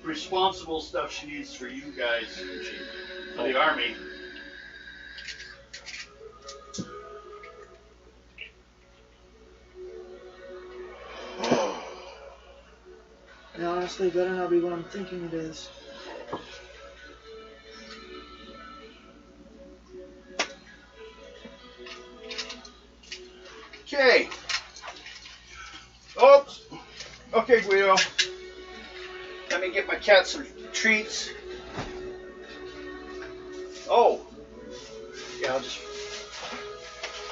responsible stuff she needs for you guys, for the army. It honestly better not be what I'm thinking it is. Okay. Oops. Okay, Guido. Let me get my cat some treats. Oh. Yeah,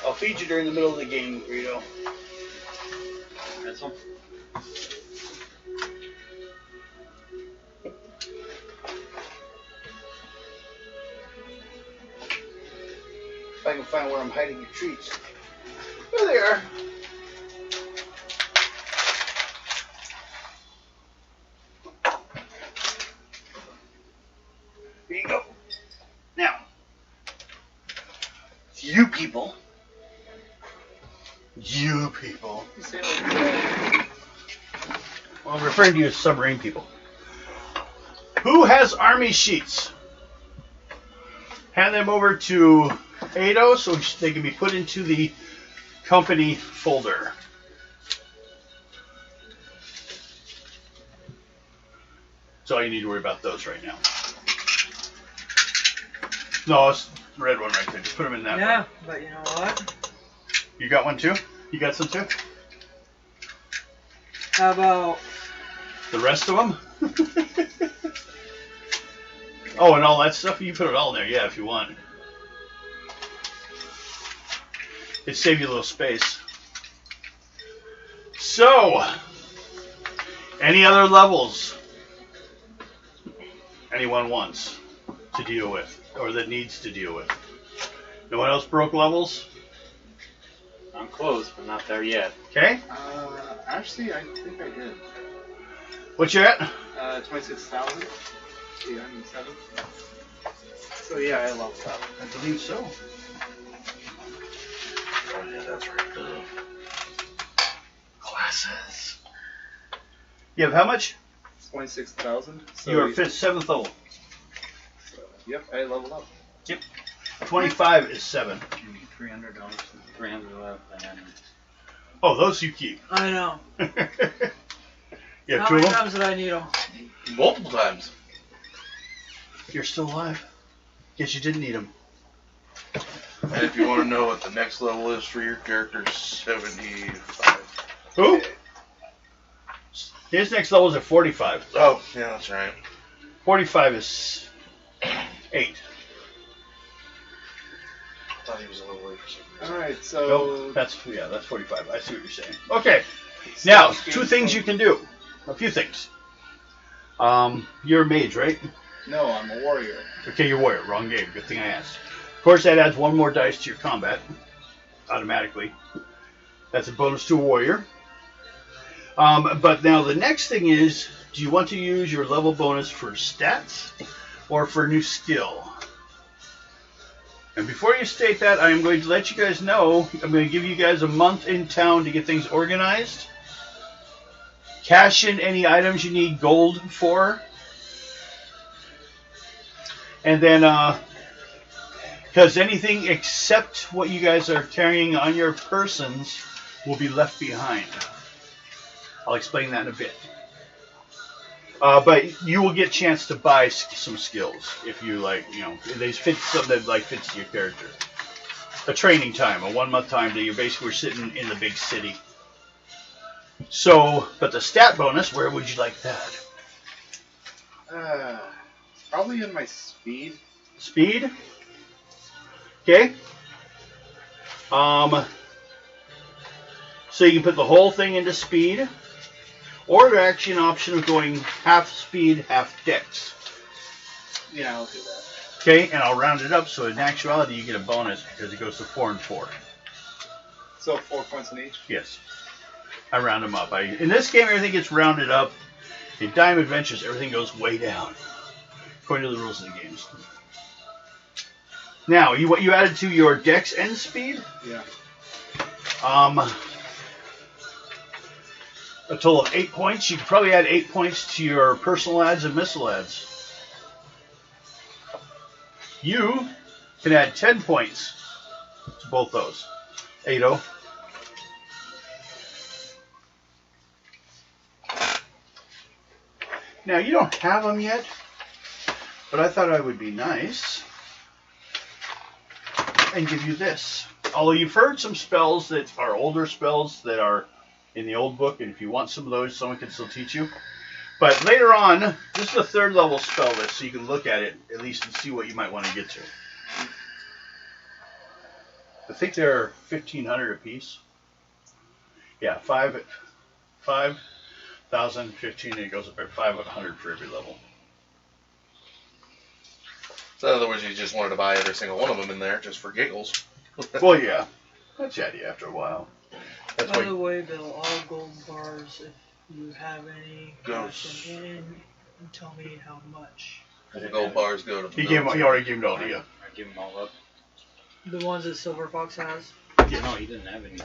I'll feed you during the middle of the game, Guido. That's all. If I can find where I'm hiding your treats. There they are. Here you go. Now, you people. You people. You say it like that. Well, I'm referring to you as submarine people. Who has army sheets? Hand them over to Ado so they can be put into the company folder. That's all you need to worry about those right now. No, it's the red one right there. Just put them in that Yeah, one. but you know what? You got one too? You got some too? How about... The rest of them? Oh, and all that stuff? You put it all in there, yeah, if you want. It'd save you a little space. So, any other levels anyone wants to deal with, or that needs to deal with? No one else broke levels? I'm close, but not there yet. Okay. Actually, I think I did. What you at? 26,807. So yeah, I leveled up. I believe so. Oh yeah, that's right. Classes. You have how much? 26,000. So You are 7th level. Yep, I leveled up. Yep. 25 is 7. $300, 300 left, and Oh, those you keep. I know. You have How two of many them? times did I need them? Multiple times. You're still alive. Guess you didn't need them. And if you want to know what the next level is for your character, 75. Who? His next level is at 45. Oh, yeah, that's right. 45 is 8. I thought he was a little late for some reason. Alright, so... Nope, that's 45. I see what you're saying. Okay. Now, two things you can do. A few things. You're a mage, right? No, I'm a warrior. Okay, you're a warrior. Wrong game. Good thing I asked. Of course, that adds one more dice to your combat. Automatically. That's a bonus to a warrior. But now the next thing is, do you want to use your level bonus for stats or for new skill? And before you state that, I'm going to let you guys know, I'm going to give you guys a month in town to get things organized. Cash in any items you need gold for. And then, because anything except what you guys are carrying on your persons will be left behind. I'll explain that in a bit. But you will get a chance to buy some skills if you like, if they fit something that fits your character. A training time, a 1 month time that you basically were sitting in the big city. So, but the stat bonus, where would you like that? Probably in my speed. Speed. Okay. So you can put the whole thing into speed. Or there's actually an option of going half speed, half dex. Yeah, I'll do that. Okay, and I'll round it up so in actuality you get a bonus because it goes to 4 and 4. So 4 points in each? Yes. I round them up. In this game, everything gets rounded up. In Dime Adventures, everything goes way down, according to the rules of the games. Now, what you added to your dex and speed? Yeah. a total of 8 points. You could probably add 8 points to your personal ads and missile ads. You can add 10 points to both those. 8-0. Now, you don't have them yet, but I thought I would be nice and give you this. Although you've heard some spells that are older spells that are in the old book, and if you want some of those, someone can still teach you. But later on, this is a 3rd level spell list, so you can look at it at least and see what you might want to get to. I think they're 1,500 apiece. Yeah, 5,000, 15, and it goes up by 500 for every level. So in other words, you just wanted to buy every single one of them in there just for giggles. Well, yeah. That's the idea after a while. That's By why the way, Bill, all gold bars, if you have any, Goes. cash them in and tell me how much. The gold bars go to the he already gave it all to you. I give them all up. The ones that Silver Fox has. No, he didn't have any.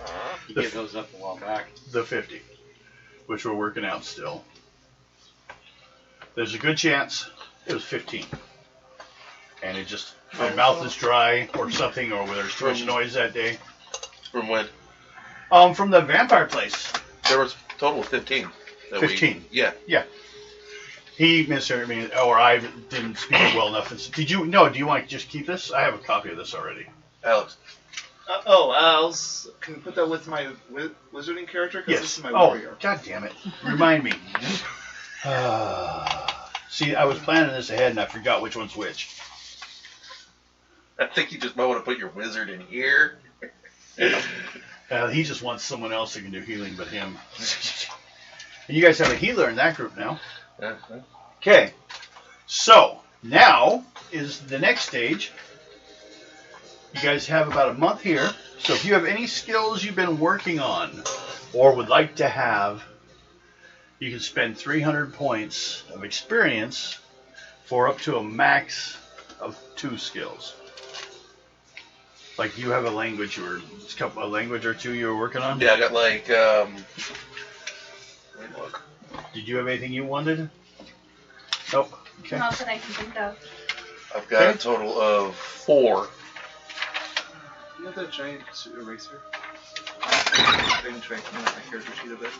He gave those up a while back. The 50, which we're working out still. There's a good chance it was 15. And it just, my mouth is dry or something, or there's too much noise that day. From when? From the vampire place. There was a total of 15. 15. Yeah. He misheard me, or I didn't speak it well enough. Do you want to just keep this? I have a copy of this already. Alex. Can you put that with my wizarding character? Because Yes. this is my warrior. God damn it. Remind me. See, I was planning this ahead and I forgot which one's which. I think you just might want to put your wizard in here. He just wants someone else that can do healing but him. And you guys have a healer in that group now. Okay. So, now is the next stage. You guys have about a month here. So if you have any skills you've been working on or would like to have, you can spend 300 points of experience for up to a max of 2 skills. Like you have a language or a language or 2 you were working on? Yeah, I got like, let me look. Did you have anything you wanted? Nope. Okay. Not that I can think of. I've got a total of 4. You have that giant eraser? I can try and clean up my character sheet a bit.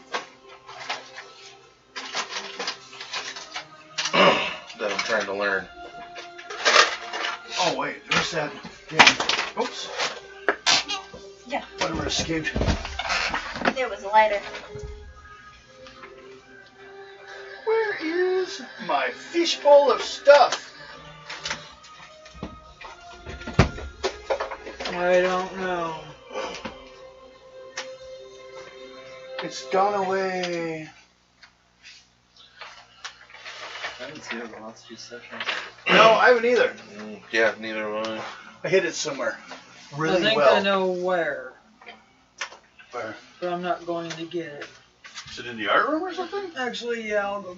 That I'm trying to learn. Oh wait, there's that. Yeah. Oops. Yeah. Whatever escaped. There was a lighter. Where is my fishbowl of stuff? I don't know. It's gone away. I haven't seen it in the last few sessions. No, I haven't either. Yeah, neither have I. I hit it somewhere really I think well. I know where, Where? but I'm not going to get it. Is it in the art room or something? Actually, yeah, I'll go.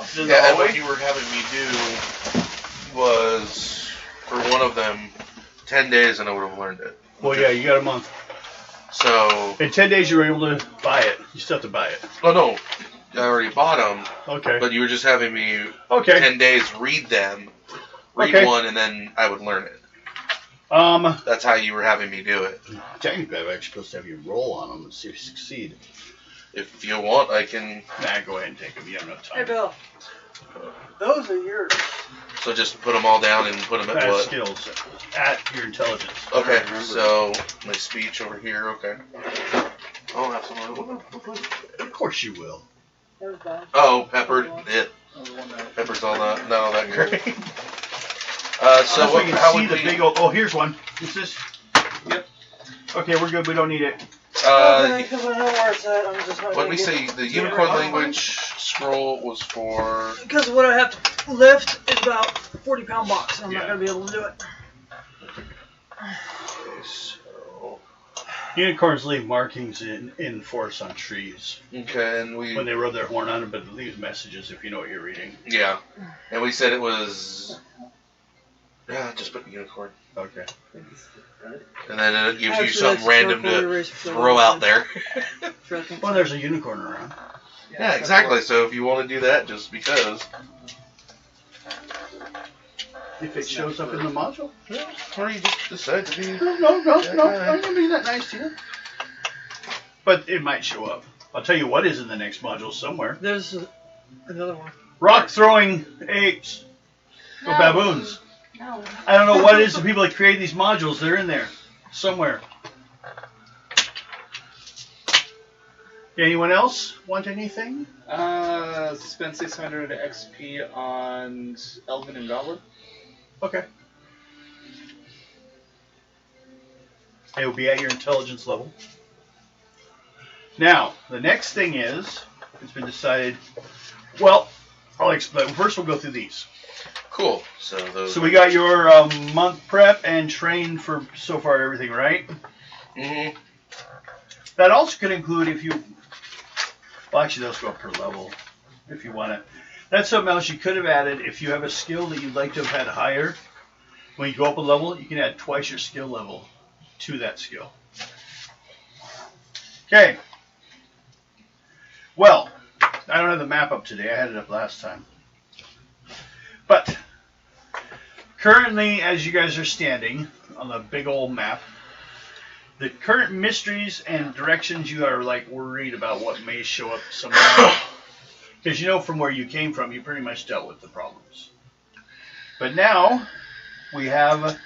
Is it in the Yeah, and hallway? what you were having me do was, for one of them, 10 days and I would have learned it. Well, yeah, you got a month. So, In 10 days, you were able to buy it. You still have to buy it. oh no, I already bought them, Okay. but you were just having me Okay. 10 days read them, read Okay. one, and then I would learn it. That's how you were having me do it. Technically, I'm actually supposed to have you roll on them and see if you succeed. If you want, I can. Nah, go ahead and take them. You have enough Hey, time. Bill. Those are yours. So just put them all down and put them at Add what? skills at your intelligence. Okay, so my speech over here. Okay. I'll have some. Of course you will. There's that. Oh, peppered. Yeah, Oh, the one that pepper's all not all that great. So Unless we what, can how see would the we? big old. Oh, here's one. Is this? Yep. Okay, we're good. We don't need it. Okay, because I know where it's at. I'm just not What did we gonna say? get The it unicorn right. language scroll was for. Because what I have to lift is about 40-pound box. I'm Yeah. not going to be able to do it. Okay, so. Unicorns leave markings in forests on trees Okay, and we. when they rub their horn on them, but it leaves messages if you know what you're reading. Yeah, and we said it was Yeah, just put unicorn. Okay. And then it gives you Actually, something that's random charcoal to eraser for throw the out there. Shredding. Well, there's a unicorn around. Yeah, exactly. So if you want to do that, just because. If it shows up in the module. Yeah, or you just decide to be. No. I'm gonna be that nice to you. But it might show up. I'll tell you what is in the next module somewhere. There's another one. Rock throwing apes. Or No. baboons. No. I don't know what it is. The people that create these modules, they're in there somewhere. Anyone else want anything? Spend 600 XP on Elven and Goblin. Okay. It will be at your intelligence level. Now, the next thing is, it's been decided. Well, I'll explain. First, we'll go through these. Cool. So those. So we got your month prep and train for so far everything, right? Mm-hmm. That also could include if you. Well, actually, those go up per level if you want it. That's something else you could have added. If you have a skill that you'd like to have had higher, when you go up a level, you can add twice your skill level to that skill. Okay. Well, I don't have the map up today. I had it up last time. But currently, as you guys are standing on the big old map, the current mysteries and directions you are like worried about what may show up somewhere. Because you know from where you came from, you pretty much dealt with the problems. But now, we have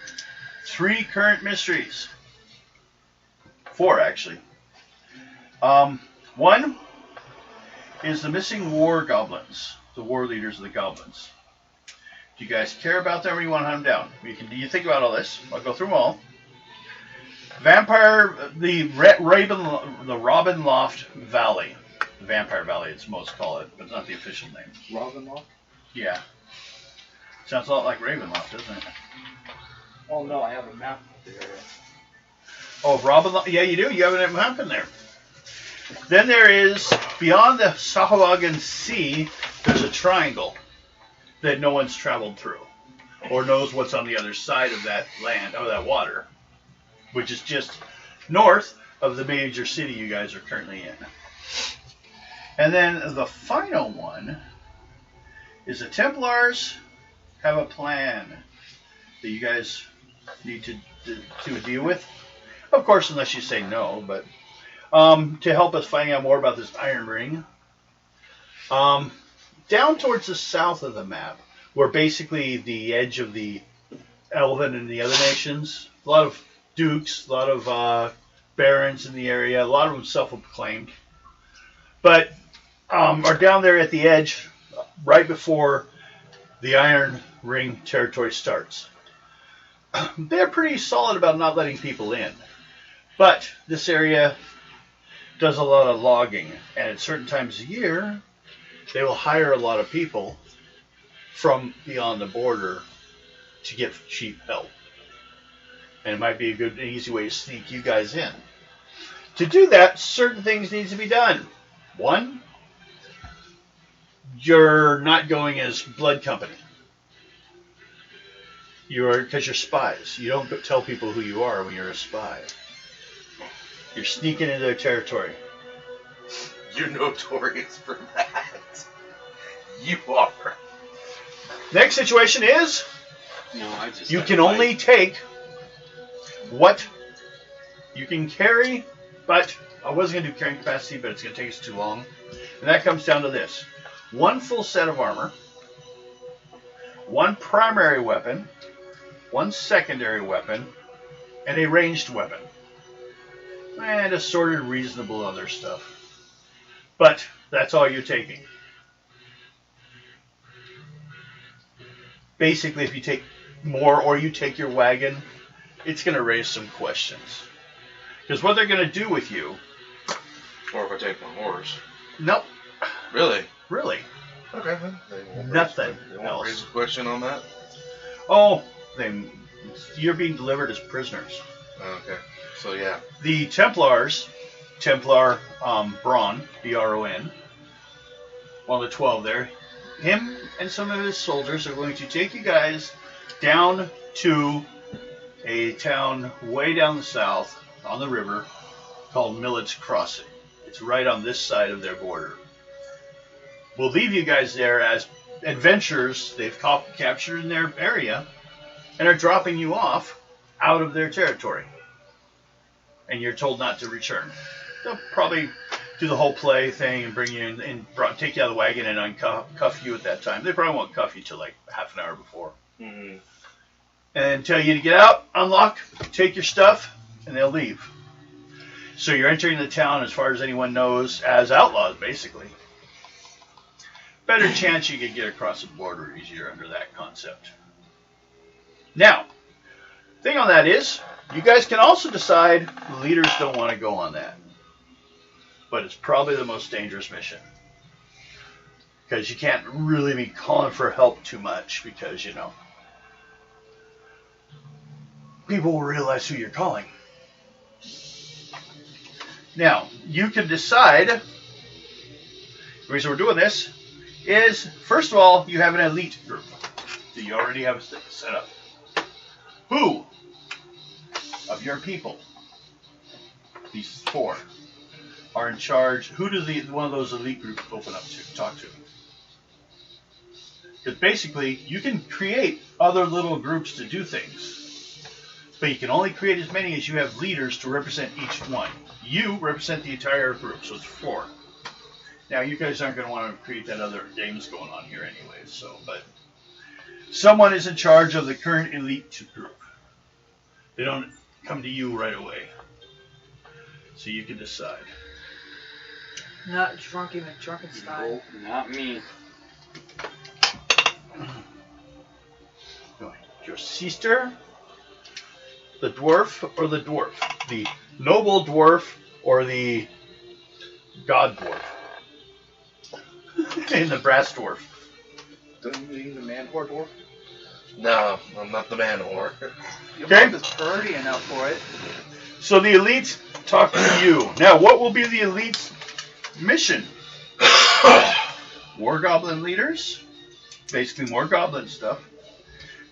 3 current mysteries. 4, actually. One is the missing war goblins, the war leaders of the goblins. Do you guys care about them or you want to hunt them down? You think about all this. I'll go through them all. Vampire, the Robin Loft Valley. The Vampire Valley, it's most call it, but it's not the official name. Ravenloft? Yeah. Sounds a lot like Ravenloft, doesn't it? Oh no, I have a map of the area. Oh, Ravenloft. Yeah, you do. You have a map in there. Then there is, beyond the Sahuagin Sea, there's a triangle that no one's traveled through or knows what's on the other side of that land, or that water, which is just north of the major city you guys are currently in. And then the final one is the Templars have a plan that you guys need to deal with. Of course, unless you say no, but to help us find out more about this Iron Ring. Down towards the south of the map, where basically the edge of the Elven and the other nations, a lot of dukes, a lot of barons in the area, a lot of them self-proclaimed, but are down there at the edge right before the Iron Ring territory starts. They're pretty solid about not letting people in, but this area does a lot of logging, and at certain times of year, they will hire a lot of people from beyond the border to get cheap help. And it might be a good, easy way to sneak you guys in. To do that, certain things need to be done. One, you're not going as blood company. Because you're spies. You don't tell people who you are when you're a spy. You're sneaking into their territory. You're notorious for that. You are. Next situation is No, I just. you can only take what you can carry, but I wasn't going to do carrying capacity, but it's going to take us too long. And that comes down to this. 1 full set of armor, 1 primary weapon, 1 secondary weapon, and a ranged weapon. And assorted reasonable other stuff. But that's all you're taking. Basically, if you take more or you take your wagon, it's going to raise some questions. Because what they're going to do with you... Or if I take my horse. Nope. Really? Really. Okay, then. They won't Nothing They won't else. raise a question on that? Oh, you're being delivered as prisoners. Okay. So, yeah. The Templars, Templar Bron, B-R-O-N, one of the 12 there, him and some of his soldiers are going to take you guys down to a town way down the south on the river called Millet's Crossing. It's right on this side of their border. We'll leave you guys there as adventurers they've captured in their area and are dropping you off out of their territory. And you're told not to return. They'll probably do the whole play thing and bring you in and take you out of the wagon and uncuff you at that time. They probably won't cuff you till like half an hour before. Mm-hmm. And tell you to get out, unlock, take your stuff, and they'll leave. So you're entering the town, as far as anyone knows, as outlaws, basically. Better chance you could get across the border easier under that concept. Now, thing on that is, you guys can also decide the leaders don't want to go on that. But it's probably the most dangerous mission. Because you can't really be calling for help too much, because, you know, people will realize who you're calling. Now, you can decide, the reason we're doing this is, first of all, you have an elite group that you already have set up. Who of your people, these 4, are in charge? Who does one of those elite groups open up to, talk to? Because basically, you can create other little groups to do things, but you can only create as many as you have leaders to represent each one. You represent the entire group, so it's 4. Now, you guys aren't going to want to create that other games going on here anyways, so, but someone is in charge of the current elite group. They don't come to you right away. So you can decide. Not Drunky McDrunken style. Nope, not me. Your sister, the dwarf, or the dwarf? The noble dwarf or the god dwarf? And the brass dwarf. Don't you mean the man whore dwarf? No, I'm not the man whore. Your Okay. mouth is purdy enough for it. So the elites talk to you. Now, what will be the elite's mission? War goblin leaders. Basically, more goblin stuff.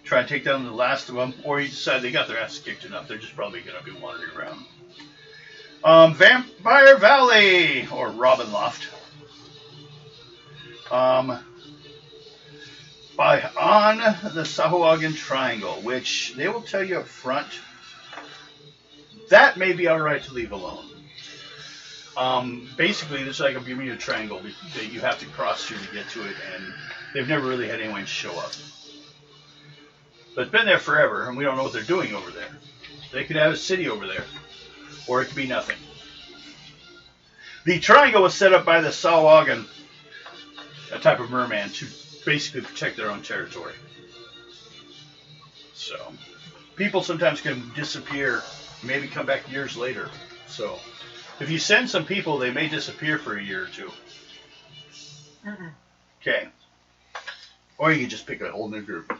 Try and take down the last of them. Or you decide they got their ass kicked enough. They're just probably going to be wandering around. Vampire Valley. Or Robin Loft. On the Sahuagin Triangle, which they will tell you up front, that may be alright to leave alone. Basically, there's like a Bermuda Triangle that you have to cross through to get to it, and they've never really had anyone show up. But it's been there forever, and we don't know what they're doing over there. They could have a city over there, or it could be nothing. The triangle was set up by the Sahuagin, a type of merman, to basically protect their own territory. So, people sometimes can disappear, maybe come back years later. So, if you send some people, they may disappear for a year or 2. Okay. Or you can just pick a whole new group.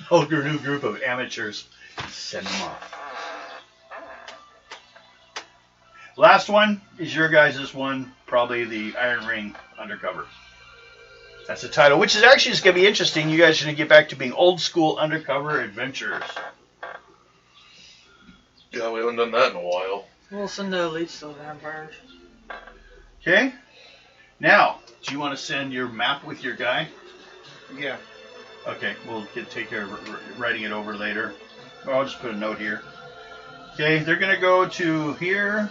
Whole new group of amateurs and send them off. Last one is your guys' one, probably the Iron Ring Undercover. That's the title, which is actually just going to be interesting. You guys are going to get back to being old school undercover adventurers. Yeah, we haven't done that in a while. We'll send the elites to the vampires. Okay? Now, do you want to send your map with your guy? Yeah. Okay, we'll take care of writing it over later. Or I'll just put a note here. Okay, they're going to go to here.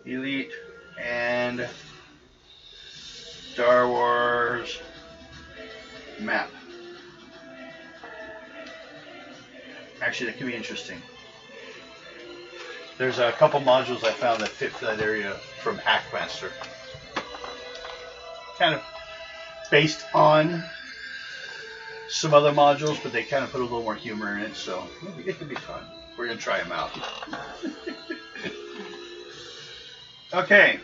Elite and Star Wars map. Actually, that could be interesting. There's a couple modules I found that fit for that area from Hackmaster. Kind of based on some other modules, but they kind of put a little more humor in it, so it could be fun. We're going to try them out. Okay.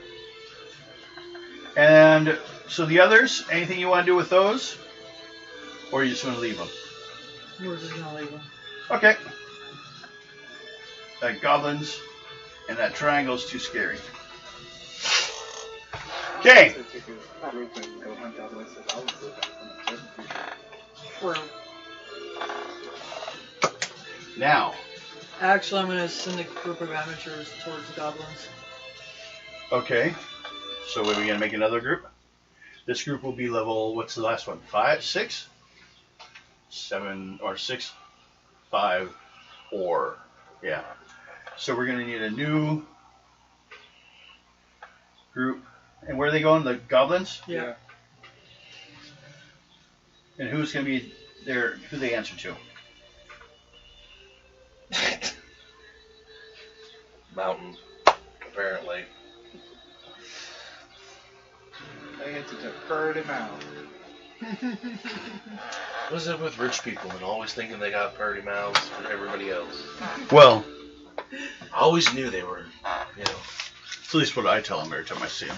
And so the others, anything you want to do with those? Or you just want to leave them? We're just gonna leave them. Okay. That goblins and that triangle is too scary. Okay. True. Now, Actually, I'm gonna send a group of amateurs towards the goblins. okay. So are we gonna make another group? This group will be level. What's the last one? 5, 6, 7, or 6, 5, 4. Yeah. So we're gonna need a new group. And where are they going? The goblins? Yeah. And who's gonna be there? Who they answer to? Mountain, apparently. I answer to Purdy Mouth. What's up with rich people and always thinking they got party mouths for everybody else? Well, I always knew they were, it's at least what I tell them every time I see them.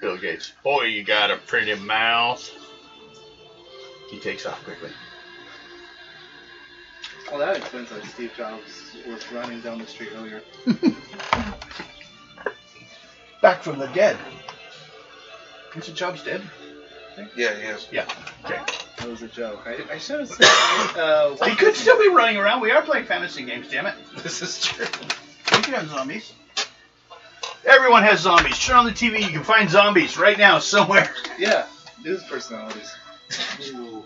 Bill Gates. Boy, you got a pretty mouth. He takes off quickly. Well, that explains why Steve Jobs was running down the street earlier. Back from the dead. Isn't Jobs dead? Yeah, he is. Yeah. Okay. That was a joke. I should have said. He could still be running around. We are playing fantasy games, damn it. This is true. We can have zombies. Everyone has zombies. Turn on the TV. You can find zombies right now somewhere. Yeah, news personalities.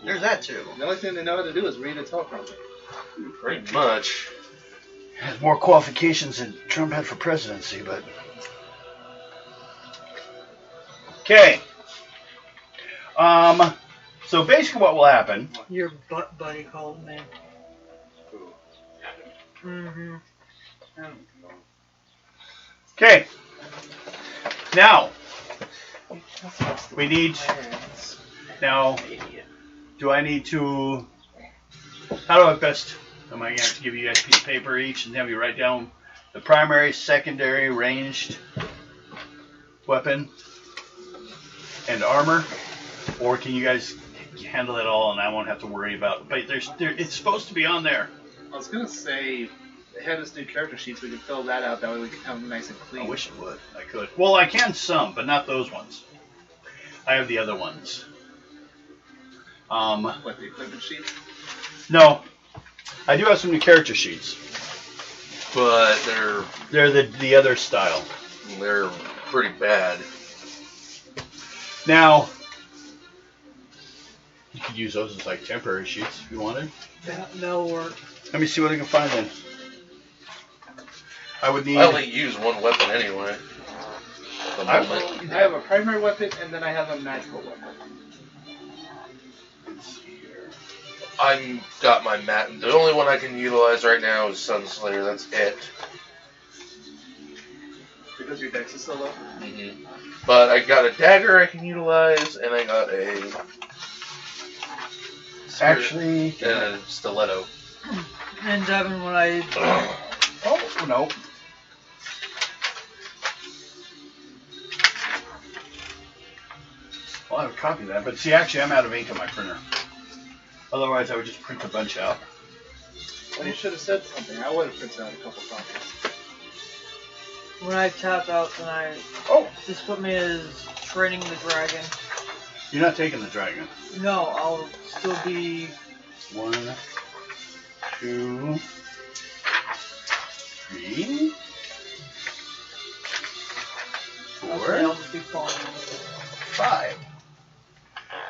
There's that too. The only thing they know how to do is read and talk properly. Pretty much. Has more qualifications than Trump had for presidency, but. Okay. So basically what will happen. Your butt buddy called me. Mm-hmm. Okay. Now, we need. Now, do I need to. How do I best. Am I going to have to give you guys a piece of paper each and have you write down the primary, secondary, ranged weapon and armor? Or can you guys handle it all and I won't have to worry about it? But it's supposed to be on there. I was gonna say, they had this new character sheet, so we could fill that out. That way we can have them nice and clean. I wish it would. I could. Well, I can some, but not those ones. I have the other ones. What, the equipment sheet? No. I do have some new character sheets. But They're the other style. they're pretty bad. Now, you could use those as like temporary sheets if you wanted. That'll work. Let me see what I can find then. I would need. I only use one weapon anyway. At the moment. I have a primary weapon, and then I have a magical weapon. I'm got my mat. The only one I can utilize right now is Sunslayer. That's it. Because your dex is so low? Mm-hmm. But I got a dagger I can utilize, and I got a Actually. and a stiletto. And Devin, when I Oh, no. Well, I have a copy of that, but see, actually, I'm out of ink on my printer. Otherwise, I would just print a bunch out. Well, you should have said something. I would have printed out a couple copies. when I tap out tonight, just put me as training the dragon. You're not taking the dragon. No, I'll still be 1, 2, 3, 4, I'll just be falling. 5.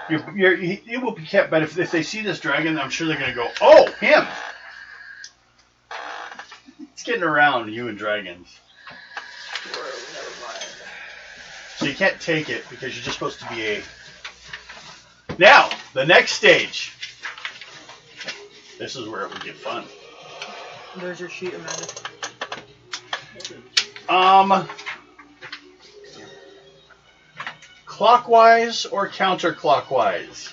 It will be kept, but if they see this dragon, I'm sure they're going to go, oh, him! It's getting around, you and dragons. So you can't take it because you're just supposed to be a... Now, the next stage. This is where it would get fun. There's your sheet, Amanda. Clockwise or counterclockwise?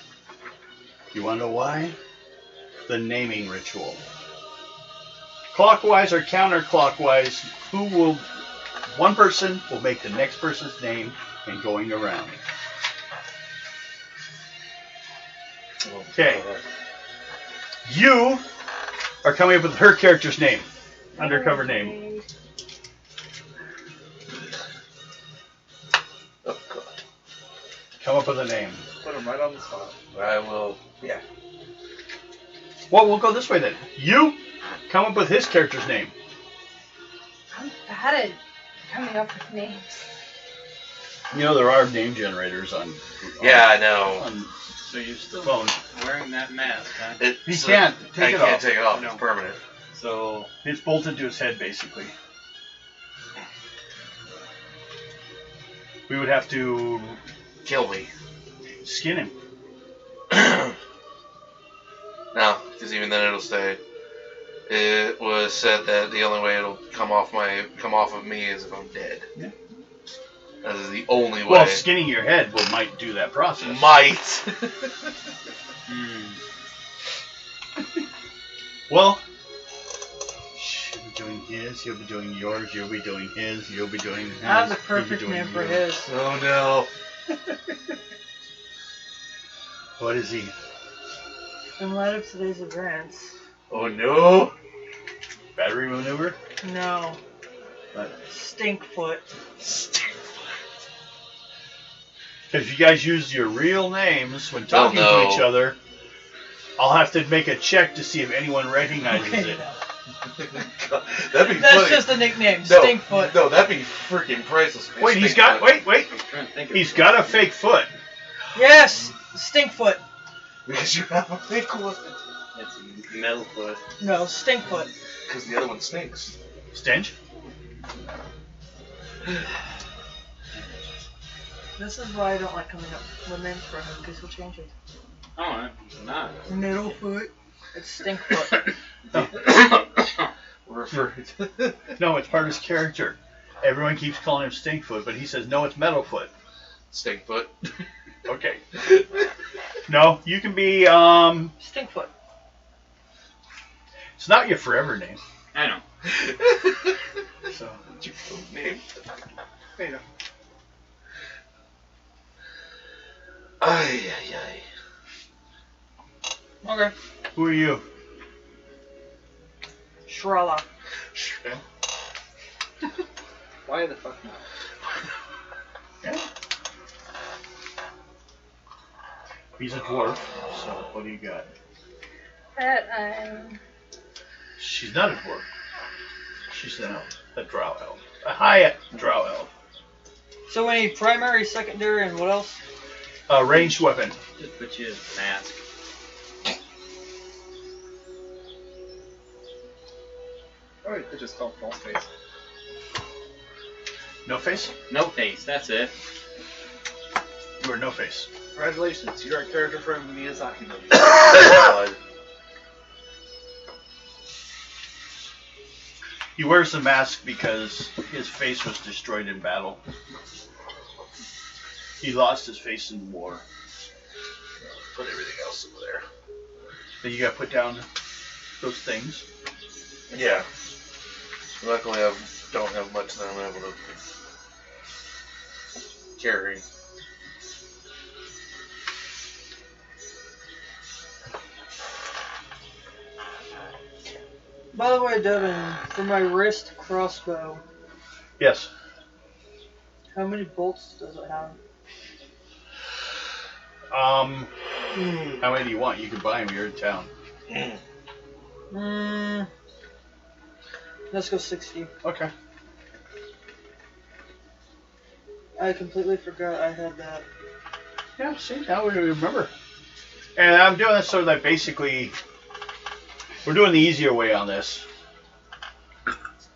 You want to know why? The naming ritual. Clockwise or counterclockwise, one person will make the next person's name and going around. Okay. You are coming up with her character's name. Undercover name. Oh, God. Come up with a name. Put him right on the spot. I will. Well, we'll go this way then. You come up with his character's name. I'm bad at coming up with names. You know, there are name generators on. Yeah, I know. On So you're still phone. wearing that mask, huh? He can't take I it can't off. take it off. No. It's permanent. So It's bolted to his head, basically. We would have to Kill me. skin him. No, because even then it'll stay. It was said that the only way it'll come off of me is if I'm dead. Yeah. That is the only way. Well, skinning your head might do that process. Might. Well, she'll be doing his, you'll be doing yours, you'll be doing his, you'll be doing his. I have the you'll be perfect doing name for yours. his. Oh no. What is he? In light of today's events, Oh no. Battery maneuver? no. What? Stinkfoot. Because you guys use your real names when talking no. to each other, I'll have to make a check to see if anyone recognizes Okay. it. That'd be That's funny. just a nickname. No, Stinkfoot. No, that'd be freaking priceless. man. Wait, he's Stinkfoot. got. Wait. I'm trying to think of He's got a fake foot. Yes, Stinkfoot. Because you have a fake one. It's metal foot. No, Stinkfoot. Because the other one stinks. Stench? This is why I don't like coming up with names for him, because he'll change it. Oh, I'm not. Middlefoot. It's Stinkfoot. Refer No, it's part of his character. Everyone keeps calling him Stinkfoot, but he says, no, it's Metalfoot. Stinkfoot. Okay. No, you can be, Stinkfoot. it's not your forever name. I know. So, What's your code name? There you Ay, ay, ay. go. Okay. who are you? Shrella. Why the fuck not? Yeah. He's a dwarf, so what do you got? That She's not a dwarf. She's an elf. A drow elf. A high drow elf. So we need primary, secondary, and what else? A ranged weapon. Just put you in a mask. Or you could just call false face. No face? No face, that's it. You are no face. Congratulations, you're a character from Miyazaki movie. God. He wears the mask because his face was destroyed in battle. He lost his face in war. Put everything else over there. Then you gotta put down those things. Yeah. Luckily, I don't have much that I'm able to carry. By the way, Devin, for my wrist crossbow, Yes. how many bolts does it have? How many do you want? You can buy them. You're in town. Let's go 60. Okay. I completely forgot I had that. Yeah, see, now we remember. And I'm doing this so that basically, we're doing the easier way on this.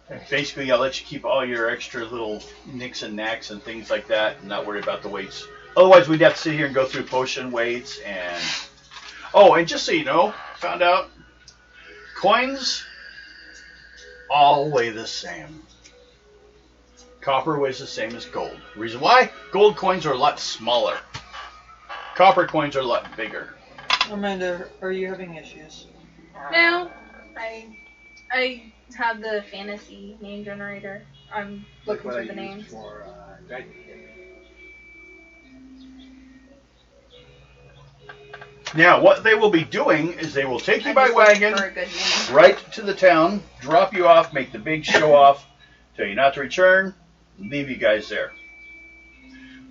And basically, I'll let you keep all your extra little nicks and knacks and things like that and not worry about the weights. Otherwise, we'd have to sit here and go through potion weights and... Oh, and just so you know, found out, coins all weigh the same. Copper weighs the same as gold. Reason why? Gold coins are a lot smaller. Copper coins are a lot bigger. Amanda, are you having issues? no, I have the fantasy name generator. I'm looking for the names. For, Dragon King. Now, what they will be doing is they will take you I'm by just looking wagon for a good name. right to the town, drop you off, make the big show off, tell you not to return, leave you guys there.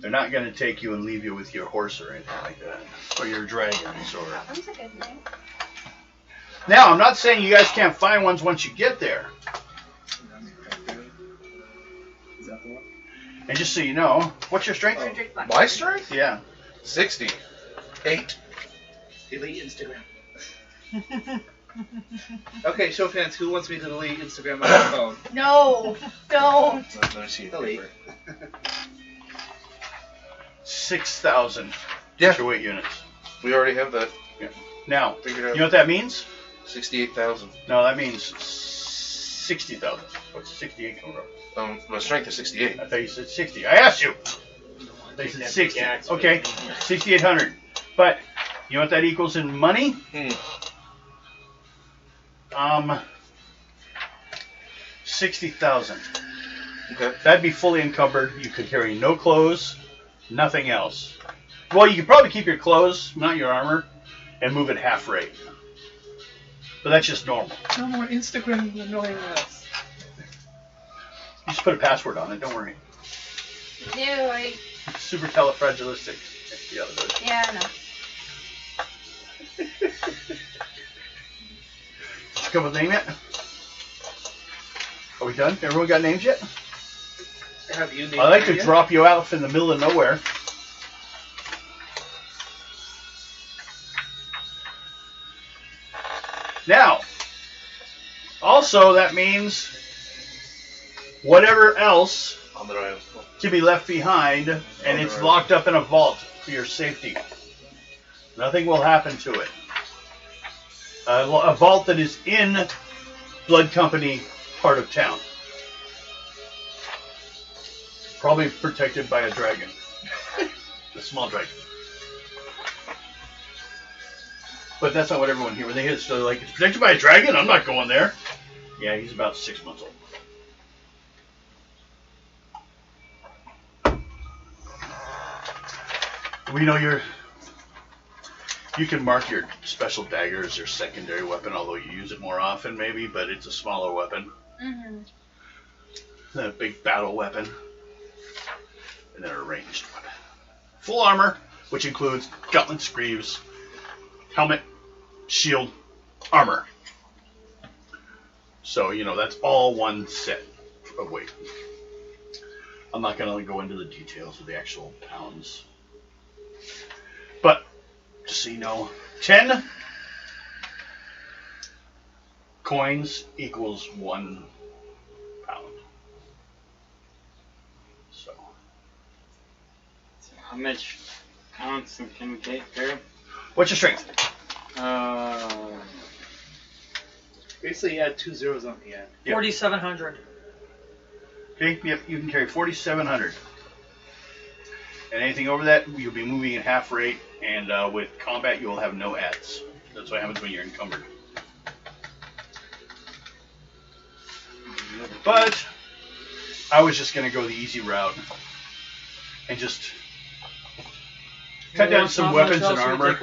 They're not going to take you and leave you with your horse or anything like that. Or your dragons or... That was a good name. Now, I'm not saying you guys can't find ones once you get there. Is that the one? And just so you know, what's your strength? My strength? Yeah. 68. Delete Instagram. Okay, show fans, who wants me to delete Instagram on my phone? No, don't. Let me see. Delete. 6,000. Yeah. That's your weight units. We already have that. Now, Figured you out. know what that means? 68,000. No, that means 60,000. What's 68 come from? My strength is 68. I thought you said 60. I asked you. They said 60. Okay, 6,800. But you know what that equals in money? 60,000. Okay. That'd be fully encumbered. You could carry no clothes, nothing else. Well, you could probably keep your clothes, not your armor, and move it half rate. But that's just normal. No more Instagram annoying us. You just put a password on it. Don't worry. No, I. It's super califragilistic. The other way. Yeah, I know. Did you come with a name yet? Are we done? Everyone got names yet? Have you named I like to it yet? drop you out in the middle of nowhere. Now, also that means whatever else On the right. can be left behind, and it's locked up in a vault for your safety. Nothing will happen to it. A vault that is in Blood Company part of town. Probably protected by a dragon. A small dragon. But that's not what everyone here, when they hear it, so they're like, it's protected by a dragon? I'm not going there. Yeah, he's about 6 months old. We know you can mark your special dagger as your secondary weapon, although you use it more often maybe, but it's a smaller weapon. Mm-hmm. Then a big battle weapon. And then a ranged weapon. Full armor, which includes gauntlets, greaves, helmet, shield, armor. So, that's all one set of weight. I'm not going to go into the details of the actual pounds. But, just so you know, 10 coins equals 1 pound. So, How much ounce can we take there? what's your strength? Basically, add 2 zeros on the end. Yep. 4,700. Okay, yep, you can carry 4,700. And anything over that, you'll be moving at half rate, and with combat, you will have no ads. That's what happens when you're encumbered. But I was just going to go the easy route and just cut down some weapons and armor.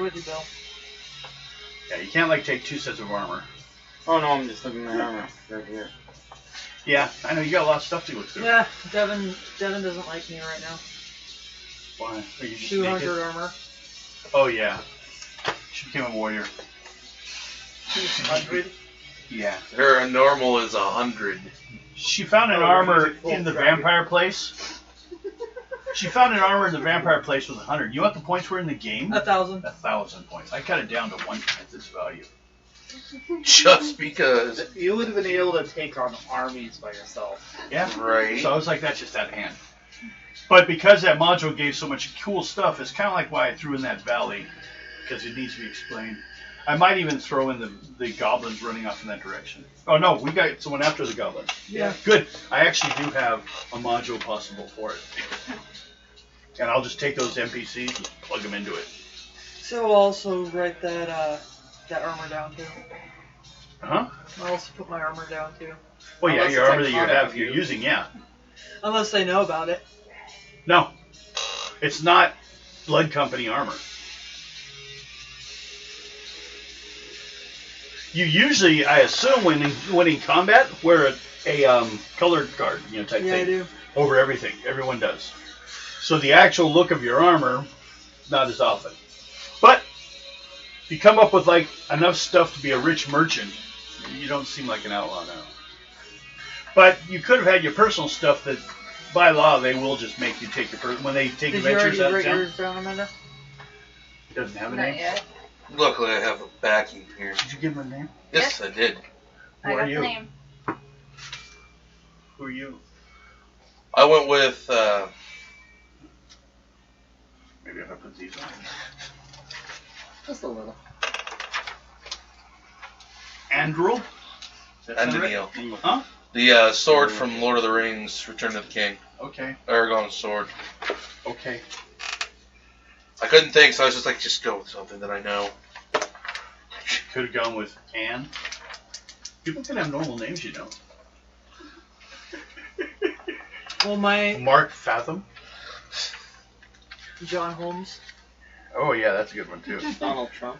Yeah, you can't take 2 sets of armor. Oh no, I'm just looking at armor right here. Yeah, I know you got a lot of stuff to look through. Yeah, Devin doesn't like me right now. Why? Are you just 200 naked? armor. Oh yeah, she became a warrior. 200? Yeah. Her normal is 100. She found an Oh, armor full in the dragon. vampire place. She found an armor in the vampire place with 100. You know what the points were in the game? 1,000. 1,000 points. I cut it down to 1/10 its value. Just because. You would have been able to take on armies by yourself. Yeah. Right. So I was like, that's just out of hand. But because that module gave so much cool stuff, it's kind of like why I threw in that valley, because it needs to be explained. I might even throw in the goblins running off in that direction. Oh no, we got someone after the goblins. Yeah. Good. I actually do have a module possible for it. And I'll just take those NPCs and plug them into it. So I'll also write that armor down too. Huh? I'll also put my armor down too. Well, yeah, Unless your it's armor that you iconic have, of you're you. using, yeah. Unless they know about it. No, it's not Blood Company armor. You usually, I assume, when in combat, wear a colored card, type Yeah, I thing do. over everything. Everyone does. So the actual look of your armor, not as often. But if you come up with like enough stuff to be a rich merchant, you don't seem like an outlaw now. But you could have had your personal stuff that, by law, they will just make you take your when they take Did you adventures already out of write town. yours down, Amanda? It doesn't have a Not name. yet. Luckily, I have a backing here. Did you give him a name? Yes, I did. Who I are got you? the name. Who are you? I went with. Maybe if I put these on. Just a little. Andrew? Andaniel. Huh? The sword from Lord of the Rings, Return of the King. Okay. Aragorn's sword. Okay. I couldn't think, so I was just like, just go with something that I know. Could have gone with Anne. People can have normal names, you know. Well, my Mark Fathom. John Holmes. Oh yeah, that's a good one too. Donald Trump.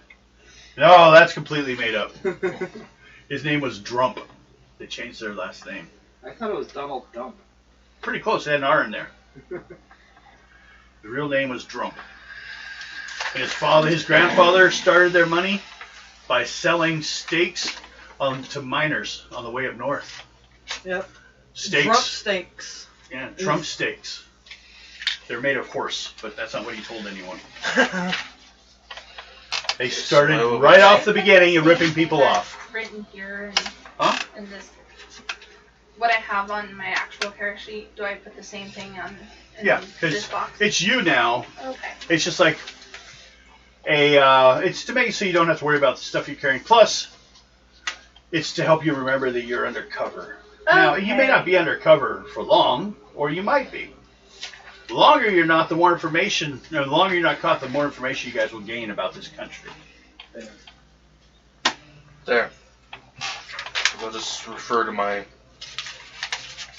No, that's completely made up. His name was Drump. They changed their last name. I thought it was Donald Dump. Pretty close. They had an R in there. The real name was Drump. And his grandfather started their money by selling steaks to miners on the way up north. Yep. Steaks. Trump steaks. Yeah, Trump steaks. They're made of horse, but that's not what he told anyone. They started right off the beginning of ripping people off. Written here Huh? and this. What I have on my actual character sheet, do I put the same thing on in Yeah, this because box? it's you now. Okay. It's just like it's to make it so you don't have to worry about the stuff you're carrying. Plus, it's to help you remember that you're undercover. Now, you may not be undercover for long, or you might be. The longer you're not, the more information, the longer you're not caught, the more information you guys will gain about this country. There. I'll just refer to my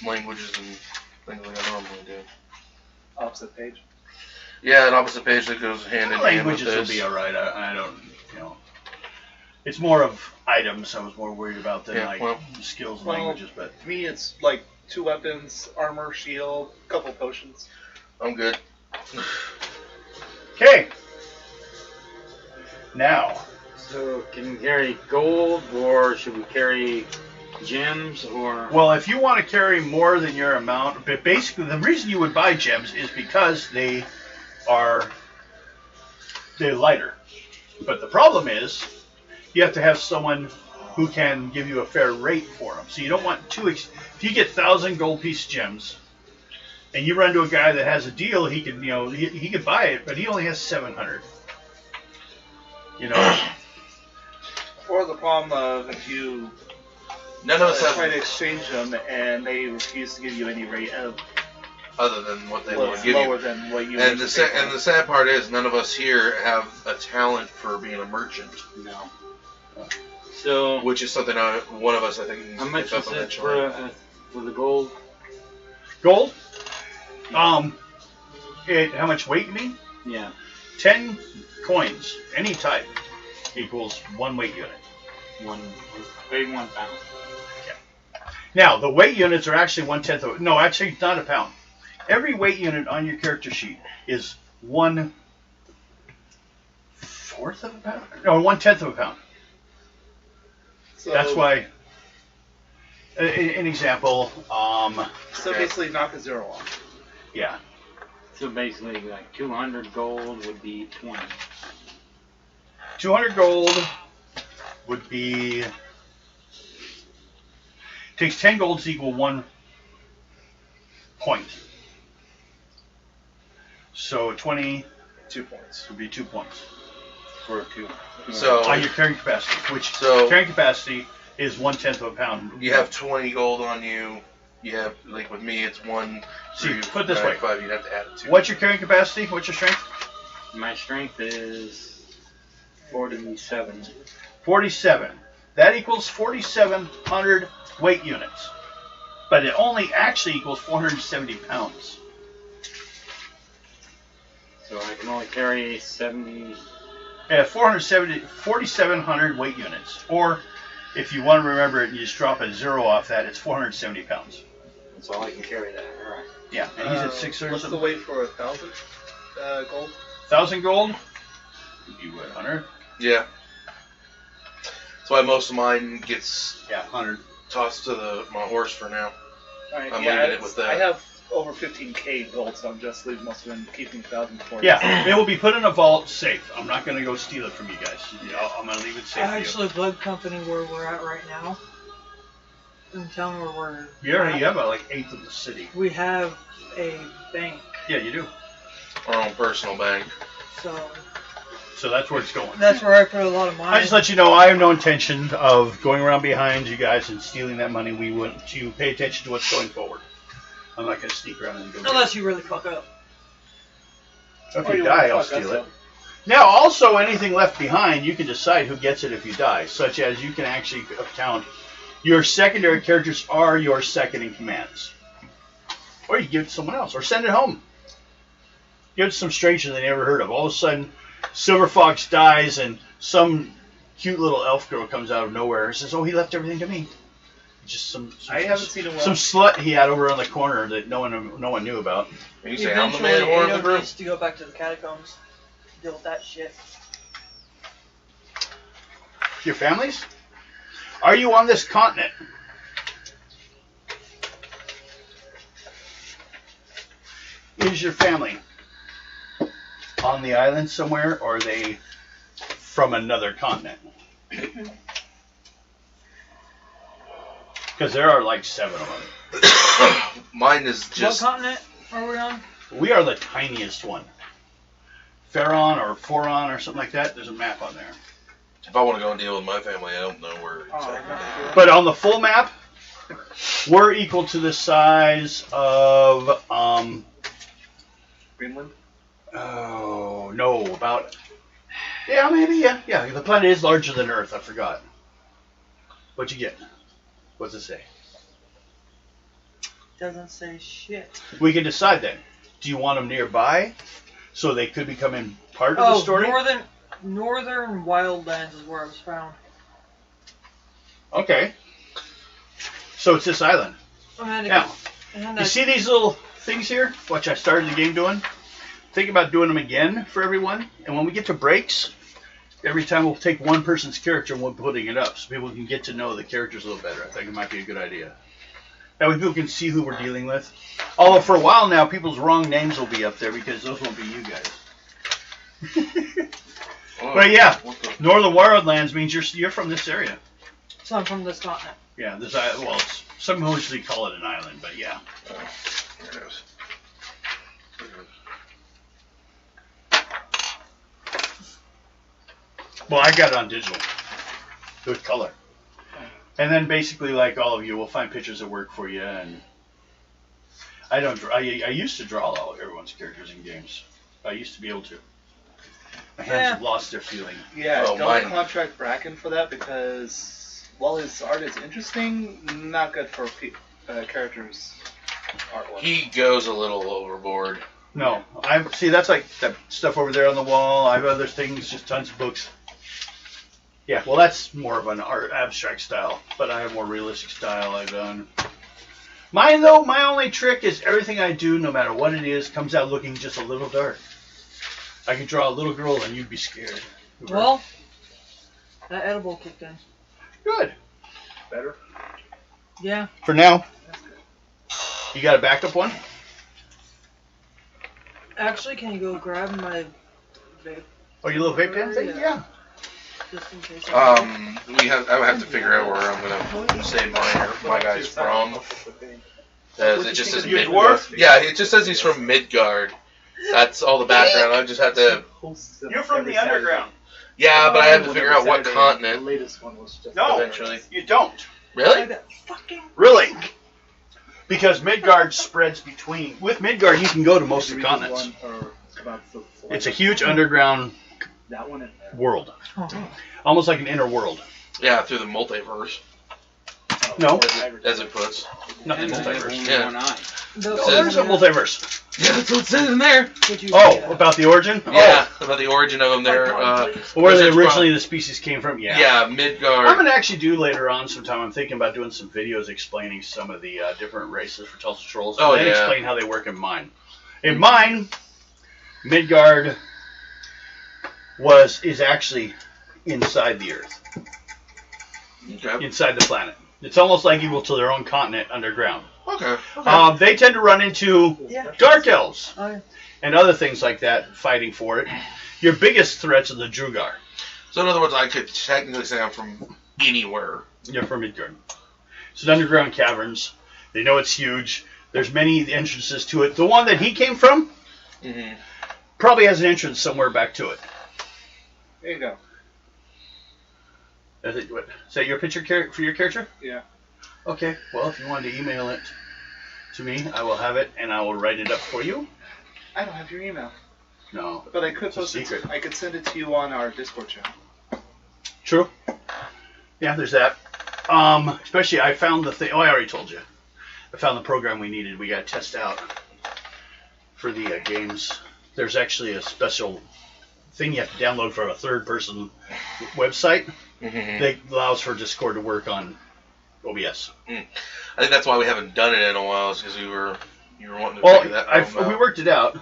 languages and things like I normally do. Opposite page. Yeah, an opposite page that goes hand in hand with Languages will this. be alright. I don't, it's more of items I was more worried about than skills and languages. But to me, it's like 2 weapons, armor, shield, couple potions. I'm good. okay. Now, So, can we carry gold, or should we carry gems, or... well, if you want to carry more than your amount, but basically the reason you would buy gems is because they're lighter. But the problem is, you have to have someone who can give you a fair rate for them. So you don't want if you get 1,000 gold piece gems, and you run to a guy that has a deal, he can, he can buy it, but he only has 700. Or the problem of if you None of us try to have, exchange them and they refuse to give you any rate of other than what they want what's to give lower you. than what you And would the pay for. sad part is, none of us here have a talent for being a merchant, No. So, which is something one of us, I think, needs how to much pick up is it eventually. for the gold? Gold? How much weight you mean? Yeah. 10 coins, any type, equals 1 weight unit. Maybe 1 pound. Now, the weight units are actually 1/10 of... No, actually, not a pound. Every weight unit on your character sheet is 1/4 of a pound? No, 1/10 of a pound. So, That's why... An example, So basically knock a 0 off. yeah. So basically, like 200 gold would be 20. 200 gold would be... Takes 10 gold to equal 1 point. So 20 2 points. would be 2 points For a 2. So on your carrying capacity, which So- carrying capacity is 1/10 of a pound. you have 20 gold on you. You have, like with me, it's 1, See, 3, put it this way. 5. You'd have to add it to. What's your carrying capacity? What's your strength? My strength is 47. 47. That equals 4,700 weight units. But it only actually equals 470 pounds. So I can only carry 70. 4,700 weight units. Or, if you want to remember it and you just drop a 0 off that, it's 470 pounds. That's all I can carry that. Alright. Yeah, and he's at 600. What's the weight for 1,000 gold? 1,000 gold? You what, 100? Yeah. That's why most of mine gets Yeah, 100. tossed to my horse for now. Alright, I'm yeah, leaving it with that. I have over 15k gold, so I'm just leaving most of it and keeping 1,000 for you. Yeah, it will be put in a vault safe. I'm not going to go steal it from you guys. I'm going to leave it safe Actually, Blood Company, where we're at right now, in town where we're for you. You already have like 1/8 of the city. we have a bank, Yeah, you do. Our own personal bank. So that's where it's going. that's where I put a lot of mine. I just let you know I have no intention of going around behind you guys and stealing that money. We want you to pay attention to what's going forward. I'm not going to sneak around and go. Unless you really fuck up. If Or you you die, wanna I'll fuck us steal it. up. Now, also, anything left behind, you can decide who gets it if you die, such as you can actually count your secondary characters are your second in commands. Or you give it to someone else, or send it home. Give it to some stranger they never heard of. All of a sudden, Silver Fox dies, and some cute little elf girl comes out of nowhere and says, "Oh, he left everything to me." Just some I haven't seen him well. some slut he had over on the corner that no one knew about. You say I'm the Eventually, man whore of the Ado group? needs to go back to the catacombs. Deal with that shit. Your families? Are you on this continent? Is your family on the island somewhere, or are they from another continent? Because there are like 7 of them. Mine is just. What continent are we on? We are the tiniest one. Pharaon or Foron or something like that. There's a map on there. If I want to go and deal with my family, I don't know where exactly. But on the full map, we're equal to the size of Greenland? oh no, about yeah, maybe yeah. The planet is larger than Earth. I forgot. What'd you get? What's it say? Doesn't say shit. We can decide then. Do you want them nearby, so they could become in part of the story? Northern Wildlands is where I was found. Okay. So it's this island. Now, you see these little things here? Which I started the game doing? Think about doing them again for everyone. And when we get to breaks, every time we'll take one person's character and we're putting it up so people can get to know the characters a little better. I think it might be a good idea. That way people can see who we're dealing with. Although for a while now, people's wrong names will be up there because those won't be you guys. But yeah, Northern Wildlands means you're from this area. So I'm from this continent. Yeah, some mostly call it an island, but yeah. Here it is. Well, I got it on digital with color. And then basically, like all of you, we'll find pictures that work for you. And I don't. I used to draw everyone's characters in games. I used to be able to. My hands have lost their feeling. Yeah, Oh, don't mine. contract Bracken for that because while his art is interesting, not good for characters' artwork. He goes a little overboard. No, see that's like that stuff over there on the wall. I have other things, just tons of books. Yeah, well that's more of an art abstract style, but I have more realistic style I've done. Mine though, my only trick is everything I do, no matter what it is, comes out looking just a little dark. I could draw a little girl and you'd be scared. Well, that edible kicked in. Good. Better? Yeah. For now. You got a backup one? Actually, can you go grab my vape? Oh, your little vape pen thing? Yeah. Just in case. I would have to figure out where I'm gonna say my guy's from. It just says You a Midgard. dwarf? Yeah, it just says he's from Midgard. That's all the background. I just have to. You're from the underground. Yeah, but I have to figure out what The continent. latest one was just No, Eventually. you don't. Really? Really? Because Midgard spreads between. With Midgard, you can go to most of the continents. It's a huge underground That one world. Almost like an inner world. Yeah, through the multiverse. No. As it puts. Nothing And I have multiverse. only Yeah. one eye. Oh, there's a multiverse. Yeah, that's what it says in there. Oh, about the origin? Yeah, about the origin of them. There, Where they Wizards originally the species came from? Yeah. yeah, Midgard. I'm going to actually do later on sometime. I'm thinking about doing some videos explaining some of the different races for Trolls Trolls. Oh, and then yeah. explain how they work in mine. In mine, Midgard is actually inside the Earth. Okay. Inside the planet. It's almost like equal to their own continent underground. Okay. They tend to run into Dark Elves Oh, yeah. and other things like that fighting for it. Your biggest threats are the Drugar. So in other words, I could technically say I'm from anywhere. You're from Midgard. It's an underground caverns. They know it's huge. There's many entrances to it. The one that he came from probably has an entrance somewhere back to it. There you go. Is that your picture for your character? Yeah. Okay. Well, if you wanted to email it to me, I will have it and I will write it up for you. I don't have your email, No. but I could It's a post it. secret. I could send it to you on our Discord channel. True. Yeah, there's that. Especially, I found the thing. Oh, I already told you. I found the program we needed. We got to test out for the games. There's actually a special thing you have to download from a third-person website that allows for Discord to work on OBS. I think that's why we haven't done it in a while, is because you were wanting to figure that out. We worked it out.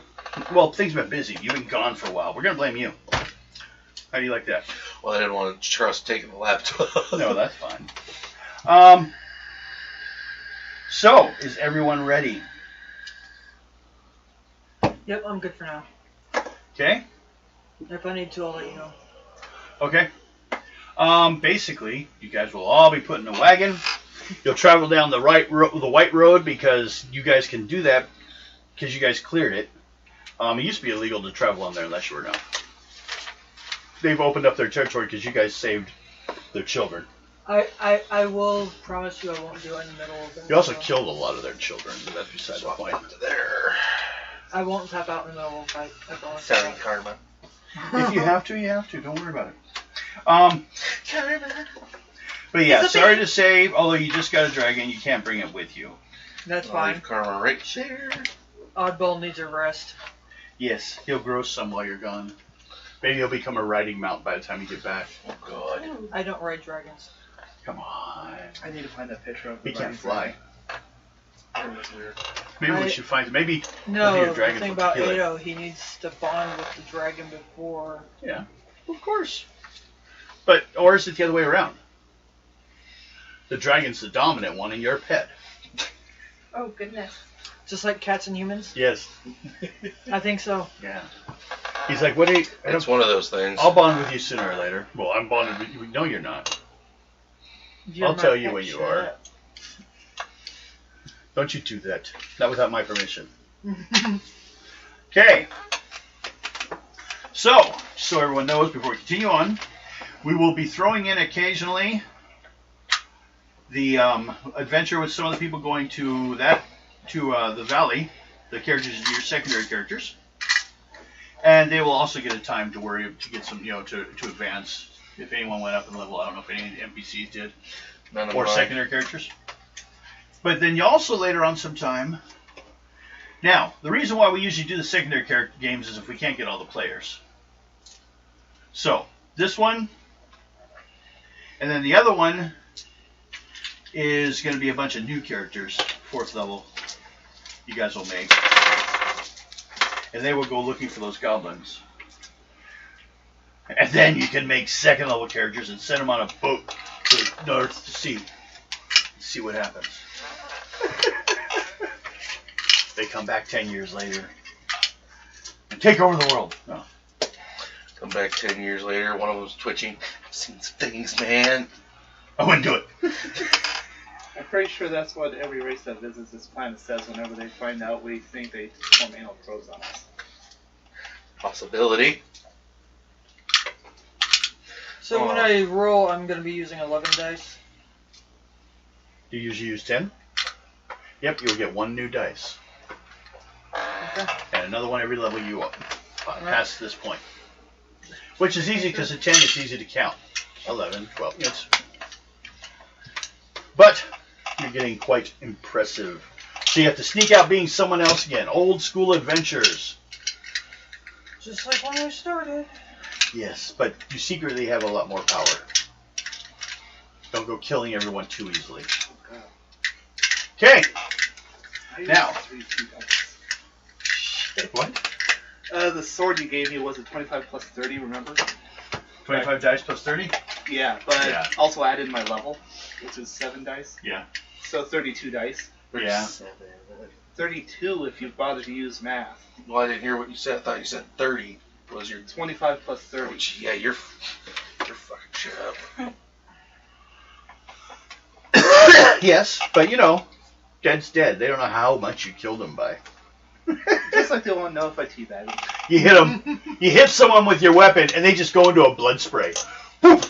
Well, things have been busy. You've been gone for a while. We're gonna blame you. How do you like that? Well, I didn't want to trust taking the laptop. No, that's fine. So, is everyone ready? Yep, I'm good for now. Okay. If I need to, I'll let you know. Okay. Basically, you guys will all be put in a wagon. You'll travel down the the white road because you guys can do that because you guys cleared it. It used to be illegal to travel on there unless you were known. They've opened up their territory because you guys saved their children. I will promise you I won't do it in the middle of it. You also killed a lot of their children, but that's beside the point. There. I won't tap out in the middle of a fight. I promise. Sounding karma. If you have to, you have to. Don't worry about it. But yeah, sorry to say, although you just got a dragon, you can't bring it with you. That's I'll fine. leave karma right there. Oddball needs a rest. Yes, he'll grow some while you're gone. Maybe he'll become a riding mount by the time you get back. Oh, God. I don't ride dragons. Come on. I need to find that picture of. He can't fly. That was weird. Maybe I- we should find. Maybe No, your the dragon thing will about kill it. Ado, he needs to bond with the dragon before. Yeah, of course. But or is it the other way around? The dragon's the dominant one, and you're a pet. Oh goodness. Just like cats and humans? Yes. I think so. Yeah. He's like, what? It's one of those things. I'll bond with you sooner or later. Well, I'm bonded with you. No, you're not. You're I'll my tell you pet, when you shut are. up. Don't you do that. Not without my permission. Okay. So everyone knows, before we continue on, we will be throwing in occasionally the adventure with some of the people going to the valley, the characters, your secondary characters, and they will also get a time to get some, to advance. If anyone went up in level, I don't know if any NPCs did, None of or mine. secondary characters. But then you also later on sometime. Now, the reason why we usually do the secondary character games is if we can't get all the players. So, this one, and then the other one is going to be a bunch of new characters, 4th level, you guys will make. And they will go looking for those goblins. And then you can make 2nd level characters and send them on a boat to the North Sea. See what happens. They come back 10 years later and take over the world. No. Come back 10 years later, one of them's twitching. I've seen some things, man. I wouldn't do it. I'm pretty sure that's what every race that visits this planet says whenever they find out we think they perform anal probes on us. Possibility. So when I roll, I'm going to be using 11 dice. Do you usually use 10? Yep, you'll get 1 new dice. Okay. And another one every level you up past this point. Which is easy because at 10 it's easy to count. 11, 12. But you're getting quite impressive. So you have to sneak out being someone else again. Old School Adventurers. Just like when we started. Yes, but you secretly have a lot more power. Don't go killing everyone too easily. Okay. Now. What? The sword you gave me was a 25 plus 30, remember? 25 dice plus 30? Yeah, but Yeah. also added my level, which is 7 dice. Yeah. So 32 dice. Yeah. 32 if you bother to use math. Well, I didn't hear what you said. I thought you said 30 was your... 25 plus 30. Yeah, you're fucking shit up. Yes, but you know, dead's dead. They don't know how much you killed them by. Just like they won't know if I teabag them. You hit them. You hit someone with your weapon, and they just go into a blood spray. Whoop!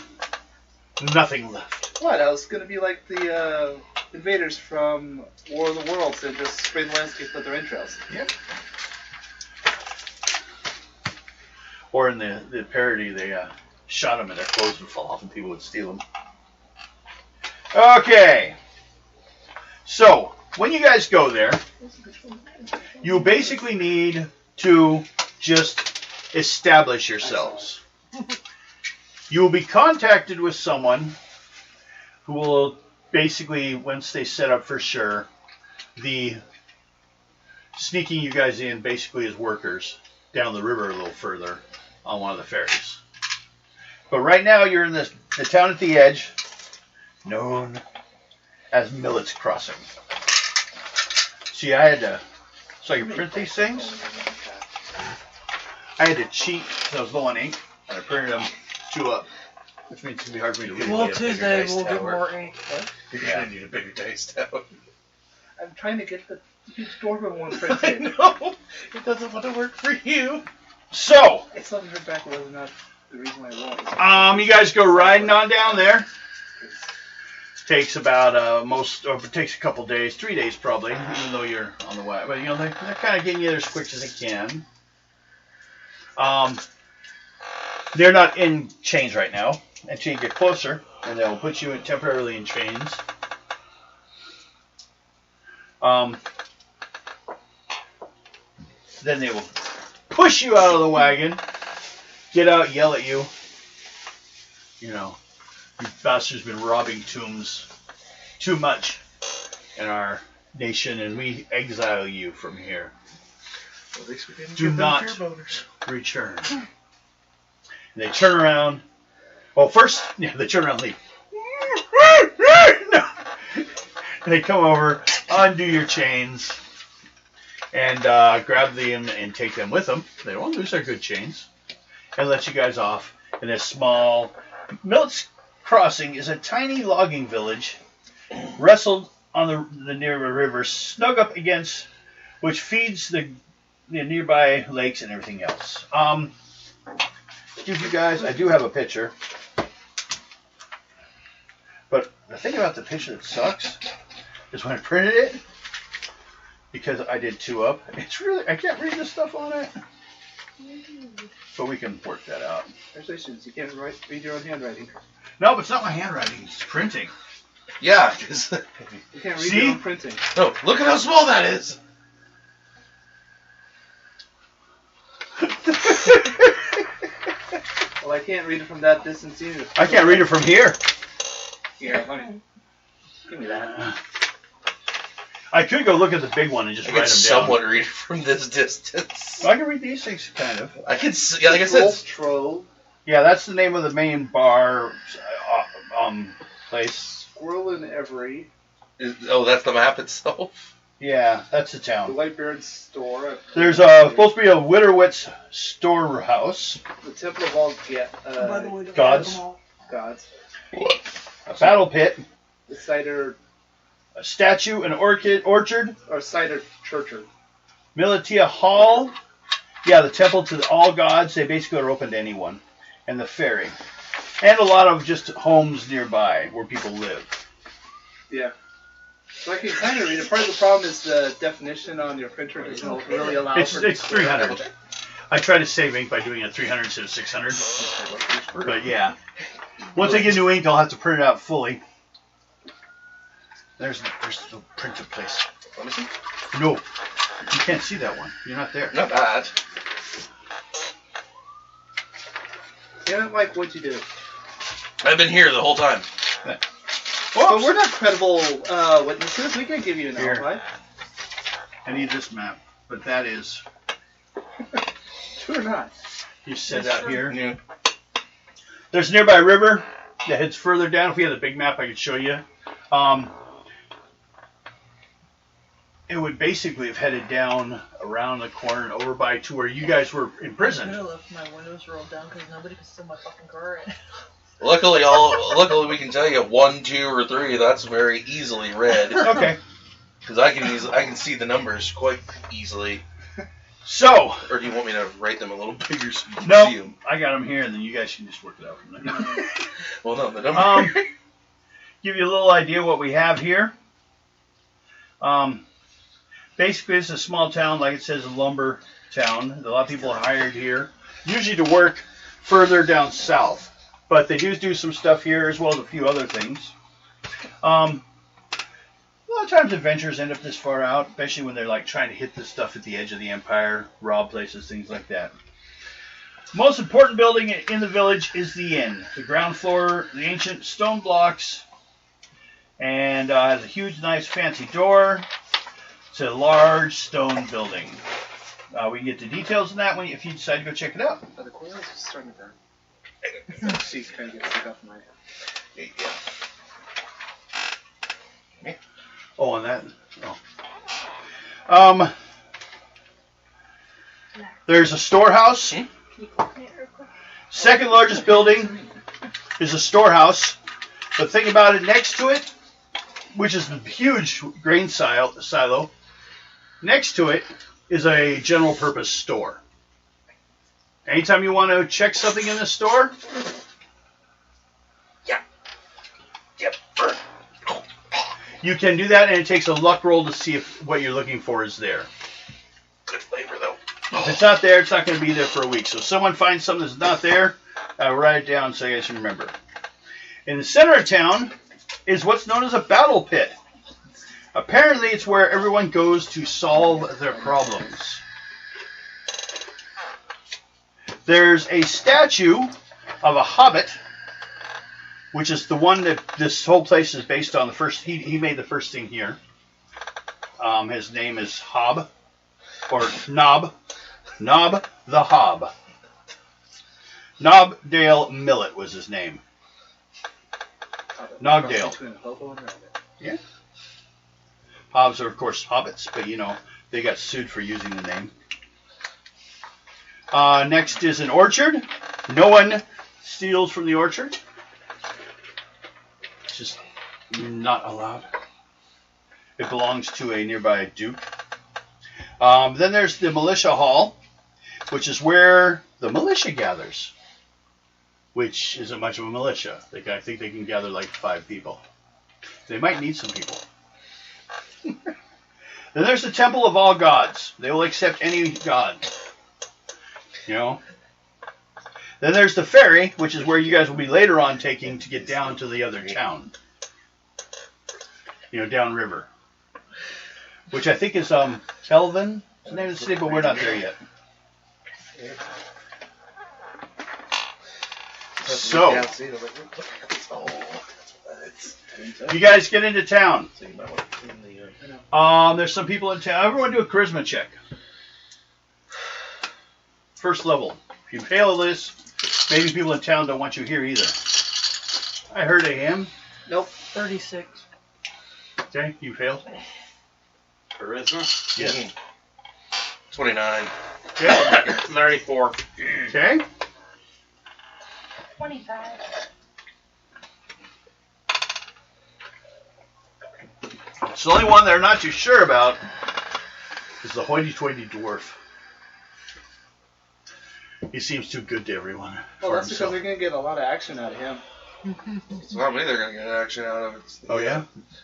Nothing left. What? I was gonna be like the invaders from War of the Worlds and just spray the landscape with their entrails. Yep. Or in the parody, they shot them and their clothes would fall off and people would steal them. Okay. So, when you guys go there, you basically need to just establish yourselves. You will be contacted with someone who will basically, once they set up for sure, the sneaking you guys in basically as workers down the river a little further on one of the ferries. But right now you're in the town at the edge, known as Millet's Crossing. See, I had to, so I could print these things, I had to cheat because I was low on ink, and I printed them 2 up, which means it's going to be hard for me to read. Well, Tuesday we'll get more ink. You're going to need a bigger dice tower. I'm trying to get the huge doorbell one I printed. know. It doesn't want to work for you. So, I still haven't heard back whether or not the reason why I wrote it. you guys go riding on down there. Takes about it takes a couple days, 3 days probably, even though you're on the way. But you know they're kind of getting you there as quick as they can. They're not in chains right now until you get closer, and they'll put you temporarily in chains. Then they will push you out of the wagon, get out, yell at you. You know, you bastards been robbing tombs too much in our nation, and we exile you from here. At least we didn't Do give them not fear boners. return. And they turn around. Well, first, they turn around and leave. No. And they come over, undo your chains, and grab them and take them with them. They don't want to lose their good chains. And let you guys off in a small... Millet's Crossing is a tiny logging village nestled on the nearby river, snug up against which feeds the nearby lakes and everything else. Excuse you guys, I do have a picture. But the thing about the picture that sucks is when I printed it, because I did 2 up, it's really, I can't read the stuff on it. But we can work that out. Congratulations, you can't read your own handwriting. No, but it's not my handwriting, it's printing. Yeah, because... You can't read See? your own printing. No, look at how small that is. Well, I can't read it from that distance either. I can't read it from here. Here, let me. Give me that. I could go look at the big one and just I write can them down. somewhat read it from this distance. I can read these things, kind of. I can see, yeah, like I said, Trolls Trove, Yeah, that's the name of the main bar place. Squirrel in Every, that's the map itself. Yeah, that's the the town. Lightbeard Store. There's supposed to be a Widderwitz storehouse, The Temple of all By the way, don't Gods. forget them all. gods. a battle pit, The cider a statue, an orchard, or cider churcher. Militia Hall. Yeah, the temple to all gods. They basically are open to anyone. And the ferry. And a lot of just homes nearby where people live. Yeah. So I can kind of read it. Part of the problem is the definition on your printer doesn't really allow It's for... 300. I try to save ink by doing it 300 instead of 600. But yeah. Once I get new ink, I'll have to print it out fully. There's the printed place. Let me see. No, you can't see that one. You're not there. Not bad. Yeah, Mike, what'd you do? I've been here the whole time. But we're not credible witnesses. We can't give you an Here. alibi. I need this map, but that is True or not? you set That's out true. here. Yeah. There's a nearby river that heads further down. If we had a big map, I could show you. It would basically have headed down around the corner and over by to where you guys were I could imprisoned. have left my windows rolled down because nobody could steal my fucking car. Luckily, we can tell you 1, 2, or 3. That's very easily read Okay, because I can see the numbers quite easily. so Or do you want me to write them a little bigger so you can see no, them? I got them here, and then you guys can just work it out from there. Well, no, the number. Give you a little idea what we have here. Basically, it's a small town, like it says, a lumber town. A lot of people are hired here, usually to work further down south. But they do some stuff here as well as a few other things. A lot of times adventurers end up this far out, especially when they're like trying to hit this stuff at the edge of the empire, rob places, things like that. Most important building in the village is the inn. The ground floor, the ancient stone blocks, and has a huge, nice, fancy door. It's a large stone building. We can get to details on that one if you decide to go check it out. Are the coils just starting to burn? She kind of gets stuck up in my head. Oh, and that. Oh. There's a storehouse. Can you open it real quick? Second largest building is a storehouse. The thing about it, next to it, which is the huge grain silo, next to it is a general purpose store. Anytime you want to check something in the store, you can do that, and it takes a luck roll to see if what you're looking for is there. Good flavor though. If it's not there, it's not going to be there for a week. So if someone finds something that's not there, write it down so you guys can remember. In the center of town is what's known as a battle pit. Apparently, it's where everyone goes to solve their problems. There's a statue of a hobbit, which is the one that this whole place is based on. The first he made the first thing here. His name is Hob, or Nob the Hob. Nobdale Millet was his name. Nogdale. Between hobo and rabbit. Yeah. Hobbs are, of course, hobbits, but, you know, they got sued for using the name. Next is an orchard. No one steals from the orchard. It's just not allowed. It belongs to a nearby duke. Then there's the militia hall, which is where the militia gathers, which isn't much of a militia. I think they can gather like 5 people. They might need some people. Then there's the Temple of All Gods. They will accept any god. You know. Then there's the ferry, which is where you guys will be later on taking to get down to the other town. You know, downriver. Which I think is Kelvin. It's the name of the city, but we're not there yet. So, you guys get into town. There's some people in town. Everyone do a charisma check. First level. If you fail this, maybe people in town don't want you here either. I heard a him. Nope. 36. Okay, you failed. Charisma? Yes. 29. Okay. 34. Okay. 25. So the only one they're not too sure about is the hoity-toity dwarf. He seems too good to everyone. Well, for that's because himself. they're going to get a lot of action out of him. It's not me they're going to get action out of. It's Oh, yeah?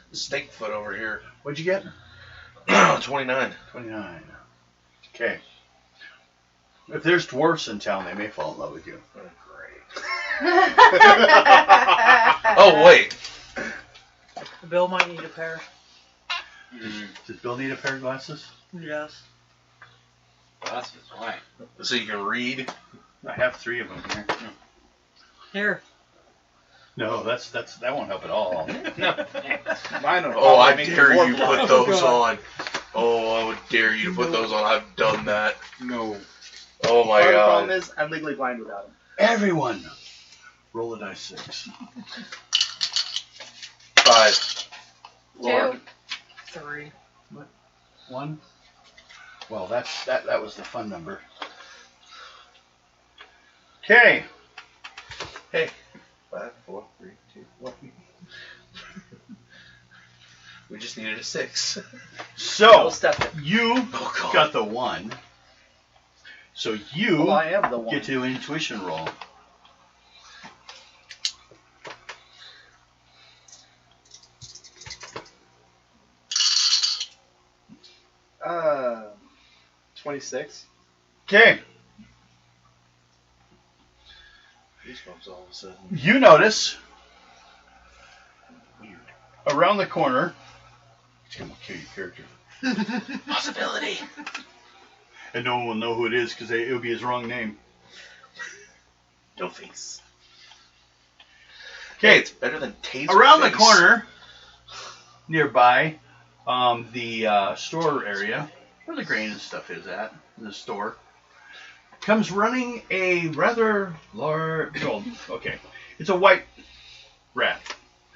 the snake foot over here. What'd you get? 29. 29. Okay. If there's dwarfs in town, they may fall in love with you. Oh, wait. Bill might need a pair. Does Bill need a pair of glasses? Yes. Glasses, why? So you can read. I have 3 of them here. Here. No, that won't help at all. No. Mine are Oh, I make dare more you blind. put those on. Oh, I would dare you to put those on. I've done that. No. Oh my Part of the problem god. is I'm legally blind without them. Everyone, roll a dice 6. 5. 2. 3. 1. Well, that was the fun number. Okay. Hey. 5, 4, 3, 2, 1. We just needed a 6. So Step it. you Oh god. got the 1. So you Well, I am the one. get to intuition roll. Uh, 26. Okay. Goosebumps all of a sudden. You notice around the corner. It's gonna kill your character. Possibility. And no one will know who it is because it'll be his wrong name. No face. Okay, It's better than taste. around the corner, nearby, the store area where the grain and stuff is at, in the store, comes running a rather large. Oh, okay, it's a white rat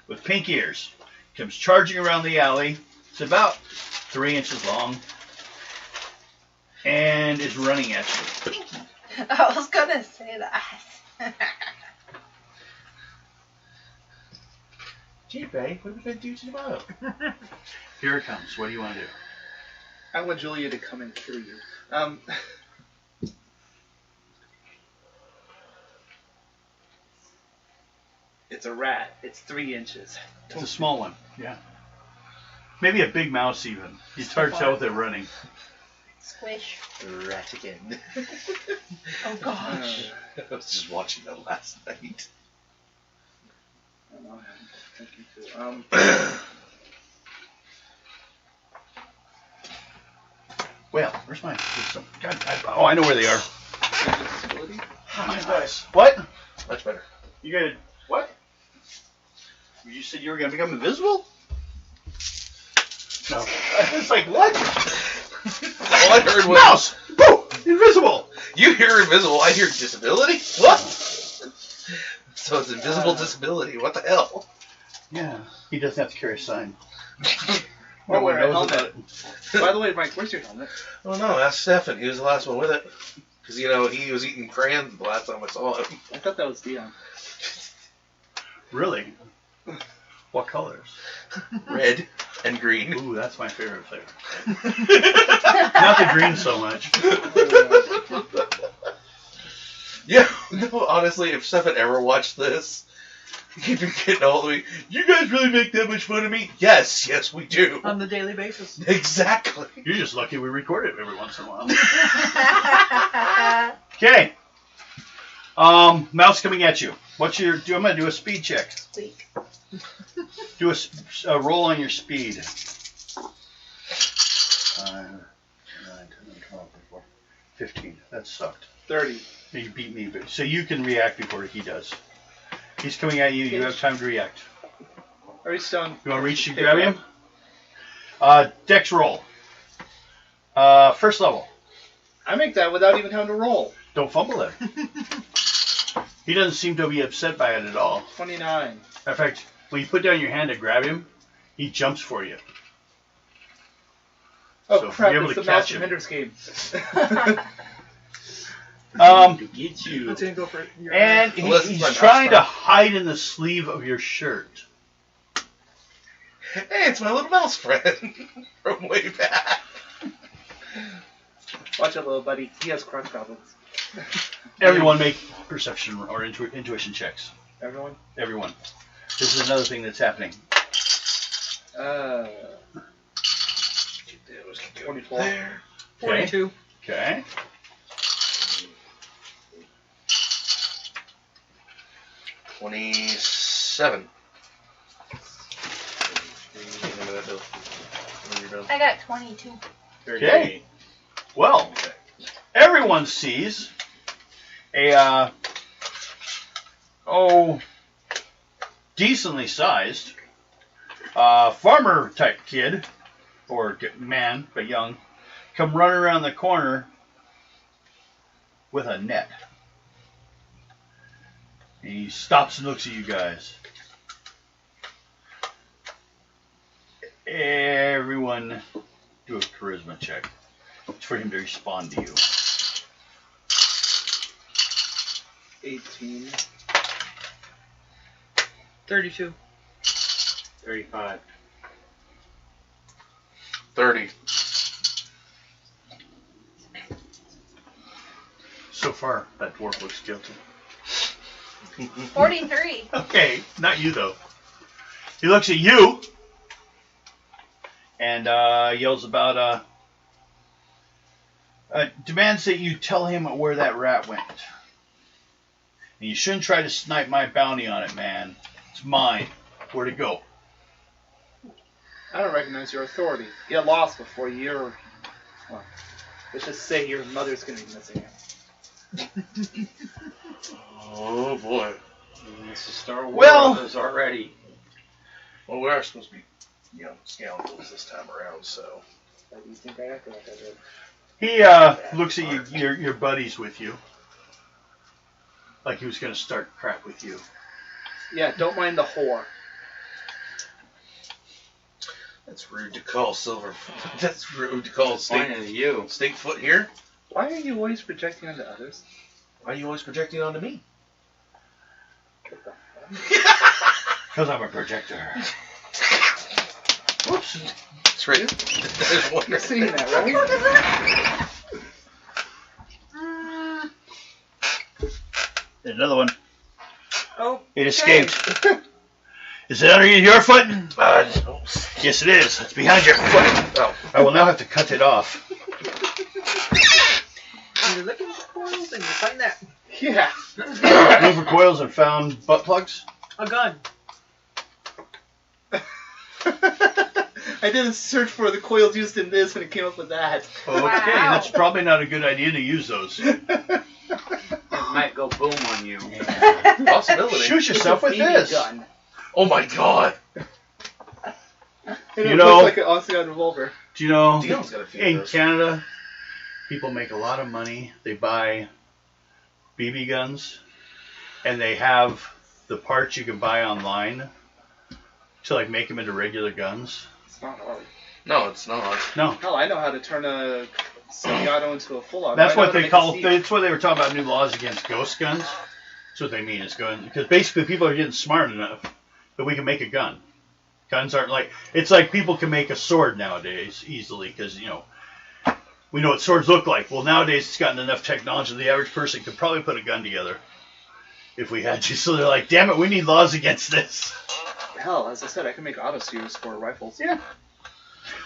with pink ears. Comes charging around the alley. It's about 3 inches long. And is running at you. I was gonna say that. Gee, babe, what are we gonna do tomorrow? Here it comes. What do you want to do? I want Julia to come and kill you. It's a rat. It's 3 inches. It's a small one. Yeah. Maybe a big mouse even. It's hard to tell what they're running. Squish. Rat again. Oh gosh. I was just watching that last night. I don't know. Thank you too. Well, where's mine? God, I know where they are. Disability? My eyes. What? Much better. You gonna what? You said you were gonna become invisible? No. It's like what? All I heard was Mouse! Boo! Invisible! you hear invisible. I hear disability. What? So it's invisible disability. What the hell? Yeah. He doesn't have to carry a sign. Or wear a knows about helmet. By the way, Mike, where's your helmet? Oh no, ask Stefan. He was the last one with it. Because, you know, he was eating crayons the last time I saw him. I thought that was Dion. Really? What colors? Red and green. Ooh, that's my favorite flavor. Not the green so much. Yeah, no, honestly, if Stefan ever watched this, he'd be getting all the way, you guys really make that much fun of me? Yes, we do. On the daily basis. Exactly. You're just lucky we record it every once in a while. Okay. Mouse coming at you. What's your? I'm gonna do a speed check. Squeak. Do a roll on your speed. 9, 10, 12, 15. That sucked. 30. You beat me, but so you can react before he does. He's coming at you. You have time to react. Are you stone? You want to reach to grab him? Dex roll. First level. I make that without even having to roll. Don't fumble it. He doesn't seem to be upset by it at all. 29. In fact, when you put down your hand to grab him, he jumps for you. Oh So crap, be able it's to the Mouse catch and him. Hendrix game. Get you. Let's go for it. And Unless he's it's my trying to mouse hide in the sleeve of your shirt. Hey, it's my little mouse friend from way back. Watch out, little buddy. He has crunch goblins. Everyone make perception or intuition checks. Everyone? Everyone. This is another thing that's happening. 24. There. 42. Okay. 27. I got 22. 38. Okay. Well, everyone sees a decently sized farmer type kid or man, but young, come running around the corner with a net. He stops and looks at you guys. Everyone do a charisma check. It's for him to respond to you. 18. 32. 35. 30. So far, that dwarf looks guilty. 43. Okay, not you though. He looks at you and yells about demands that you tell him where that rat went. And you shouldn't try to snipe my bounty on it, man. It's mine. Where'd it go? I don't recognize your authority. Get lost before you're... Well, let's just say your mother's gonna be missing it. Oh boy. This is Star Wars Well- already. Well, we are supposed to be, scoundrels this time around, so. Why do you think I acted like I did? He looks at you, your buddies with you. Like he was going to start crap with you. Yeah, don't mind the whore. That's rude to call Silver. That's rude to call Pointing at you. Stinkfoot here. Why are you always projecting onto others? Why are you always projecting onto me? What the fuck? Because I'm a projector. Whoops. That's right. There's one. You're seeing that, right? Another one. Oh. It escaped. Is it under your foot? No. Yes, it is. It's behind your foot. Oh. I will now have to cut it off. You're looking for coils and you find that. Yeah. Looking for coils and found butt plugs. A gun. I did a search for the coils used in this and it came up with that. Okay, Wow. that's probably not a good idea to use those. It might go boom on you. Possibility. Shoot yourself with It's a BB this. gun. Oh my god. And You it know- looks like an honestly gun revolver. Do you know, Dion's got a few in of those. Canada, people make a lot of money. They buy BB guns, and they have the parts you can buy online to like make them into regular guns. It's not hard. No, it's not. No, Hell, I know how to turn a semi-auto into a full-auto. that's I know what how to they make a call. Steve. That's what they were talking about. New laws against ghost guns. That's what they mean. It's going because basically people are getting smart enough that we can make a gun. Guns aren't like it's like people can make a sword nowadays easily because we know what swords look like. Well, nowadays it's gotten enough technology the average person could probably put a gun together if we had to. So they're like, damn it, we need laws against this. Hell, as I said, I can make auto series for rifles. Yeah.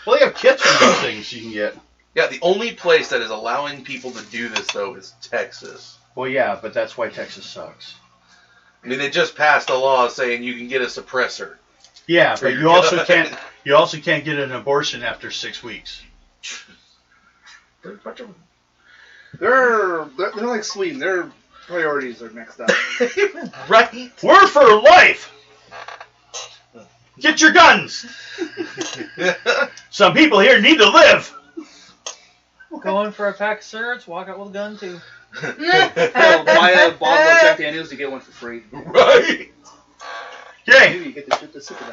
Well, they have kits for those things you can get. Yeah, the only place that is allowing people to do this, though, is Texas. Well, yeah, but that's why Texas sucks. I mean, they just passed a law saying you can get a suppressor. Yeah, For but your you also gun. can't. You also can't get an abortion after 6 weeks. There's a bunch of... They're like Sweden. Their priorities are mixed up. Right? We're for life. Get your guns. Some people here need to live. Going for a pack of cigarettes, walk out with a gun too. Hell, buy a bottle of Jack Daniels to get one for free. Right? Okay. Maybe you get to shoot the super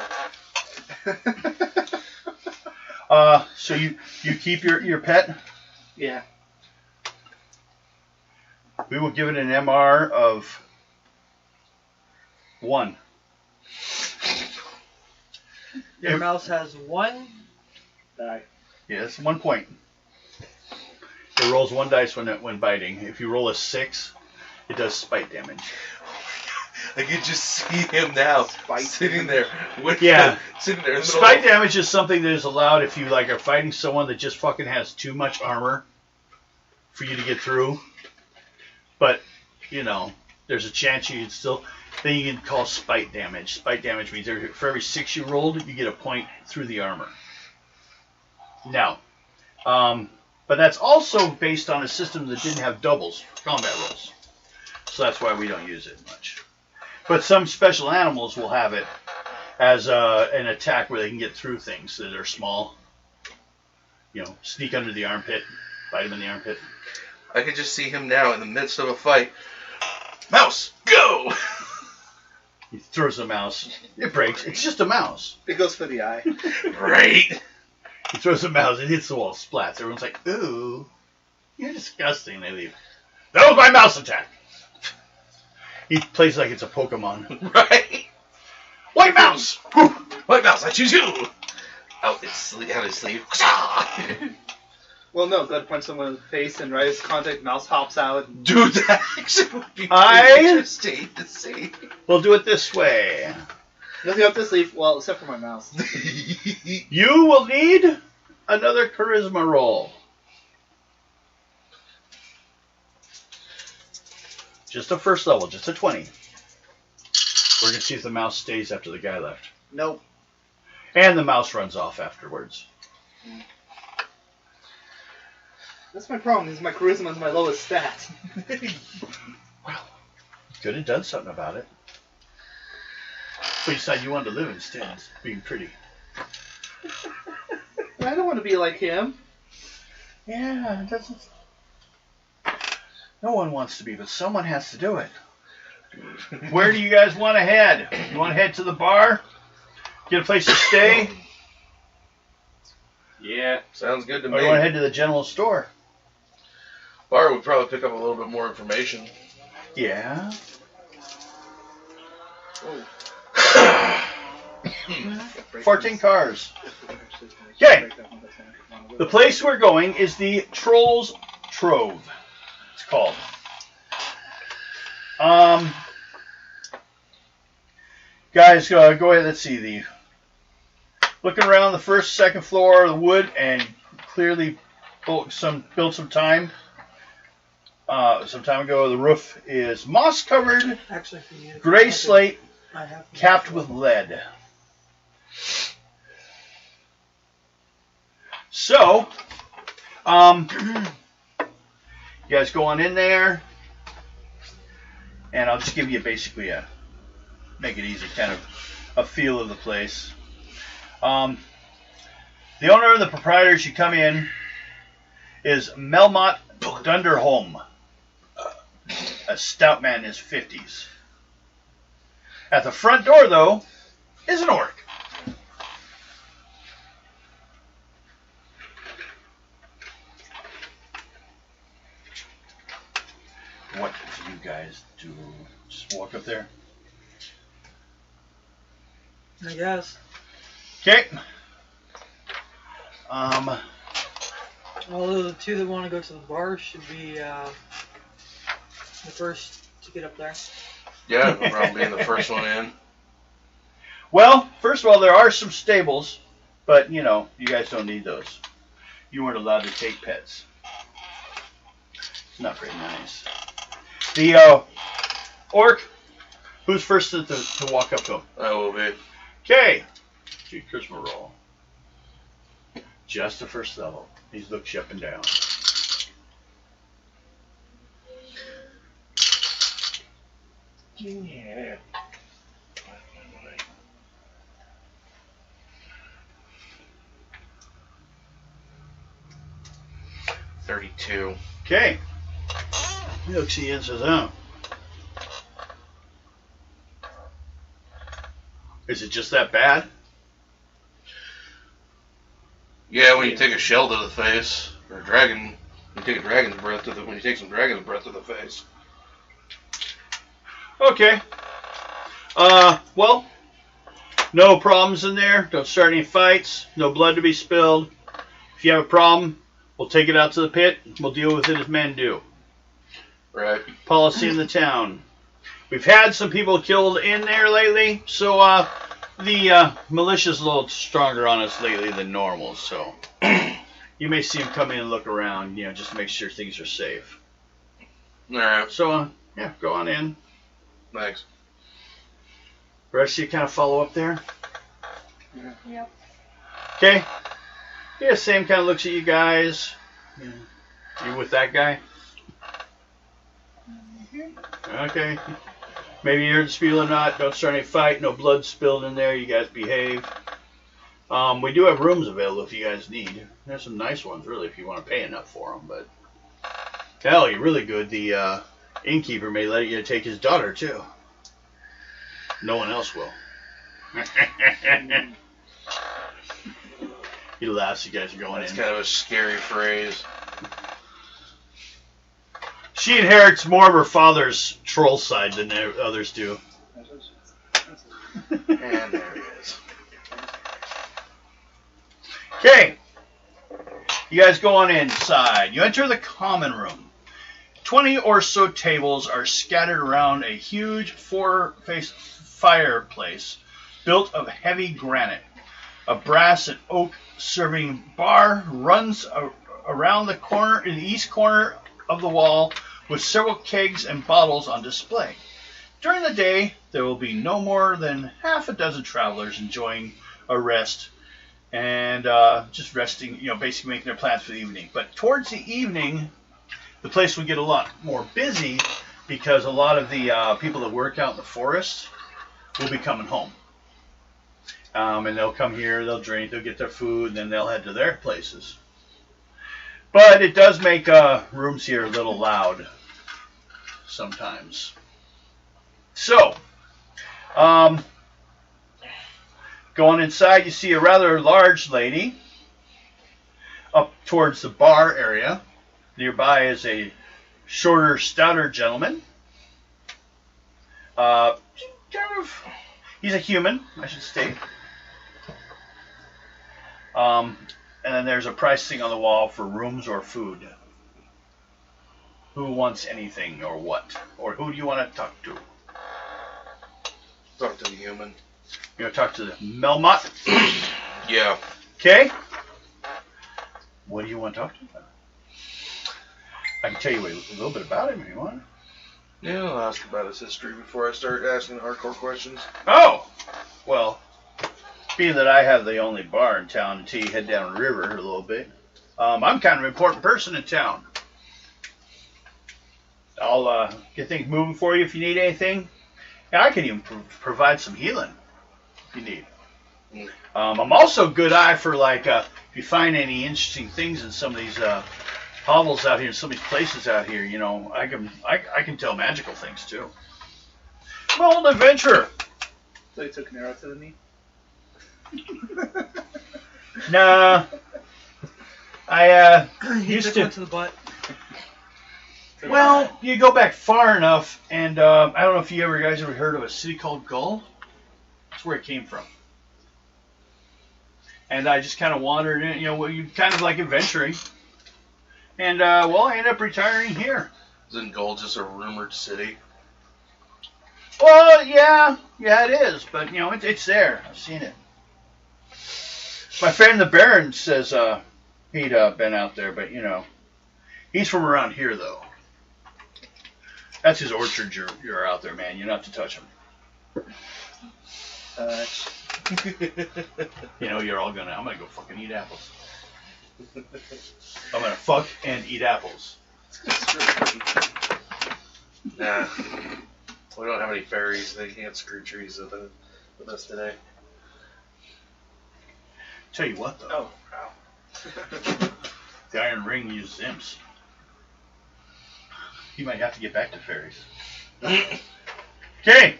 that. So you keep your pet. Yeah. We will give it an MR of 1. Your mouse has 1. Die. Yes, 1 point. It rolls 1 dice when biting. If you roll a 6, it does spite damage. I can just see him now, sitting there. With Yeah. sitting there in the Spite middle. damage is something that is allowed if you are fighting someone that just fucking has too much armor for you to get through. But there's a chance you can still. Then you can call spite damage. Spite damage means for every 6 you rolled, you get a point through the armor. No. But that's also based on a system that didn't have doubles for combat rolls. So that's why we don't use it much. But some special animals will have it as an attack where they can get through things that are small. You know, sneak under the armpit, bite him in the armpit. I could just see him now in the midst of a fight. Mouse, go! He throws a mouse. It breaks. It's just a mouse. It goes for the eye. Right? He throws a mouse. It hits the wall. Splats. Everyone's like, ooh, you're disgusting. They leave. That was my mouse attack. He plays like it's a Pokemon. Right? White mouse! White mouse, I choose you! Out his sleeve. Well, no, go to punch someone in the face and right as contact, mouse hops out. Dude, that actually would be I- interesting to see. We'll do it this way. Nothing up this leaf, well, except for my mouse. You will need another charisma roll. Just a first level, just a 20. We're going to see if the mouse stays after the guy left. Nope. And the mouse runs off afterwards. That's my problem, is my charisma is my lowest stat. Well, could have done something about it. But you decided you wanted to live instead of being pretty. I don't want to be like him. Yeah, it doesn't... No one wants to be, but someone has to do it. Where do you guys want to head? You want to head to the bar? Get a place to stay? Yeah. Sounds good to Or me. you want to head to the general store? Bar would probably pick up a little bit more information. Yeah. 14 cars. Okay. The place we're going is the Trolls Trove. It's called. Guys, go ahead. Let's see. Looking around the first, second floor of the wood, and clearly built some time. Some time ago, the roof is moss-covered, Actually, if you need it, gray slate, I have capped with lead. So, you guys go on in there, and I'll just give you basically make it easy, kind of a feel of the place. The owner and the proprietors, you come in, is Melmot Dunderholm, a stout man in his 50s. At the front door, though, is an orc. What do you guys do? Just walk up there? I guess. Okay. Although the two that want to go to the bar should be the first to get up there. Yeah, no problem being the first one in. Well, first of all, there are some stables, but, you know, you guys don't need those. You weren't allowed to take pets. It's not very nice. The orc, who's first to walk up to him? I will be. Okay. Do your charisma roll. Just the first level. He looks you up and down. Yeah. 32. Okay. He looks at you and says, oh. Is it just that bad? Yeah, when you take a shell to the face, or a dragon, you take a dragon's breath to the. When you take some dragon's breath to the face. Okay. Well, no problems in there. Don't start any fights. No blood to be spilled. If you have a problem, we'll take it out to the pit. We'll deal with it as men do. Right. Policy in the town. We've had some people killed in there lately, so the militia's a little stronger on us lately than normal. So you may see them come in and look around, you know, just to make sure things are safe. All right. So yeah, go on in. Thanks. The rest of you kind of follow up there. Yep. Okay. Yeah, same kind of looks at you guys. Yeah. You with that guy? Okay. Maybe you're the spiel or not. Don't start any fight. No blood spilled in there. You guys behave. We do have rooms available if you guys need. There's some nice ones, really, if you want to pay enough for them. But hell, you're really good. The innkeeper may let you take his daughter, too. No one else will. He laughs. You guys are going That's in. kind of a scary phrase. She inherits more of her father's troll side than others do. And there he is. Okay. You guys go on inside. You enter the common room. 20 or so tables are scattered around a huge four-faced fireplace built of heavy granite. A brass and oak serving bar runs around the corner in the east corner of the wall with several kegs and bottles on display. During the day, there will be no more than half a dozen travelers enjoying a rest and just resting, basically making their plans for the evening. But towards the evening, the place will get a lot more busy because a lot of the people that work out in the forest will be coming home. And they'll come here, they'll drink, they'll get their food, and then they'll head to their places. But it does make rooms here a little loud sometimes. So, going inside, you see a rather large lady up towards the bar area. Nearby is a shorter, stouter gentleman. He's a human, I should state. And then there's a price thing on the wall for rooms or food. Who wants anything or what? Or who do you want to talk to? Talk to the human. You want to talk to the Melmoth? Yeah. Okay. What do you want to talk to him about? I can tell you a little bit about him if you want. Yeah, I'll ask about his history before I start asking hardcore questions. Oh! Well, being that I have the only bar in town until you head down the river a little bit, I'm kind of an important person in town. I'll get things moving for you if you need anything. And I can even provide some healing if you need. I'm also a good eye for, if you find any interesting things in some of these hovels out here, some of these places out here, I can tell magical things too. I'm an old adventurer. So you took an arrow to the knee? Nah. I used Took to. one to the butt. Well, you go back far enough, and I don't know if you guys ever heard of a city called Gull. That's where it came from. And I just kind of wandered in, you kind of like adventuring. And, I ended up retiring here. Isn't Gold just a rumored city? Well, yeah, it is. But, it's there. I've seen it. My friend the Baron says he'd been out there, but, he's from around here, though. That's his orchard you're out there, man. You don't have to touch him. You're all I'm gonna go fucking eat apples. I'm gonna fuck and eat apples. Nah. We don't have any fairies. They can't screw trees with us today. Tell you what, though. Oh, wow. The Iron Ring uses imps. You might have to get back to fairies. Okay.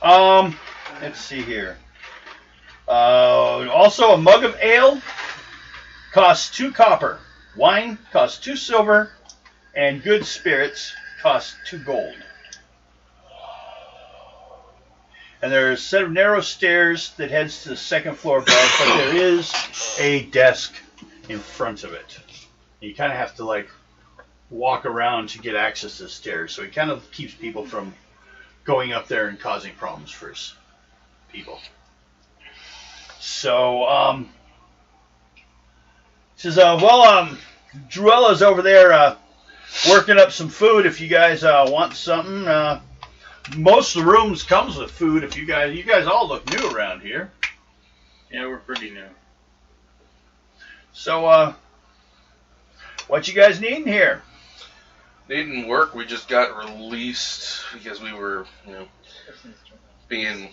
Let's see here. Also, a mug of ale costs 2 copper. Wine costs 2 silver. And good spirits cost 2 gold. And there's a set of narrow stairs that heads to the second floor above, but there is a desk in front of it. You kind of have to, walk around to get access to the stairs. So it kind of keeps people from going up there and causing problems for people. So, says, Druella's over there working up some food if you guys want something. Most of the rooms comes with food if you guys all look new around here. Yeah, we're pretty new. So, what you guys need in here? Needing work, we just got released because we were, being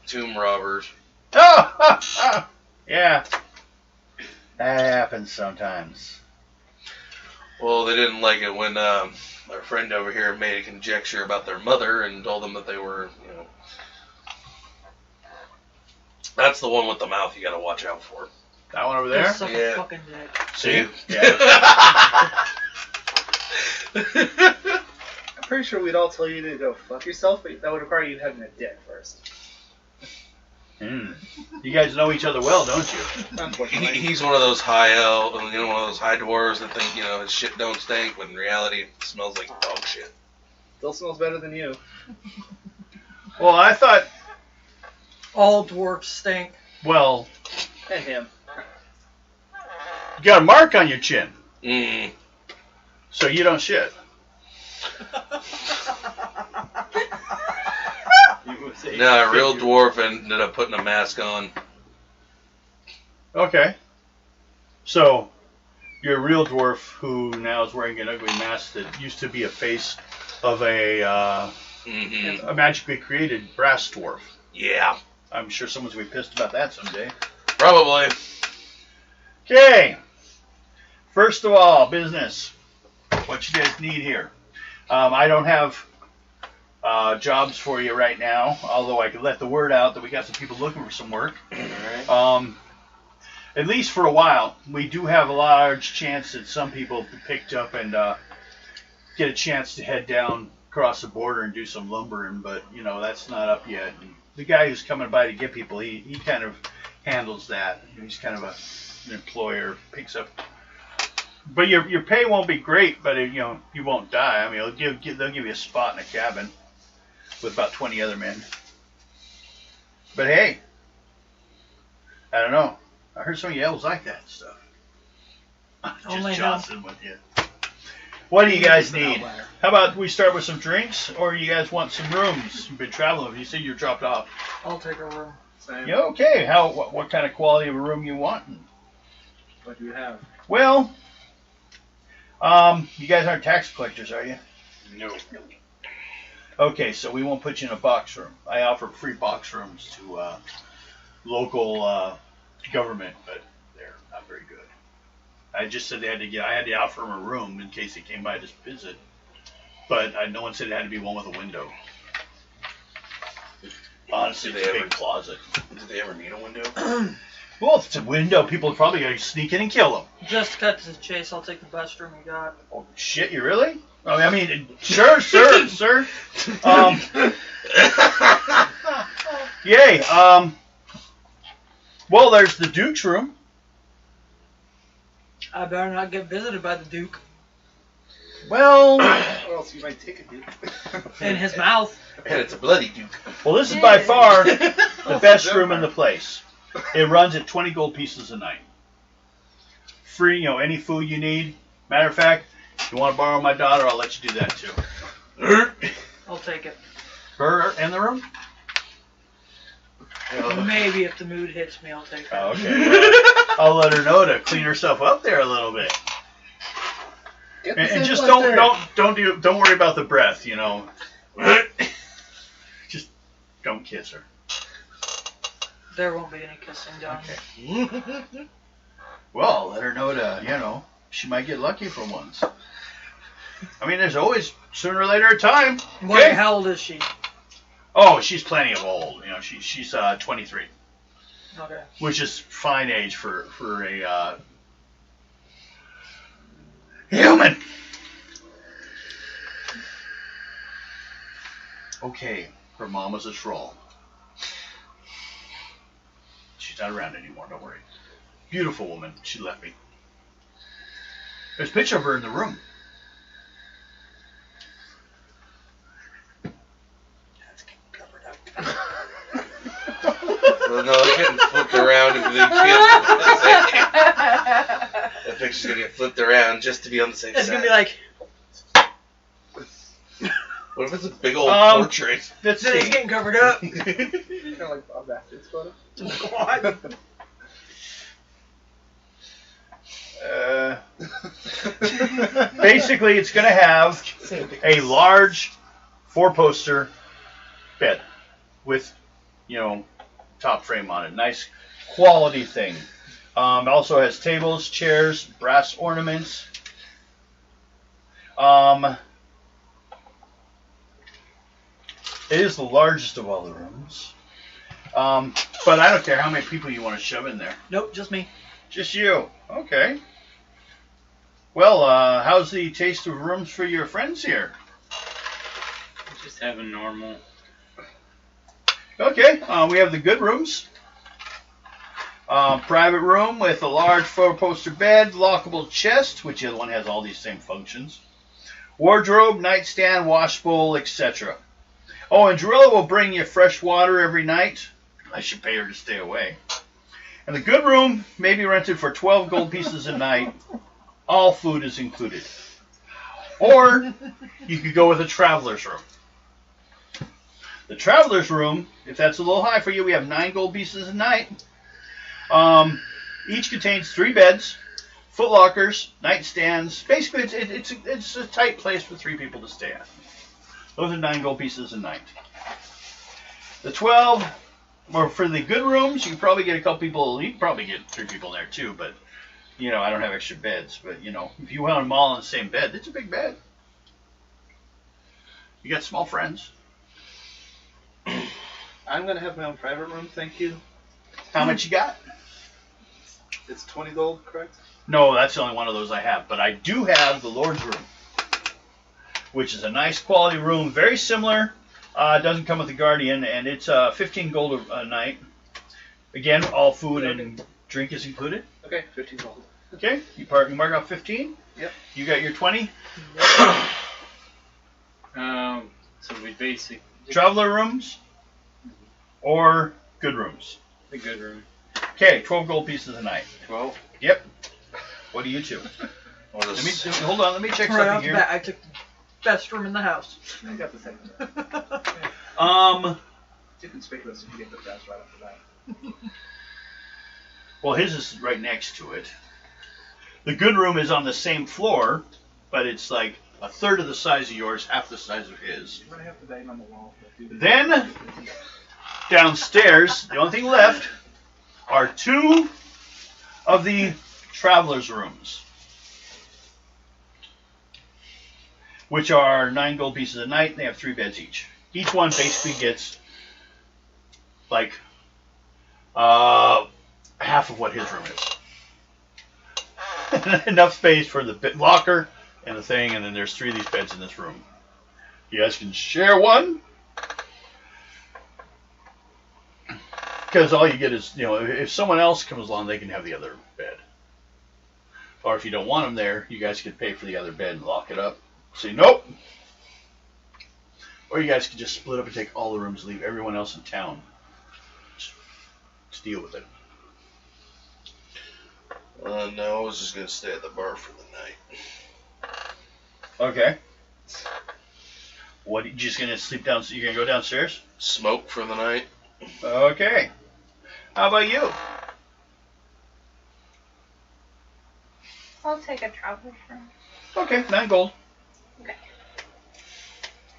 tomb robbers. Oh, yeah. That happens sometimes. Well, they didn't like it when our friend over here made a conjecture about their mother and told them that they were, That's the one with the mouth you gotta watch out for. That one over there? Suck a Yeah. fucking dick. See? I'm pretty sure we'd all tell you to go fuck yourself, but that would require you having a dick first. You guys know each other well, don't you? Unfortunately. He's one of those high elf, one of those high dwarves that think, his shit don't stink, when in reality it smells like dog shit. Still smells better than you. Well, I thought, All dwarfs stink. well, And him. you got a mark on your chin, Mm. so you don't shit. No, a real dwarf ended up putting a mask on. Okay. So, you're a real dwarf who now is wearing an ugly mask that used to be a face of a magically created brass dwarf. Yeah, I'm sure someone's going to be pissed about that someday. probably. Okay. First of all, business. What you guys need here. I don't have jobs for you right now, although I could let the word out that we got some people looking for some work. Alright. At least for a while. We do have a large chance that some people picked up and get a chance to head down across the border and do some lumbering, but that's not up yet. And the guy who's coming by to get people, he kind of handles that. He's kind of an employer, picks up. But your pay won't be great, but you won't die. I mean, they'll give you a spot in a cabin with about 20 other men. But hey, I don't know. I heard some of you elves like that stuff. Only Just him. Johnson with you. What do you guys need? How about we start with some drinks, or you guys want some rooms? You've been traveling. You said you're dropped off. I'll take a room. Same. Yeah, okay. What kind of quality of a room you want? What do you have? Well, you guys aren't tax collectors, are you? No. Okay, so we won't put you in a box room. I offer free box rooms to local government, but they're not very good. I just said I had to offer them a room in case they came by to visit, but no one said it had to be one with a window. Honestly, it's a big closet. Did they ever need a window? Well, if it's a window, people are probably going to sneak in and kill them. Just to cut to the chase, I'll take the best room you got. Oh, shit, you really? I mean, sure, sir. Yay. Well, there's the Duke's room. I better not get visited by the Duke. Well, Or else you might take a dude. In his mouth. And it's a bloody duke. this is by far the best room in the place. It runs at 20 gold pieces a night. Free, any food you need. Matter of fact, if you want to borrow my daughter, I'll let you do that too. I'll take it. Her in the room? Maybe if the mood hits me, I'll take it. Oh, okay. Well, I'll let her know to clean herself up there a little bit. And just don't worry about the breath, Just don't kiss her. There won't be any kissing done. Okay. Well, I'll let her know to, she might get lucky for once. I mean, there's always, sooner or later, a time. Wait, Okay? how old is she? Oh, she's plenty of old. She's 23, Okay. which is fine age for a human. Okay, her mom was a troll. She's not around anymore, don't worry. Beautiful woman. She left me. There's a picture of her in the room. That's getting covered up. Well, no, it's getting flipped around if they can't. That picture's gonna get flipped around just to be on the safe It's side. gonna be like, What if it's a big old portrait? Let's then it's see. getting covered up. Kind of like Bob Bastards photo. What? Basically, it's going to have a large 4-poster bed with, top frame on it. Nice quality thing. It also has tables, chairs, brass ornaments. It is the largest of all the rooms. But I don't care how many people you want to shove in there. Nope, just me. Just you. Okay. Well, how's the taste of rooms for your friends here? Just having normal. Okay, we have the good rooms. Private room with a large 4-poster bed, lockable chest, which the other one has all these same functions. Wardrobe, nightstand, wash bowl, etc. Oh, and Drilla will bring you fresh water every night. I should pay her to stay away. And the good room may be rented for 12 gold pieces a night. All food is included. Or you could go with a traveler's room. The traveler's room, if that's a little high for you, we have 9 gold pieces a night. Each contains 3 beds, foot lockers, nightstands. Basically, it's a tight place for 3 people to stay at. Those are 9 gold pieces a night. The 12, or for the good rooms, you can probably get a couple people. You can probably get 3 people in there too, but I don't have extra beds. But if you want them all in the same bed, it's a big bed. You got small friends. I'm gonna have my own private room, thank you. How much you got? It's 20 gold, correct? No, that's the only one of those I have. But I do have the Lord's room, which is a nice quality room, very similar. It doesn't come with the Guardian, and it's 15 gold a night. Again, all food and drink is included. Okay, 15 gold. Okay, you mark out 15. Yep. You got your 20. So we basic Traveler rooms or good rooms. the good room. Okay, 12 gold pieces a night. 12. Yep. What do you two? Hold on. Let me check Right something off the here. bat, I took the best room in the house. I got the second. Too conspicuous if you get the best right off the bat. Well, his is right next to it. The good room is on the same floor, but it's like a third of the size of yours, half the size of his. You're gonna have to bang on the wall. Then, downstairs, the only thing left are 2 of the traveler's rooms, which are 9 gold pieces a night. They have 3 beds each. Each one basically gets like half of what his room is. Enough space for the locker and the thing, and then there's 3 of these beds in this room. You guys can share one. Because all you get is, if someone else comes along, they can have the other bed. Or if you don't want them there, you guys could pay for the other bed and lock it up. Say, nope. Or you guys could just split up and take all the rooms, leave everyone else in town. Just deal with it. No, I was just going to stay at the bar for the night. Okay. What, you just going to sleep down? You're going to go downstairs? Smoke for the night. Okay. How about you? I'll take a traveler's room. Okay, 9 gold. Okay.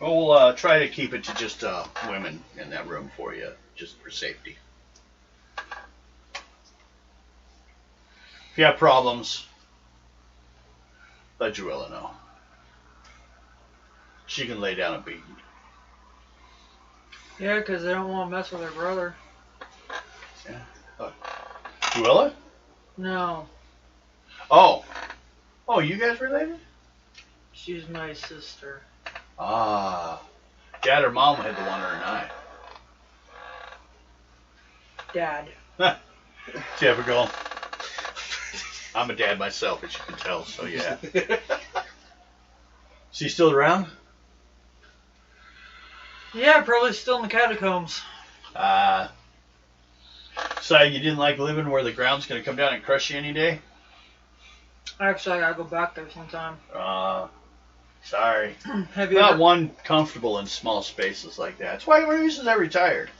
We'll try to keep it to just women in that room for you, just for safety. If you have problems, let Joella know. She can lay down a beating. Yeah, because they don't want to mess with her brother. Yeah. Joella? No, Oh, you guys related? she's my sister. Ah. Dad or Mom had the one in her eye. Dad. Typical. I'm a dad myself, as you can tell, so yeah. Is he still around? Yeah, probably still in the catacombs. So you didn't like living where the ground's going to come down and crush you any day? Actually, I gotta go back there sometime. Sorry. Have you Not ever, one comfortable in small spaces like that. That's why one of the reasons I retired.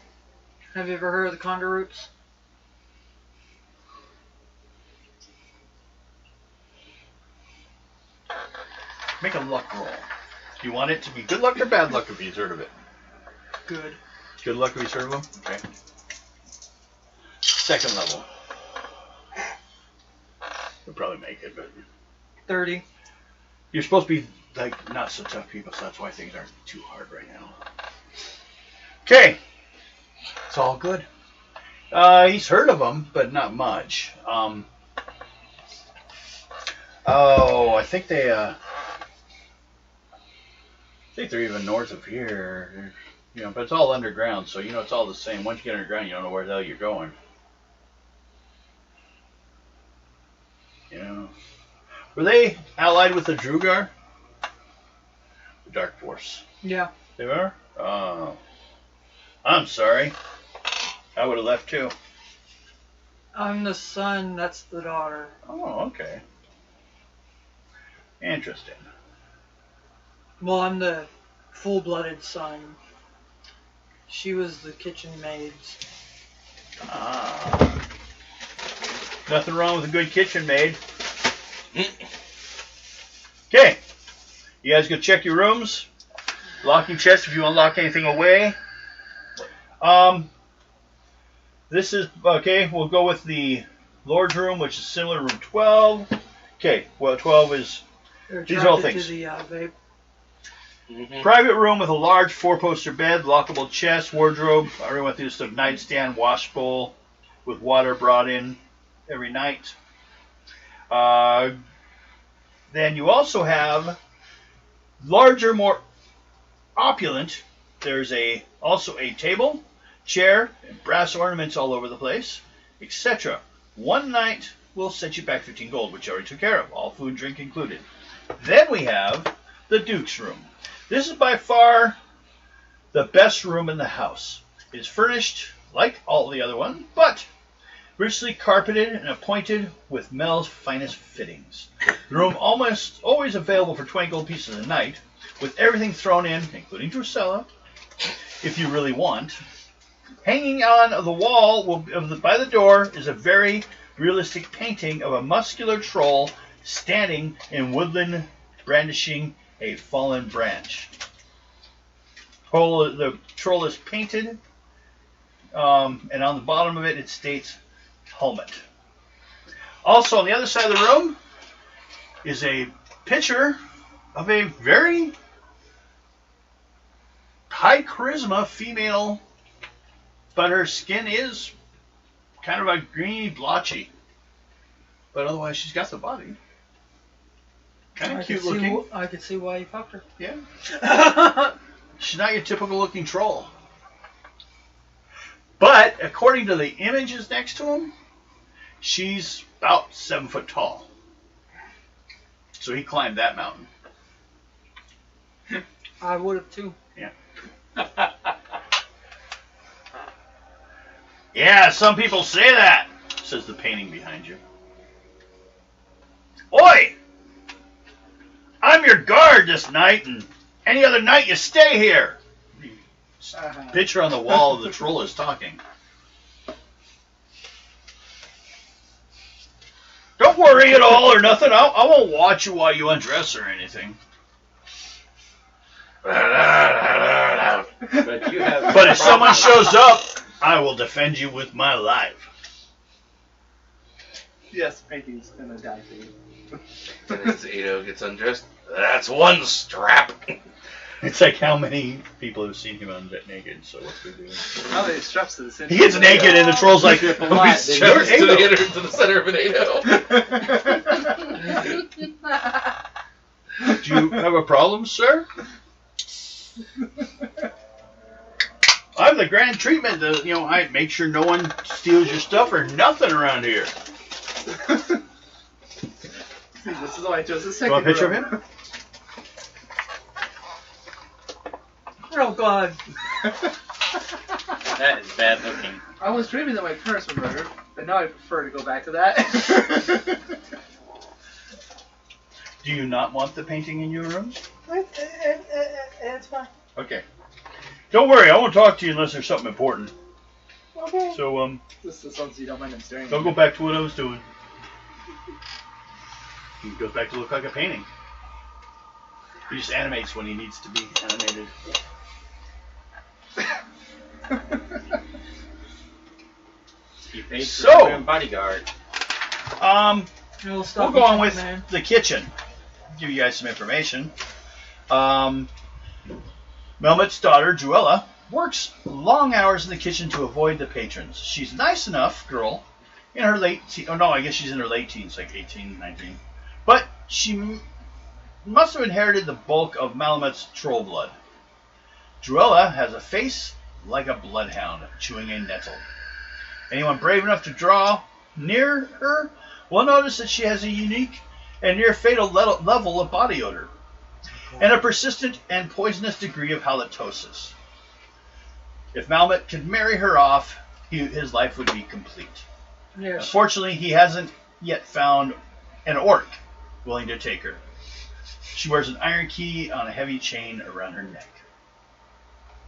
have you ever heard of the Condor Roots? Make a luck roll. Do you want it to be good luck or bad luck if you've heard of it? Good. Good luck if you've heard of them? Okay. Second level. You'll probably make it, but 30. you're supposed to be like not so tough people, so that's why things aren't too hard right now. Okay. It's all good. He's heard of them, but not much. I think they're even north of here. You know, but it's all underground, so you know it's all the same. Once you get underground, you don't know where the hell you're going. You know, were they allied with the Drugar? The Dark Force. Yeah. They were? Oh. I'm sorry. I would have left too. I'm the son, that's the daughter. Oh, okay. Interesting. Well, I'm the full-blooded son. She was the kitchen maid. Ah. Nothing wrong with a good kitchen maid. Okay. You guys go check your rooms. Lock your chest if you want to lock anything away. This is, okay, we'll go with the Lord's room, which is similar to room 12. Okay, well, 12 is, these are all things. To the, vape. Private room with a large 4-poster bed, lockable chest, wardrobe. I already went through this, nightstand, wash bowl with water brought in every night. Then you also have larger, more opulent. There's also a table, chair, and brass ornaments all over the place, etc. One night will set you back 15 gold, which I already took care of, all food, drink included. Then we have the Duke's room. This is by far the best room in the house. It is furnished like all the other ones, but richly carpeted and appointed with Mel's finest fittings. The room almost always available for 20 gold pieces a night, with everything thrown in, including Drusilla, if you really want. Hanging on the wall by the door is a very realistic painting of a muscular troll standing in woodland brandishing a fallen branch. The troll is painted, and on the bottom of it states helmet. Also on the other side of the room is a picture of a very high charisma female, but her skin is kind of a greeny blotchy. But otherwise she's got the body. Kind of cute looking. I could see why you fucked her. Yeah. She's not your typical looking troll. But according to the images next to him, she's about 7 foot tall. So he climbed that mountain. I would have too. Yeah. Yeah, some people say that, says the painting behind you. Oi! I'm your guard this night, and any other night you stay here. The picture on the wall of the troll is talking. Don't worry at all or nothing. I won't watch you while you undress or anything. But But if someone shows up, I will defend you with my life. Yes, painting's gonna die for you. And as Ado gets undressed, that's one strap. It's like how many people have seen him naked, so what's he doing? How many straps to the center? He gets naked and the troll's like, He straps to the center of an Ado. Do you have a problem, sir? I have the grand treatment. I make sure no one steals your stuff or nothing around here. See, this is why I chose the You second want a picture of room. him? Oh God. that is bad looking. I was dreaming that my parents were murdered, but now I prefer to go back to that. Do you not want the painting in your room? It's fine. Okay. Don't worry, I won't talk to you unless there's something important. Okay. So, This is something you don't mind I'm staring I'll at. go back to what I was doing. It goes back to look like a painting. He just animates when he needs to be animated. He pays for So- a bodyguard. We'll Go on with the kitchen. Give you guys some information. Melmoth's daughter, Druella, works long hours in the kitchen to avoid the patrons. She's a nice enough girl in her late teens. Oh, no, I guess she's in her late teens, like 18, 19. But she must have inherited the bulk of Malamuth's troll blood. Druella has a face like a bloodhound chewing a nettle. Anyone brave enough to draw near her will notice that she has a unique and near fatal level of body odor, and a persistent and poisonous degree of halitosis. If Malamuth could marry her off, his life would be complete. Yes. Unfortunately, he hasn't yet found an orc willing to take her. She wears an iron key on a heavy chain around her neck.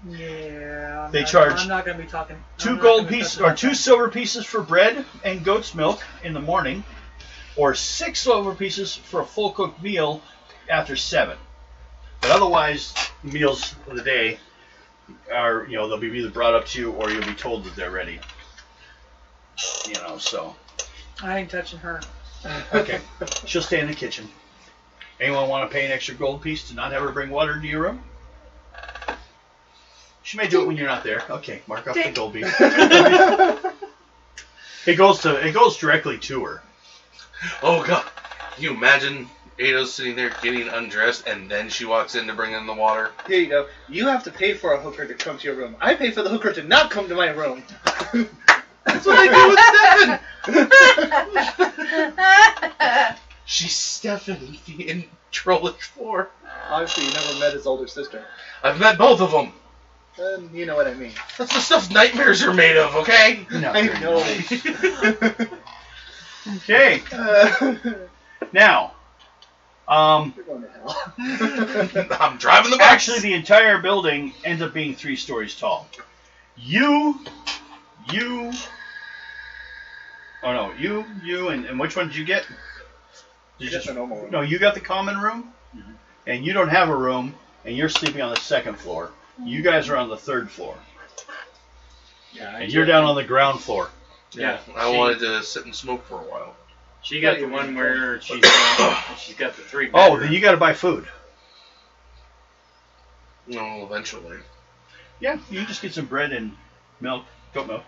Yeah. They charge I'm not going to be talking. 2 gold pieces or 2 silver pieces for bread and goat's milk in the morning, or 6 silver pieces for a full cooked meal after 7. But otherwise, meals of the day are, they'll be either brought up to you or you'll be told that they're ready. So. I ain't touching her. Okay. She'll stay in the kitchen. Anyone want to pay an extra gold piece to not have her bring water into your room? She may do it when you're not there. Okay, mark up the gold piece. It goes directly to her. Oh god. Can you imagine Ada's sitting there getting undressed and then she walks in to bring in the water? Here you go. You have to pay for a hooker to come to your room. I pay for the hooker to not come to my room. That's what I do with Stefan! She's Stephanie in Trolls Trove. Obviously, you never met his older sister. I've met both of them. You know what I mean. That's the stuff nightmares are made of, okay? No, I know. Okay. Now, You're going to hell. I'm driving the bus. actually, the entire building ends up being 3 stories tall. You, and which one did you get? Just a normal room. No, you got the common room, and you don't have a room, and you're sleeping on the 2nd floor. You guys are on the 3rd floor, Yeah, and you're down on the ground floor. Yeah, I wanted to sit and smoke for a while. She got the one where she's got the 3 Oh, bedroom. then you got to buy food. No, eventually. Yeah, you can just get some bread and milk, goat milk.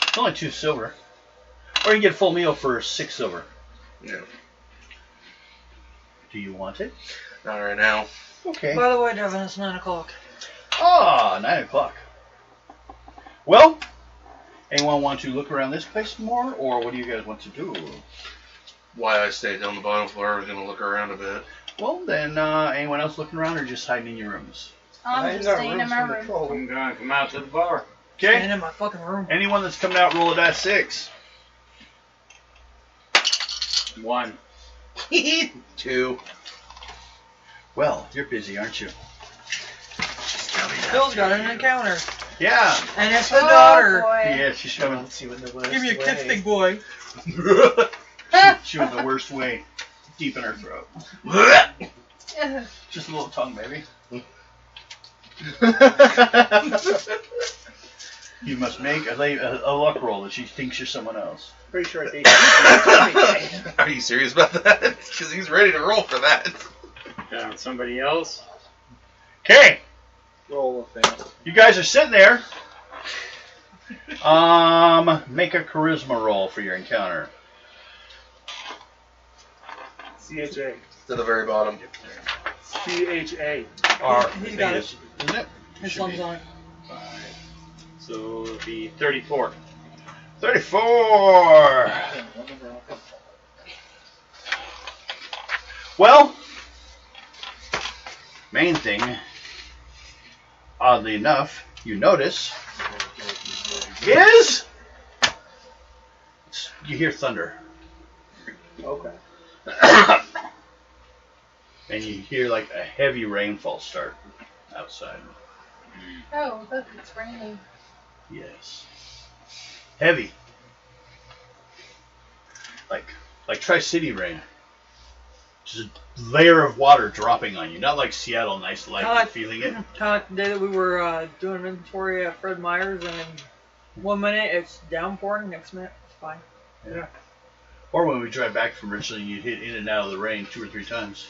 It's only 2 silver, or you can get a full meal for 6 silver. Yeah. Do you want it? Not right now. Okay. By the way, Devin, it's 9 o'clock. Ah, 9 o'clock. Well, anyone want to look around this place more, or what do you guys want to do? Why I stayed on the bottom floor, I was going to look around a bit. Well, then, anyone else looking around, or just hiding in your rooms? I'm just staying in my room. I'm going to come out to the bar. Okay. Staying in my fucking room. Anyone that's coming out, roll a die 6. 1. 2. Well, you're busy, aren't you? Phil's got an encounter. Yeah. And it's the daughter. Boy. Yeah, she's coming. Let's see what the worst Give me a way. kiss, big boy. She went the worst way, deep in her throat. Just a little tongue, baby. You must make a luck roll that she thinks you're someone else. Pretty sure I think. Are you serious about that? Because he's ready to roll for that. Found somebody else. Okay, Roll a fail. you guys are sitting there. Make a charisma roll for your encounter. CHA. To the very bottom. CHA. He's got it. Isn't it? His thumb's on it. 5. So it'll be 34. 34. Well, main thing, oddly enough, you notice is you hear thunder. Okay. And you hear like a heavy rainfall start outside. Oh, look, it's raining. Yes. Heavy. Like Tri-City rain. Just a layer of water dropping on you. Not like Seattle, nice light, Kinda like- feeling it. Kind of like the day that we were doing inventory at Fred Meyer's, and in 1 minute it's downpouring, next minute it's fine. Yeah. Or when we drive back from Richland, you'd hit in and out of the rain 2 or 3 times.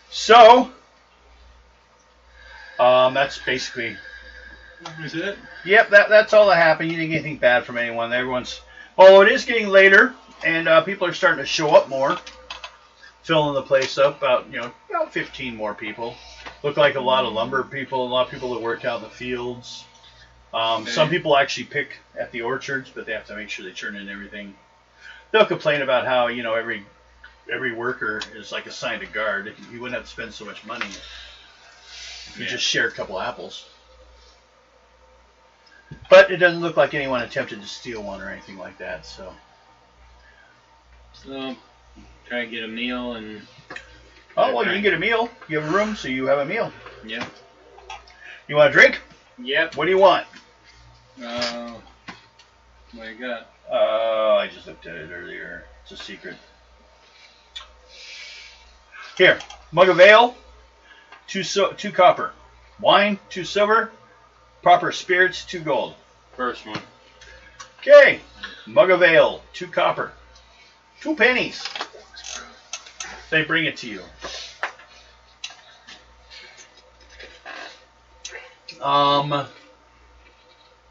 So, that's basically. Is it? Yep, that's all that happened. You didn't get anything bad from anyone. Everyone's. Oh, it is getting later, and people are starting to show up more, filling the place up. About 15 more people. Look like a lot of lumber people, a lot of people that work out in the fields. Some people actually pick at the orchards, but they have to make sure they turn in everything. They'll complain about how every worker is like assigned a guard. You wouldn't have to spend so much money if you just share a couple apples. But it doesn't look like anyone attempted to steal one or anything like that. So try to get a meal and. Oh well, you can get a meal. You have a room, so you have a meal. Yeah. You want a drink? Yep. What do you want? What you got? I just looked at it earlier. It's a secret. Here, mug of ale, 2 copper. Wine, 2 silver. Proper spirits, 2 gold. First one. Okay, mug of ale, 2 copper. 2 pennies. They bring it to you.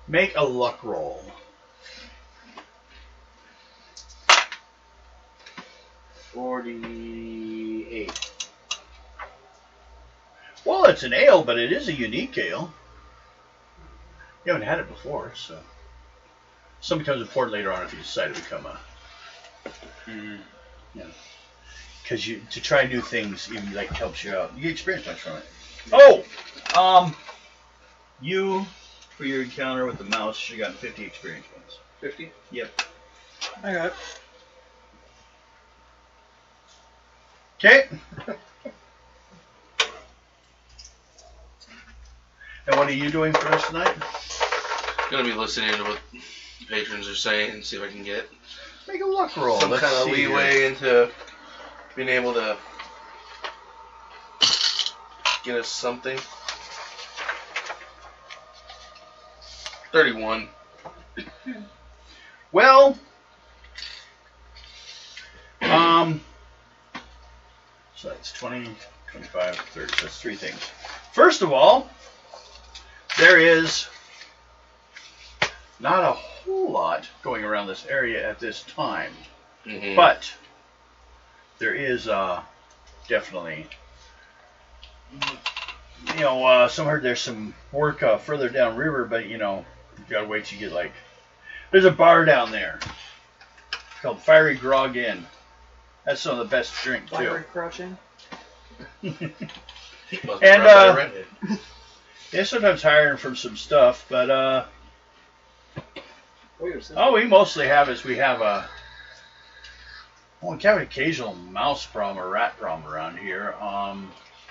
Make a luck roll. 48. Well, it's an ale, but it is a unique ale. You haven't had it before, so some becomes important later on if you decide to become a. Because to try new things even helps you out. You get experience points from it. Oh, you for your encounter with the mouse should have gotten 50 experience points. 50? Yep. I got it. Okay. And what are you doing for us tonight? Gonna be listening to what patrons are saying and see if I can get Make a luck roll. some Let's kind of see leeway here. into being able to get us something. 31. Well, so that's 20, 25, 30. So that's 3 things. First of all, there is not a whole lot going around this area at this time. Mm-hmm. But there is definitely, some heard there's some work further downriver, but you gotta wait till you get there's a bar down there called Fiery Grog Inn. That's some of the best drink too. Fiery crouching. And they're sometimes hiring from some stuff, but all we mostly have is we have we have an occasional mouse problem or rat problem around here.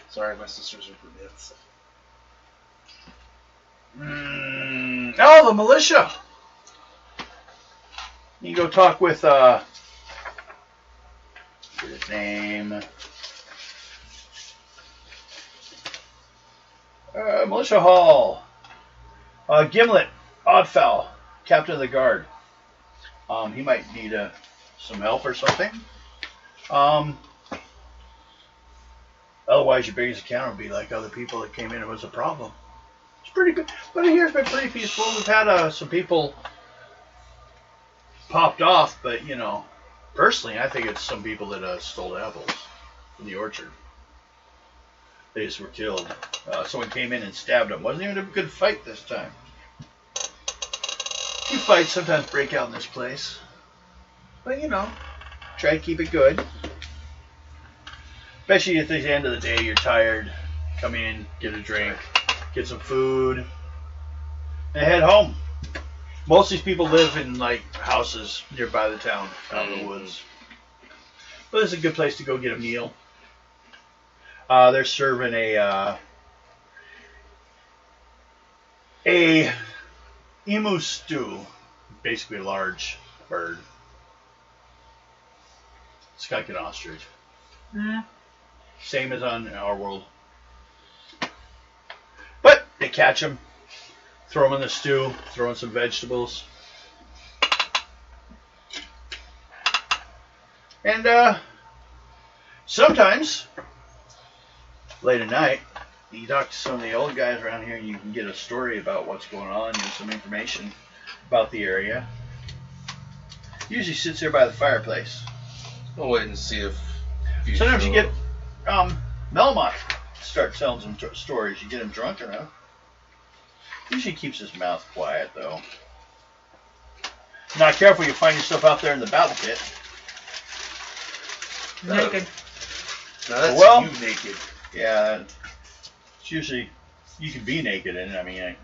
Sorry, my sisters are brunets. Oh, the militia. You go talk with what's his name? Militia Hall. Gimlet, Oddfowl, Captain of the Guard. He might need some help or something. Otherwise, your biggest account would be like other people that came in and was a problem. It's pretty good, but here's been pretty peaceful. We've had some people popped off, but personally, I think it's some people that stole apples from the orchard. They just were killed. Someone came in and stabbed them. Wasn't even a good fight this time. A few fights sometimes break out in this place, but try to keep it good. Especially if at the end of the day you're tired, come in, get a drink, get some food, and head home. Most of these people live in houses nearby the town, out in the woods. But this is a good place to go get a meal. They're serving a emu stew, basically a large bird. skunk and ostrich. Mm. Same as on our world. But they catch them, throw them in the stew, throw in some vegetables. And sometimes, late at night, you talk to some of the old guys around here and you can get a story about what's going on and some information about the area. Usually sits there by the fireplace. I'll wait and see if you Sometimes you show get Melmoth start telling some stories. You get him drunk enough. Usually keeps his mouth quiet though. Not careful, you'll find yourself out there in the battle pit. Naked. No, that's Well- you naked. Yeah, it's usually you can be naked in it. I mean,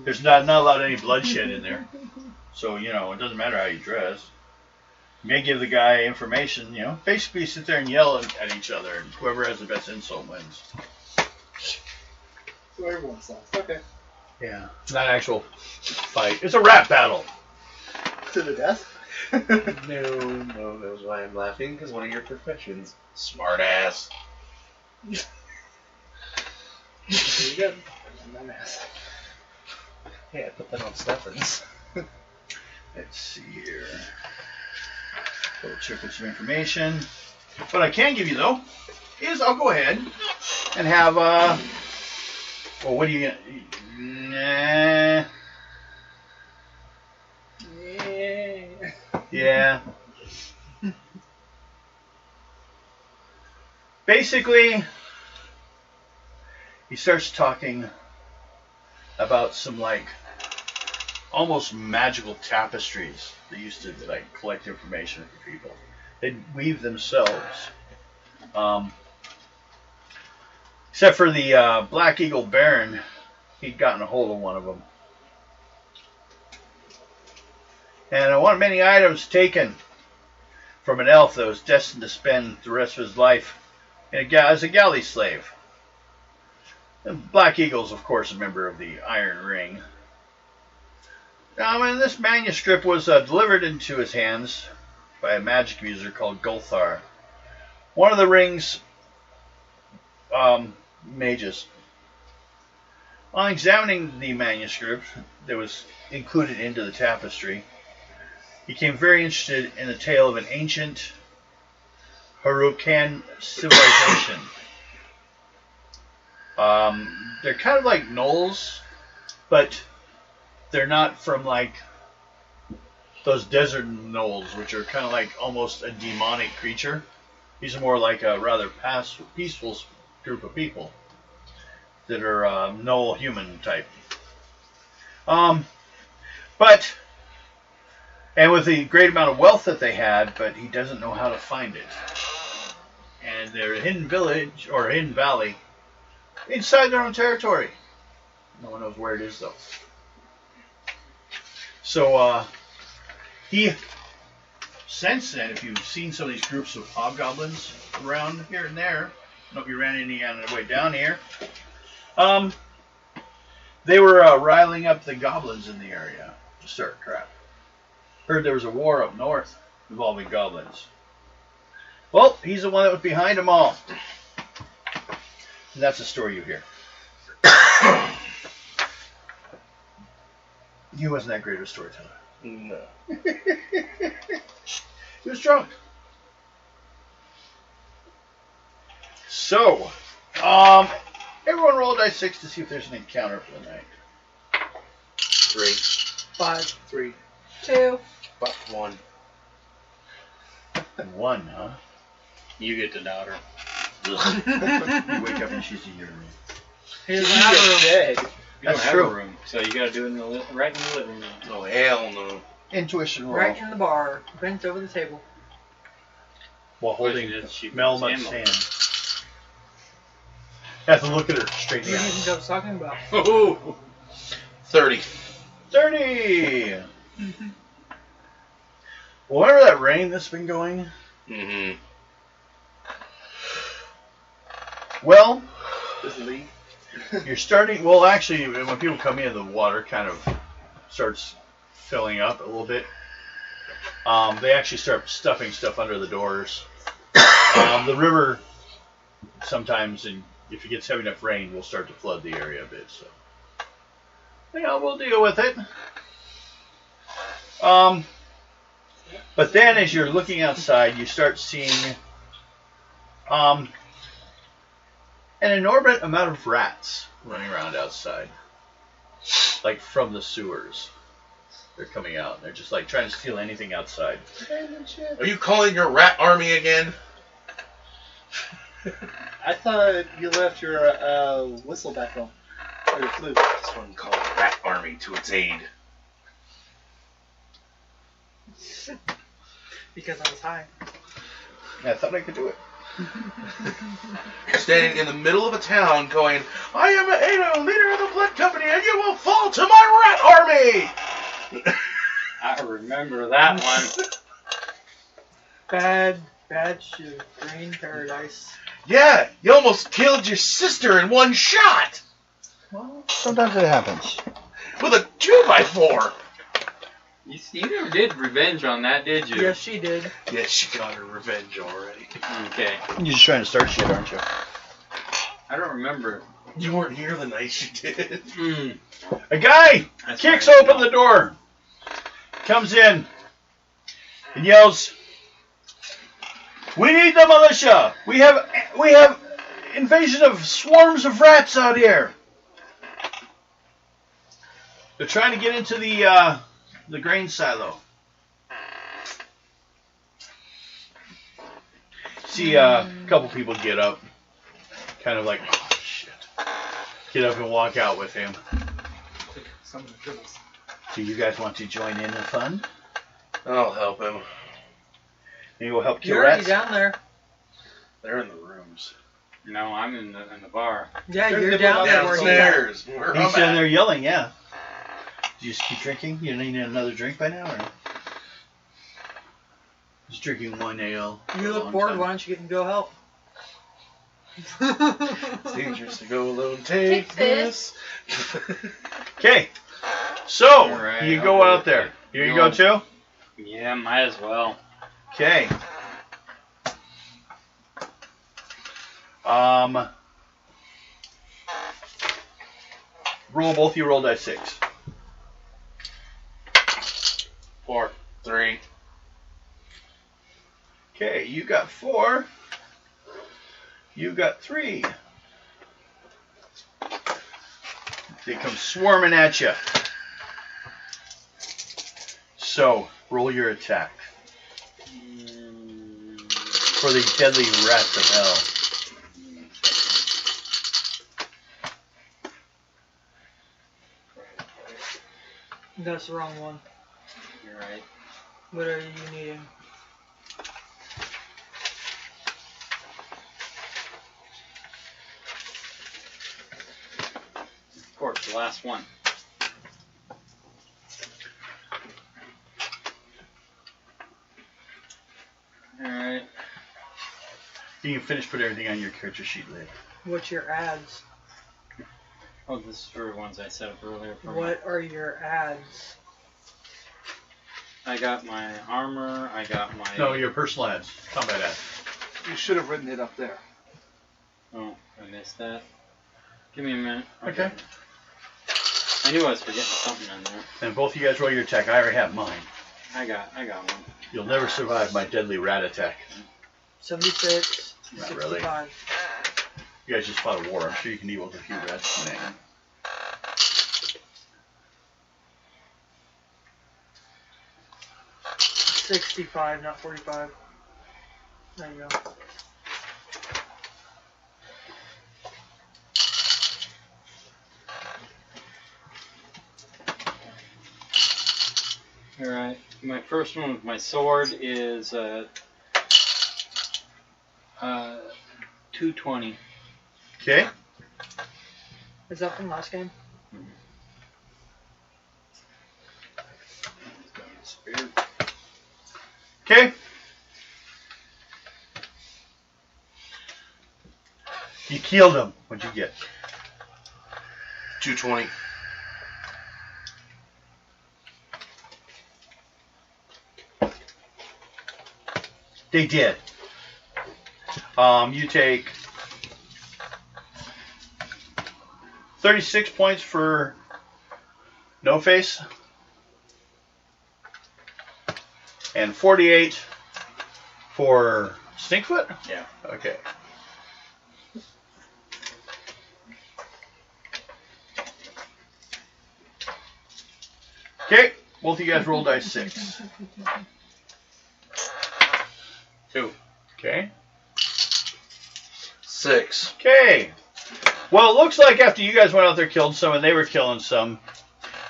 there's not a lot of any bloodshed in there, so it doesn't matter how you dress. You may give the guy information, basically sit there and yell at each other, and whoever has the best insult wins. So everyone says. Okay. Yeah, not an actual fight. It's a rap battle. To the death? No, that was why I'm laughing, because one of your professions. Smart ass. Pretty good. I'm an ass. Hey, I put that on Stephens. Let's see here. Double check with some information. What I can give you though is I'll go ahead and have well, what do you? Nah. Yeah. Basically, he starts talking about some almost magical tapestries. They used to collect information for people. They'd weave themselves. Except for the Black Eagle Baron, he'd gotten a hold of one of them. And I want many items taken from an elf that was destined to spend the rest of his life as a galley slave. And Black Eagle's, of course, a member of the Iron Ring. And this manuscript was delivered into his hands by a magic user called Gulthar, one of the Ring's mages. On examining the manuscript that was included into the tapestry, he became very interested in the tale of an ancient Harukan civilization. They're kind of like gnolls, but they're not from those desert gnolls, which are kind of almost a demonic creature. These are more like a rather peaceful group of people that are gnoll human type. And with the great amount of wealth that they had, but he doesn't know how to find it. And they're a hidden village, or a hidden valley, inside their own territory. No one knows where it is, though. So, he sensed that if you've seen some of these groups of hobgoblins around here and there, I don't know if you ran any on the way down here, they were riling up the goblins in the area to start crap. Heard there was a war up north involving goblins. Well, he's the one that was behind them all. And that's the story you hear. He wasn't that great of a storyteller. No. He was drunk. So, everyone roll dice 6 to see if there's an encounter for the night. 3. 5. 3. 2. But 1. 1, huh? You get to doubt her. You wake up and she's in your room. He doesn't have a room. Dead. You don't That's have true. a room, so you got to do it right in the living room. Oh, hell no. Intuition roll. Right in the bar, bent over the table. While holding She Melmoth's Samuel. hand. You have to look at her straight in What the do you think I eyes. was talking about? Oh, 30. 30! Well, remember that rain that's been going? Mm-hmm. Well, Does it leave? you're starting... Well, actually, when people come in, the water kind of starts filling up a little bit. They actually start stuffing stuff under the doors. The river sometimes, and if it gets heavy enough rain, will start to flood the area a bit. So, yeah, we'll deal with it. But then, as you're looking outside, you start seeing an inordinate amount of rats running around outside, like from the sewers. They're coming out. They're just like trying to steal anything outside. Are you calling your rat army again? I thought you left your whistle back home. Or your flute. This one called rat army to its aid. Because I was high. Yeah, I thought I could do it. Standing in the middle of a town going, I am Ado, leader of the Blood Company, and you will fall to my rat army! I remember that one. Bad shoe. Green paradise. Yeah, you almost killed your sister in one shot! Well, sometimes it happens. With a 2x4! You never did revenge on that, did you? Yes, she did. Yes, she got her revenge already. Okay. You're just trying to start shit, aren't you? I don't remember. You weren't here the night she did. A guy That's kicks right. open the door, comes in, and yells, "We need the militia! We have invasion of swarms of rats out here. They're trying to get into the grain silo." See a couple people get up, kind of like, oh shit, get up and walk out with him. Do you guys want to join in the fun? I'll help him. Maybe we'll help kill You're already rats. down there. They're in the rooms. No, I'm in the bar. Yeah, They're you're down there where he's at. Downstairs. Where He's I'm sitting at. there yelling, yeah. Do you just keep drinking? You don't need another drink by now, or? Just drinking one ale. for You a look long bored, time. why don't you get and go help? It's dangerous to go alone. Take Take this. Okay, so Alright, you I'll go go out with there. you. You go too. Yeah, might as well. Okay. Roll both. You roll die 6. 4, 3. Okay, you got 4. You got 3. They come swarming at you. So, roll your attack for the deadly rats of hell. That's the wrong one. You're right. What are you needing? Of course, the last one. Alright. You can finish putting everything on your character sheet later. What's your ads? Oh, this is for ones I set up earlier. For What are your ads? I got my armor, I got my... No, your personal ads, combat ads. You should have written it up there. Oh, I missed that. Give me a minute. Okay. I knew I was forgetting something on there. And both of you guys roll your attack. I already have mine. I got one. You'll never survive my deadly rat attack. 76, Not 65. really. You guys just fought a war. I'm sure you can deal with a few rats. Man. $65, not 45. There you go. Alright, my first one with my sword is 220. Okay. Is that from last game? Okay. You killed him. What'd you get? 220. They did. You take 36 points for No Face and 48 for Stinkfoot? Yeah. Okay. Okay, both of you guys roll dice 6. 2. Okay. 6. Okay. Well, it looks like after you guys went out there, killed some, and they were killing some,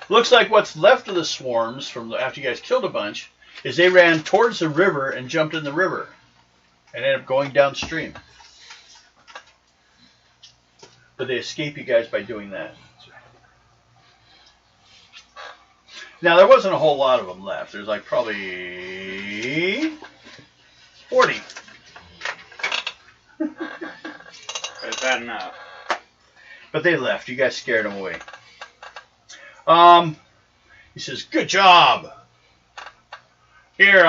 looks like what's left of the swarms from after you guys killed a bunch is they ran towards the river and jumped in the river and ended up going downstream. But they escape you guys by doing that. Now, there wasn't a whole lot of them left. There's like probably 40. But it's bad enough. But they left. You guys scared them away. He says, "Good job. Here,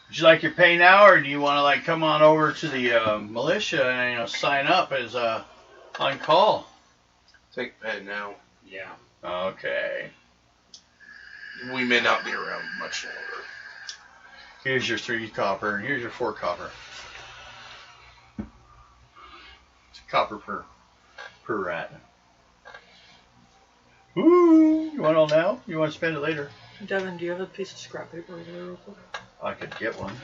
would you like your pay now, or do you want to like come on over to the militia and sign up as on call?" Take pay now. Yeah. Okay. We may not be around much longer. Here's your 3 copper, and here's your 4 copper. It's a copper per rat. Ooh, you want it all now? You want to spend it later? Devin, do you have a piece of scrap paper over there real quick? I could get one.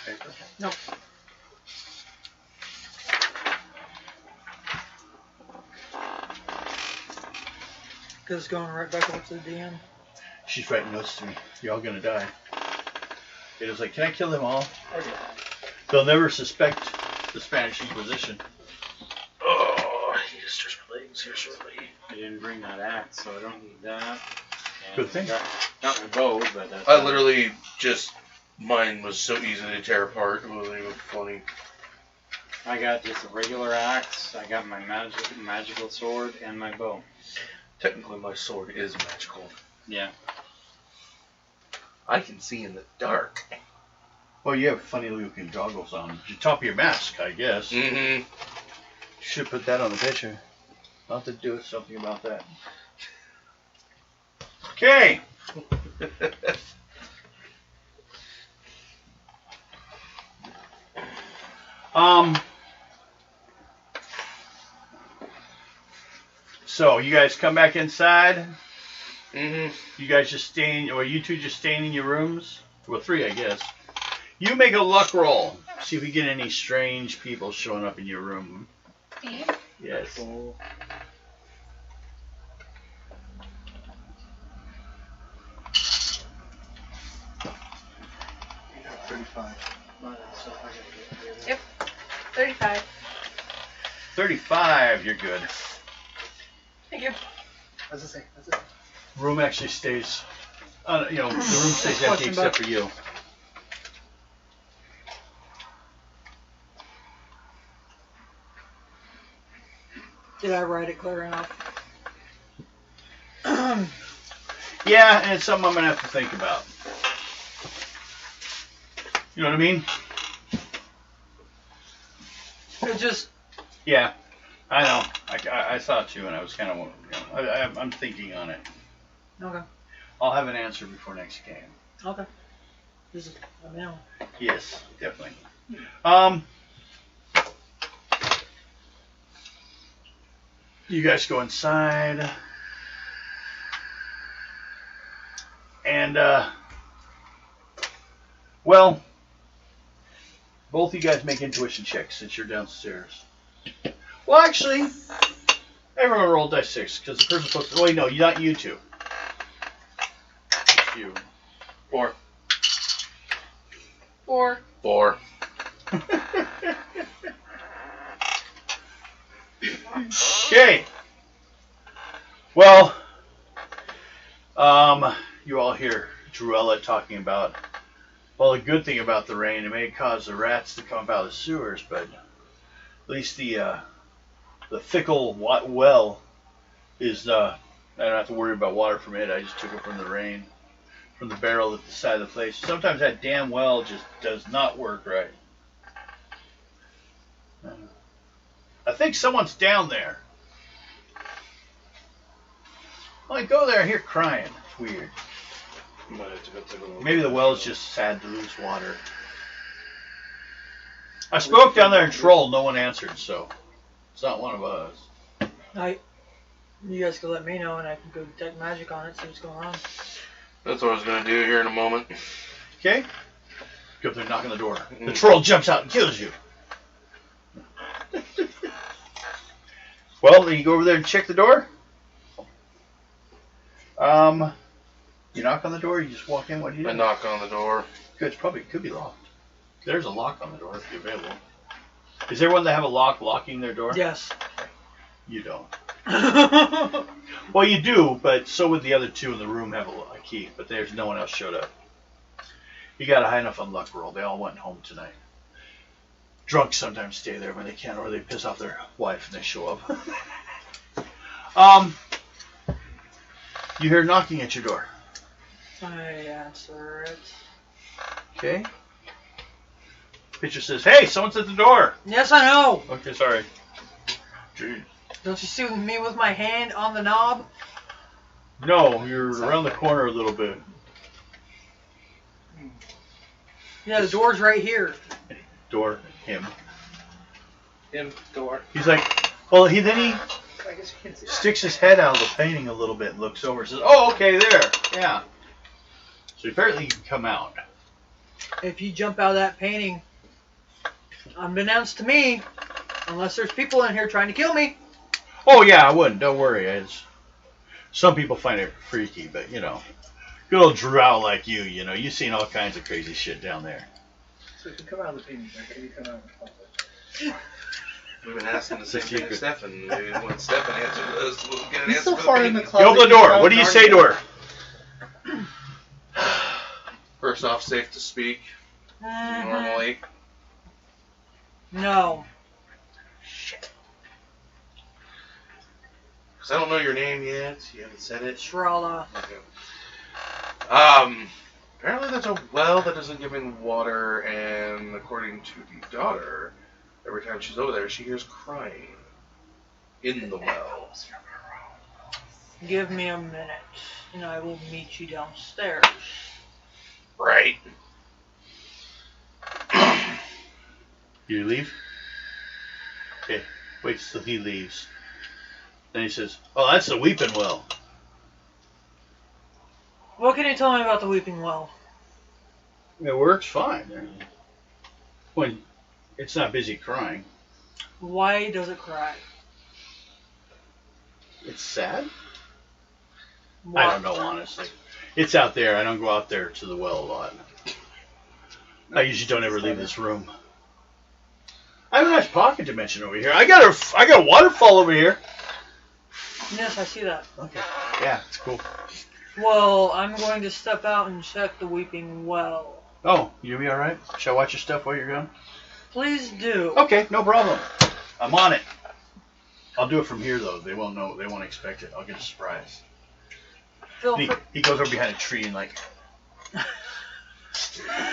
Paper. Nope. Because it's going right back up to the DM. She's writing notes to me. You're all gonna die. It was like, can I kill them all? Okay. They'll never suspect the Spanish Inquisition. Oh, he just starts my legs here shortly. I didn't bring that axe, so I don't need that. And Good thing. Got my bow, but that's I literally just, mine was so easy to tear apart. It wasn't even funny. I got just a regular axe. I got my magical sword and my bow. Technically, my sword is magical. Yeah. I can see in the dark. Well, you have funny looking goggles on. The top of your mask, I guess. Mm-hmm. Should put that on the picture. I'll have to do something about that. Okay. So you guys come back inside. You guys just staying, or you two just staying in your rooms? Well, 3, I guess. You make a luck roll. See if you get any strange people showing up in your room. Me? Yes. 35. Yep. 35. 35, you're good. Thank you. What's it say? What's it say? Room actually stays, the room stays empty except for you. Did I write it clear enough? Yeah, and it's something I'm going to have to think about. You know what I mean? It just... Yeah, I know. I saw it too, and I was kind of, I'm thinking on it. Okay. I'll have an answer before next game. Okay. This is now. Yes, definitely. You guys go inside. And, well, both of you guys make intuition checks since you're downstairs. Well, actually, everyone roll dice 6, because the person's supposed to, wait, no, not you two. Just you. 4. 4. 4. Okay. Well, you all hear Druella talking about, well, the good thing about the rain, it may cause the rats to come up out of the sewers, but at least the fickle well is, I don't have to worry about water from it. I just took it from the rain. from the barrel at the side of the place. Sometimes that damn well just does not work right. I think someone's down there. Well, I go there and hear crying. It's weird. Might have to go take a look. Maybe the well's just sad to lose water. I spoke down there in Troll. No one answered, so it's not one of us. You guys can let me know, and I can go detect magic on it, see what's going on. That's what I was going to do here in a moment. Okay? Go up there, knock on the door. The troll jumps out and kills you. Well, you go over there and check the door. You knock on the door, you just walk in, what do you do? I knock on the door. Good, could be locked. There's a lock on the door if you're available. Is there one that have a lock locking their door? Yes. You don't. Well, you do, but so would the other two in the room have a key, but there's no one else showed up. You got a high enough on luck roll. They all went home tonight. Drunks sometimes stay there when they can, or they piss off their wife and they show up. You hear knocking at your door. I answer it. Okay. Pitcher says, "Hey, someone's at the door." Yes, I know. Okay, sorry. Jeez. Don't you see me with my hand on the knob? No, you're around the corner a little bit. Yeah, the door's right here. Door, him. Door. He's like, well, then he I guess you can see. sticks his head out of the painting a little bit and looks over and says, "Oh, okay, there, yeah." So apparently you can come out. If you jump out of that painting, unbeknownst to me, unless there's people in here trying to kill me. Oh yeah, I wouldn't. Don't worry. Some people find it freaky, but good old drow like you've seen all kinds of crazy shit down there. So you can come out of the painting. Can you come out of the We've been asking the same thing to Stefan. Maybe when Stefan answers us, we'll get an He's answer so for far the in the painting. closet. You open the door. What do you say to her? First off, safe to speak. Normally. No. Shit. Because I don't know your name yet. You haven't said it. Shrala. Okay. Apparently there's a well that doesn't give in water, and according to the daughter, every time she's over there, she hears crying in the well. Give me a minute, and I will meet you downstairs. Right. You leave? Okay, wait till he leaves. Then he says, "Oh, that's the weeping well." What can you tell me about the Weeping Well? It works fine. When it's not busy crying. Why does it cry? It's sad? What? I don't know, honestly. It's out there. I don't go out there to the well a lot. I usually don't ever leave this room. I have a nice pocket dimension over here. I got a waterfall over here. Yes, I see that. Okay. Yeah, it's cool. Well, I'm going to step out and check the Weeping Well. Oh, you'll be alright? Shall I watch your stuff while you're gone? Please do. Okay, no problem. I'm on it. I'll do it from here, though. They won't know. They won't expect it. I'll get a surprise. He goes over behind a tree and like...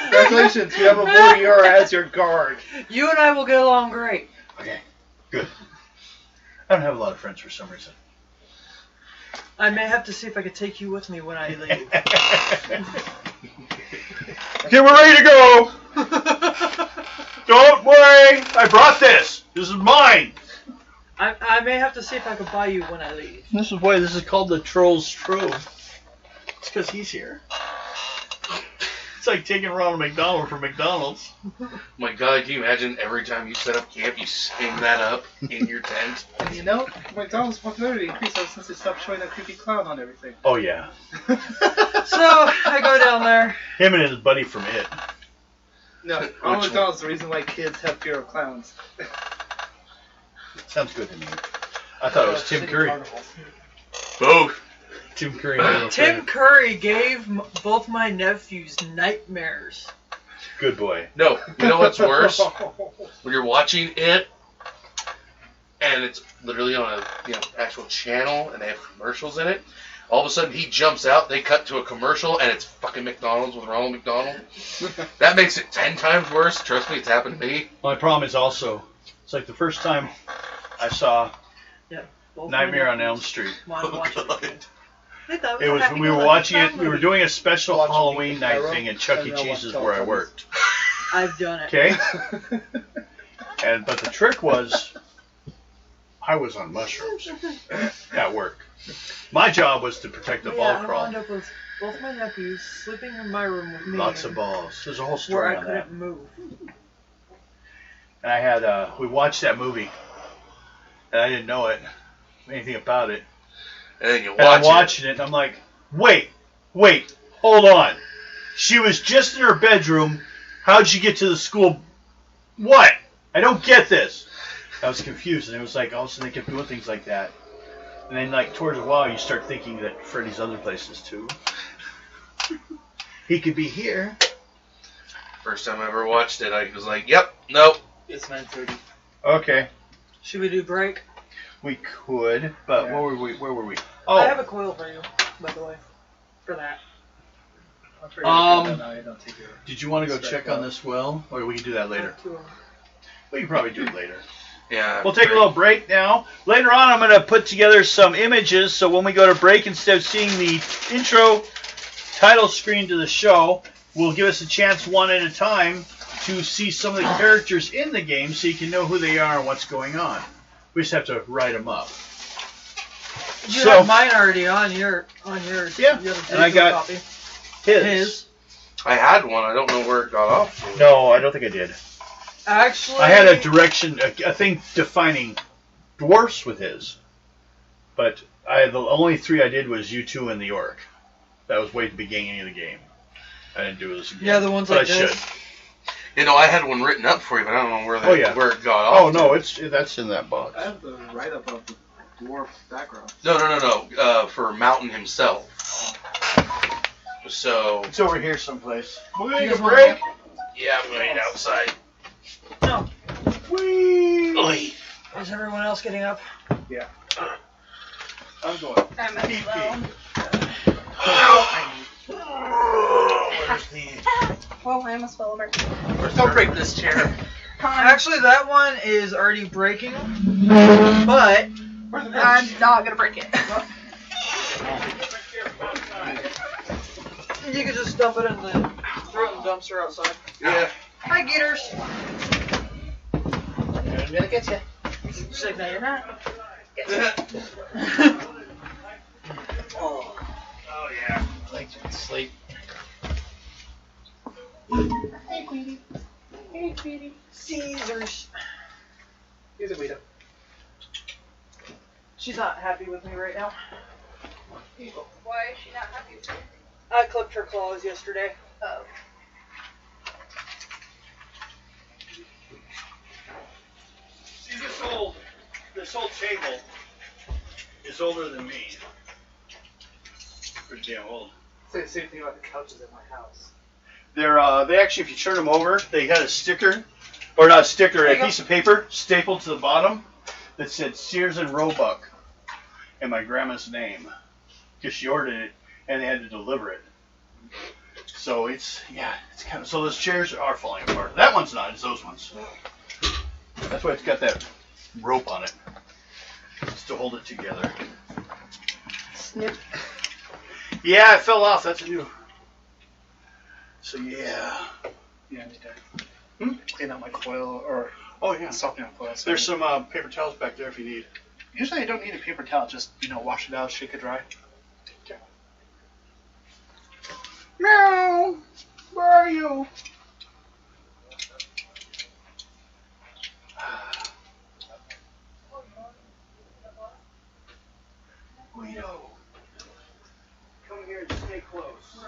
Congratulations, you have a warrior as your guard. You and I will get along great. Okay, good. I don't have a lot of friends for some reason. I may have to see if I can take you with me when I leave. Okay, we're ready to go. Don't worry. I brought this. This is mine. I may have to see if I can buy you when I leave. This is why this is called the Trolls Trove. It's because he's here. It's like taking Ronald McDonald from McDonald's. My God, can you imagine every time you set up camp, you hang that up in your tent? And you know, McDonald's popularity increased ever since they stopped showing that creepy clown on everything. Oh, yeah. So, I go down there. Him and his buddy from It. No, Ronald McDonald's is the reason why kids have fear of clowns. Sounds good to me. I thought it was Tim Curry. Both. Tim Curry. Tim Curry gave both my nephews nightmares. Good boy. No, you know what's worse? When you're watching it, and it's literally on a actual channel, and they have commercials in it. All of a sudden, he jumps out. They cut to a commercial, and it's fucking McDonald's with Ronald McDonald. That makes it 10 times worse. Trust me, it's happened to me. My problem is also, it's like the first time I saw Both Nightmare my on Elm nephews Street. wanted to watch it with me. They thought It was a we were happy-go-lucky watching it. fun We were movie. doing a special Watching Halloween the night Arrow, thing at Chuck E. and then Cheese's watch where I Teletubbies. worked. I've done it. Okay. But the trick was, I was on mushrooms at work. My job was to protect the ball I crawl. wound up with both my nephews sleeping in my room with me. Lots of balls. There's a whole where story I on that. couldn't move. And I had we watched that movie, and I didn't know anything about it. And then you And I'm watch it. watching it, and I'm like, wait, hold on. She was just in her bedroom. How'd she get to the school? What? I don't get this. I was confused, and it was like all of a sudden they kept doing things like that. And then, like, towards a while, you start thinking that Freddy's other places, too. He could be here. First time I ever watched it, I was like, yep, nope. It's 9:30. Okay. Should we do break? We could, but Yeah. where were we? I have Oh, a coil for you, by the way. For that. I'm pretty good now, I don't take your... did you want to go Strike check on out. this well? Or we can do that later. Two of them. We can probably do it later. Yeah. We'll take a little break now. Later on, I'm going to put together some images, so when we go to break, instead of seeing the intro title screen to the show, will give us a chance one at a time to see some of the characters in the game so you can know who they are and what's going on. We just have to write them up. You So- have mine already on yours. Yeah, You have a and I digital got copy. His. I had one. I don't know where it got off to. No, I don't think I did. Actually, I had a direction, a thing defining dwarfs with his. But the only three I did was you two and the orc. That was way at the beginning of the game. I didn't do this again. Yeah, the ones but like I this. should. You know, I had one written up for you, but I don't know where Oh, yeah. where it got off. Oh no, to. that's in that box. I have the write-up of the dwarf background. No. For Mountain himself. So It's over here someplace. We're You gonna guys want break. yeah, I'm going outside. No. Whee! Oy. Is everyone else getting up? I'm going. I'm as well. Where's the? Well, I almost fell over. Don't break this chair. Actually, that one is already breaking, but I'm not gonna break it. you can just dump it in the throw it in the dumpster outside. Yeah. Hi, Gators. I'm gonna get you. She's like, no, you're not. Oh yeah. Like to sleep. Hey, Queenie. Hey, Queenie. Caesars. Here's a Guido. She's not happy with me right now. Why is she not happy with you? I clipped her claws yesterday. Oh. See, this whole table is older than me. Pretty damn old. Say the same thing about the couches at my house. They actually, if you turn them over, they had a sticker, or not a sticker, There a you go. piece of paper stapled to the bottom that said Sears and Roebuck and my grandma's name, because she ordered it and they had to deliver it. So it's kind of, so those chairs are falling apart. That one's not, it's those ones. That's why it's got that rope on it, just to hold it together. Snip. Yeah, it fell off, that's a new. So yeah. Yeah, I need to clean out my coil or Oh yeah. soften out coil. So There's some paper towels back there if you need. usually I don't need a paper towel. Just wash it out, shake it dry. Meow. Where are you? Guido. Come here and stay close.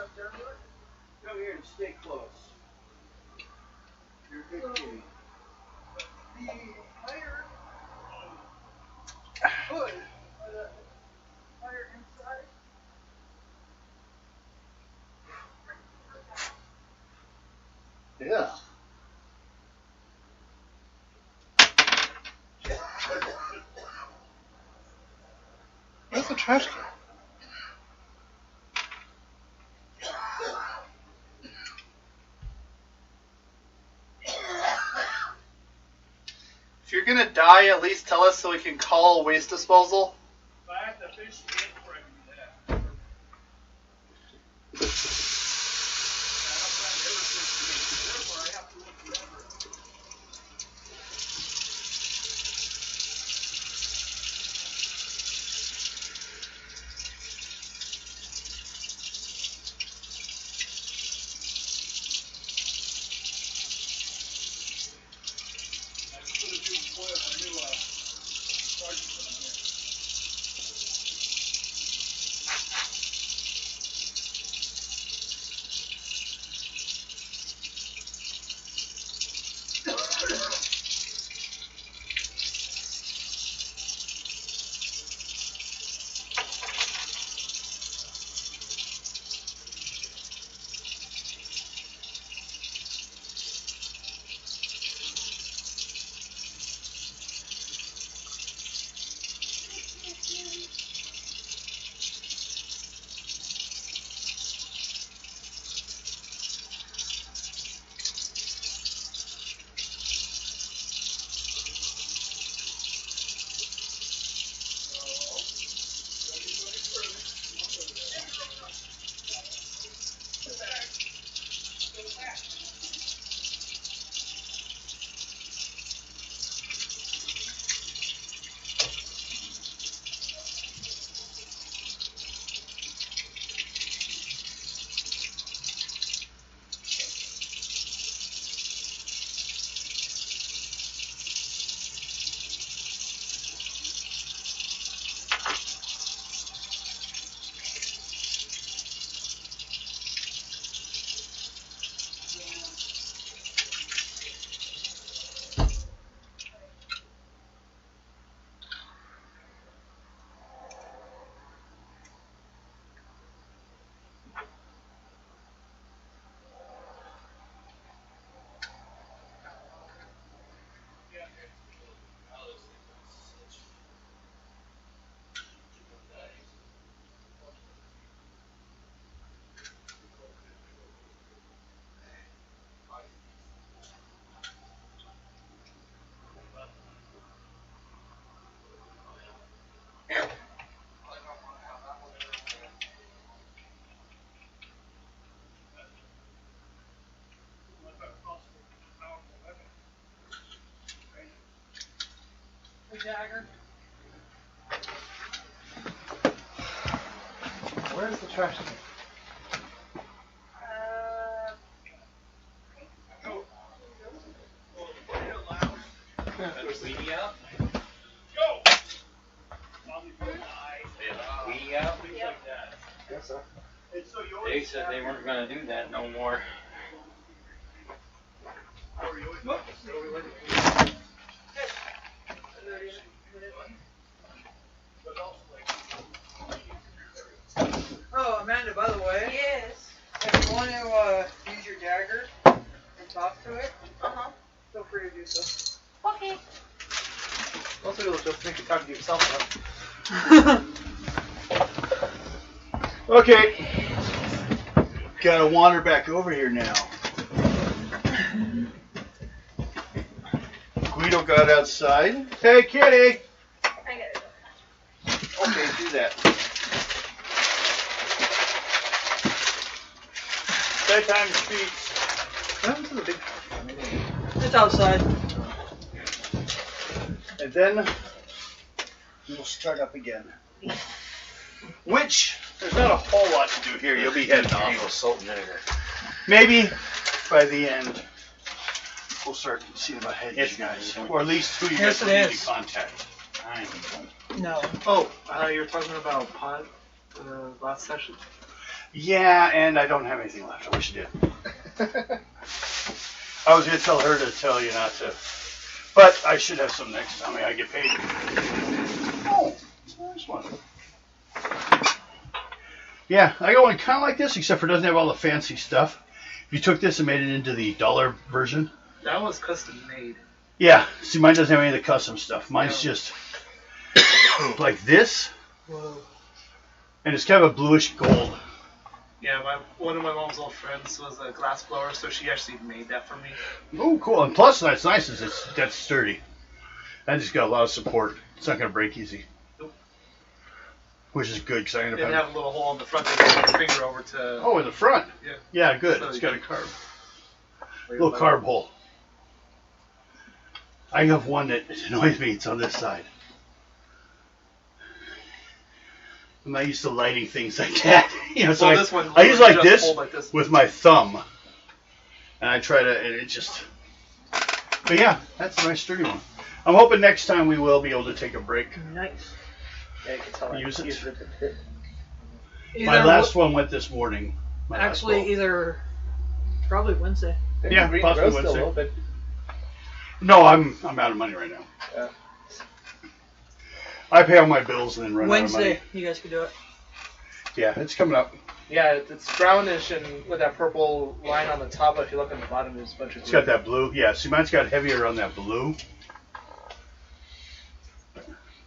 Come here and stay close. You're a good kitty. The higher hood, the higher inside. Yeah. Where's the trash can? die, at least tell us so we can call waste disposal? If I have to fish again before I can do that. Dagger. Where's the trash can? Weedy out? Weedy out? Guess so. They said they weren't going to do that no more. Oh, Amanda, by the way. Yes. If you want to use your dagger and talk to it, feel free to do so. Okay. Most people just think you're talking to yourself, though. Okay. Gotta wander back over here now. Guido got outside. Hey, kitty. I got it. Okay, do that. Bedtime speaks. What happened to the big... It's outside. And then we'll start up again. Which, there's not a whole lot to do here. You'll be heading off. Salt and vinegar. Maybe by the end, we'll start seeing about heading you guys. Or at least who you Yes, guys it will need is. to contact. No. Oh, you were talking about pod last session? Yeah, and I don't have anything left. I wish I did. I was going to tell her to tell you not to. But I should have some next time I get paid. Oh, nice one. Yeah, I got one kind of like this, except for it doesn't have all the fancy stuff. If you took this and made it into the dollar version. That was custom made. Yeah, see, mine doesn't have any of the custom stuff. Mine's just like this. Whoa. And it's kind of a bluish gold. Yeah, one of my mom's old friends was a glass blower, so she actually made that for me. Oh, cool. And plus, that's nice is that's sturdy. I just got a lot of support. It's not going to break easy. Nope. Which is good because I end up Didn't having... have a little hole in the front that you can put your finger over to. Oh, in the front? Yeah. Yeah, good. So It's you got a can- carb. Little carb hole. I have one that annoys me. It's on this side. I'm not used to lighting things like that. You know, so Well, I, this one I use like just this hold like this. with my thumb. And I try to, and it just... But yeah, that's a nice sturdy one. I'm hoping next time we will be able to take a break. Nice. Yeah, you can tell I Use it. used it a bit. My last one went this morning. My last Actually, bowl. either probably Wednesday. Yeah, Green possibly Rose still Wednesday. open. No, I'm out of money right now. Yeah. I pay all my bills and then run out of Wednesday, money. you guys can do it. Yeah, it's coming up. Yeah, it's brownish and with that purple line on the top. But if you look on the bottom, there's a bunch of. It's got that blue. Yeah, see, mine's got heavier on that blue.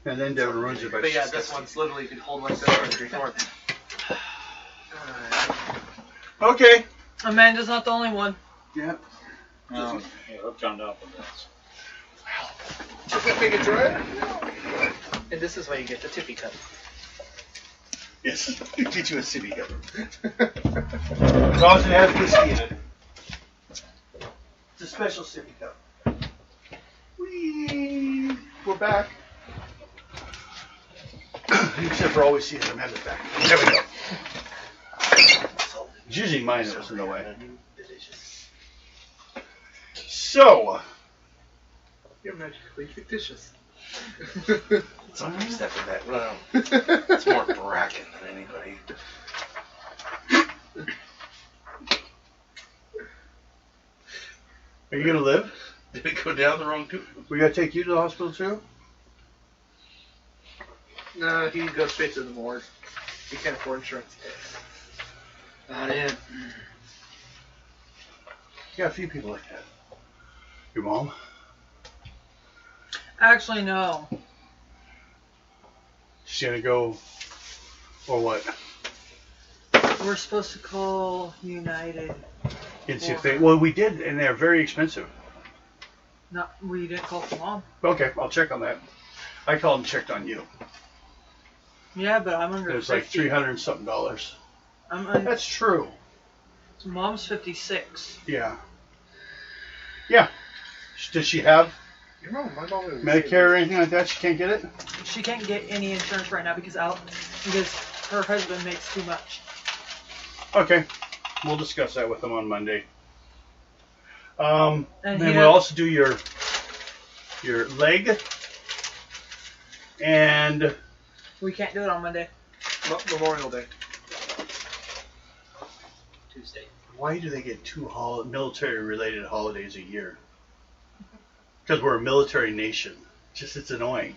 And then Devin ruins it by But yeah, this one's literally you can hold like this or drink more. Okay. Amanda's not the only one. Yeah. Yeah, hooked on up with this. Does that make it dry? And this is why you get the tippy cup. Yes. Get you a city cup. As long as it has whiskey in it. It's a special city cup. Whee! We're back. Except for always seeing Amanda's back. There we go. It's usually mine that was in the way. So. You're magically fictitious. Some step in that room. It's more bracken than anybody. Are you going to live? Did it go down the wrong tube? We got to take you to the hospital too? No, he goes straight to the morgue. He can't afford insurance. Not it. You got a few people like that. Your mom? Actually, no. She's going to go, or what? We're supposed to call United. And see if they, well, we did, and they're very expensive. We didn't call for mom. Okay, I'll check on that. I called and checked on you. Yeah, but I'm under It was like 50. $300 and something. I'm under, That's true. mom's 56. Yeah. Yeah. Does she have Your mom, my mom was Medicare or anything like that? She can't get it? She can't get any insurance right now because her husband makes too much. Okay. We'll discuss that with them on Monday. And Then he we'll has- also do your leg. And We can't do it on Monday. Memorial Day. Tuesday. why do they get two military-related holidays a year? Because we're a military nation. Just it's annoying.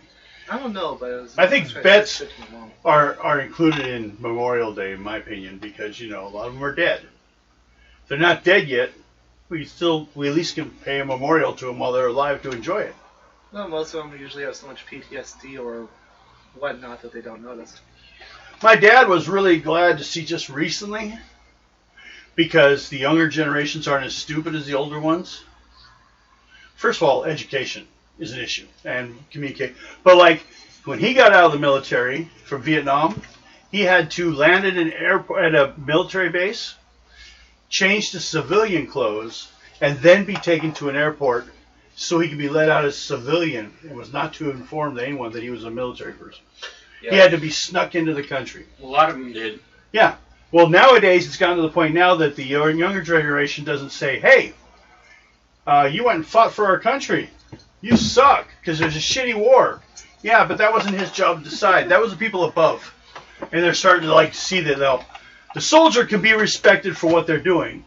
I don't know, but it was, I think was bets to my mom. are included in Memorial Day, in my opinion, because, you know, a lot of them are dead. If they're not dead yet, we at least can pay a memorial to them while they're alive to enjoy it. No, most of them usually have so much PTSD or whatnot that they don't notice. My dad was really glad to see just recently, because the younger generations aren't as stupid as the older ones. First of all, education is an issue, and communicate. But like, when he got out of the military from Vietnam, he had to land at an airport, at a military base, change to civilian clothes, and then be taken to an airport so he could be let out as civilian and was not to inform anyone that he was a military person. Yeah. He had to be snuck into the country. A lot of them did. Yeah. Well, nowadays it's gotten to the point now that the younger generation doesn't say, hey, you went and fought for our country. You suck because there's a shitty war. Yeah, but that wasn't his job to decide. That was the people above. And they're starting to like see that the soldier can be respected for what they're doing.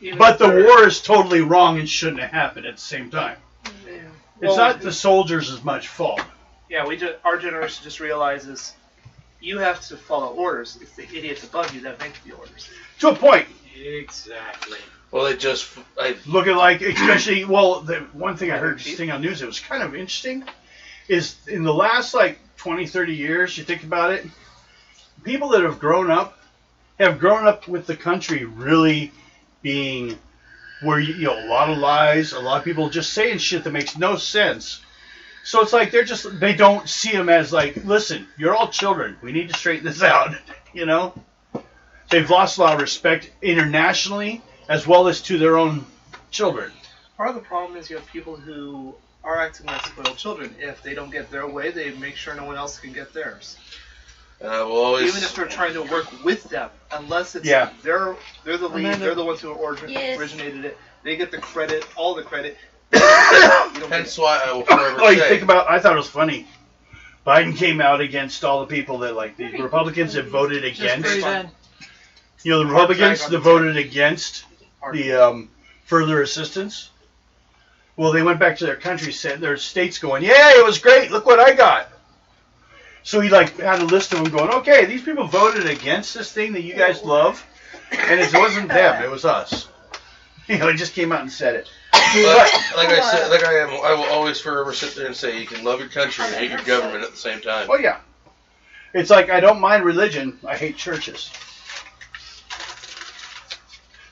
Even But if the they're- war is totally wrong and shouldn't have happened at the same time. Yeah. It's Well, not the soldiers as much fault. Yeah, our generation just realizes you have to follow orders. It's the idiots above you that make the orders. To a point. Exactly. Well, it just Look at like, especially, well, the one thing I heard this thing on news that was kind of interesting is in the last like 20, 30 years, you think about it, people that have grown up with the country really being where, you know, a lot of lies, a lot of people just saying shit that makes no sense. So it's like they don't see them as like, listen, you're all children. We need to straighten this out. You know? They've lost a lot of respect internationally as well as to their own children. Part of the problem is you have people who are acting like spoiled children. If they don't get their way, they make sure no one else can get theirs. Even if they're trying to work with them, unless it's they're the lead, they're the ones who originated it. They get the credit, all the credit. Hence why I will forever say. You think about, I thought it was funny. Biden came out against all the people that, like, the Republicans that voted against. You know, the Republicans that voted against the further assistance. Well, they went back to their country, said their states going, "Yay, it was great. Look what I got." So he like had a list of them going, "Okay, these people voted against this thing that you guys love, and it wasn't them, it was us." You know, he just came out and said it. But like I said, I will always forever sit there and say you can love your country and hate your government at the same time. Oh yeah, it's like I don't mind religion, I hate churches.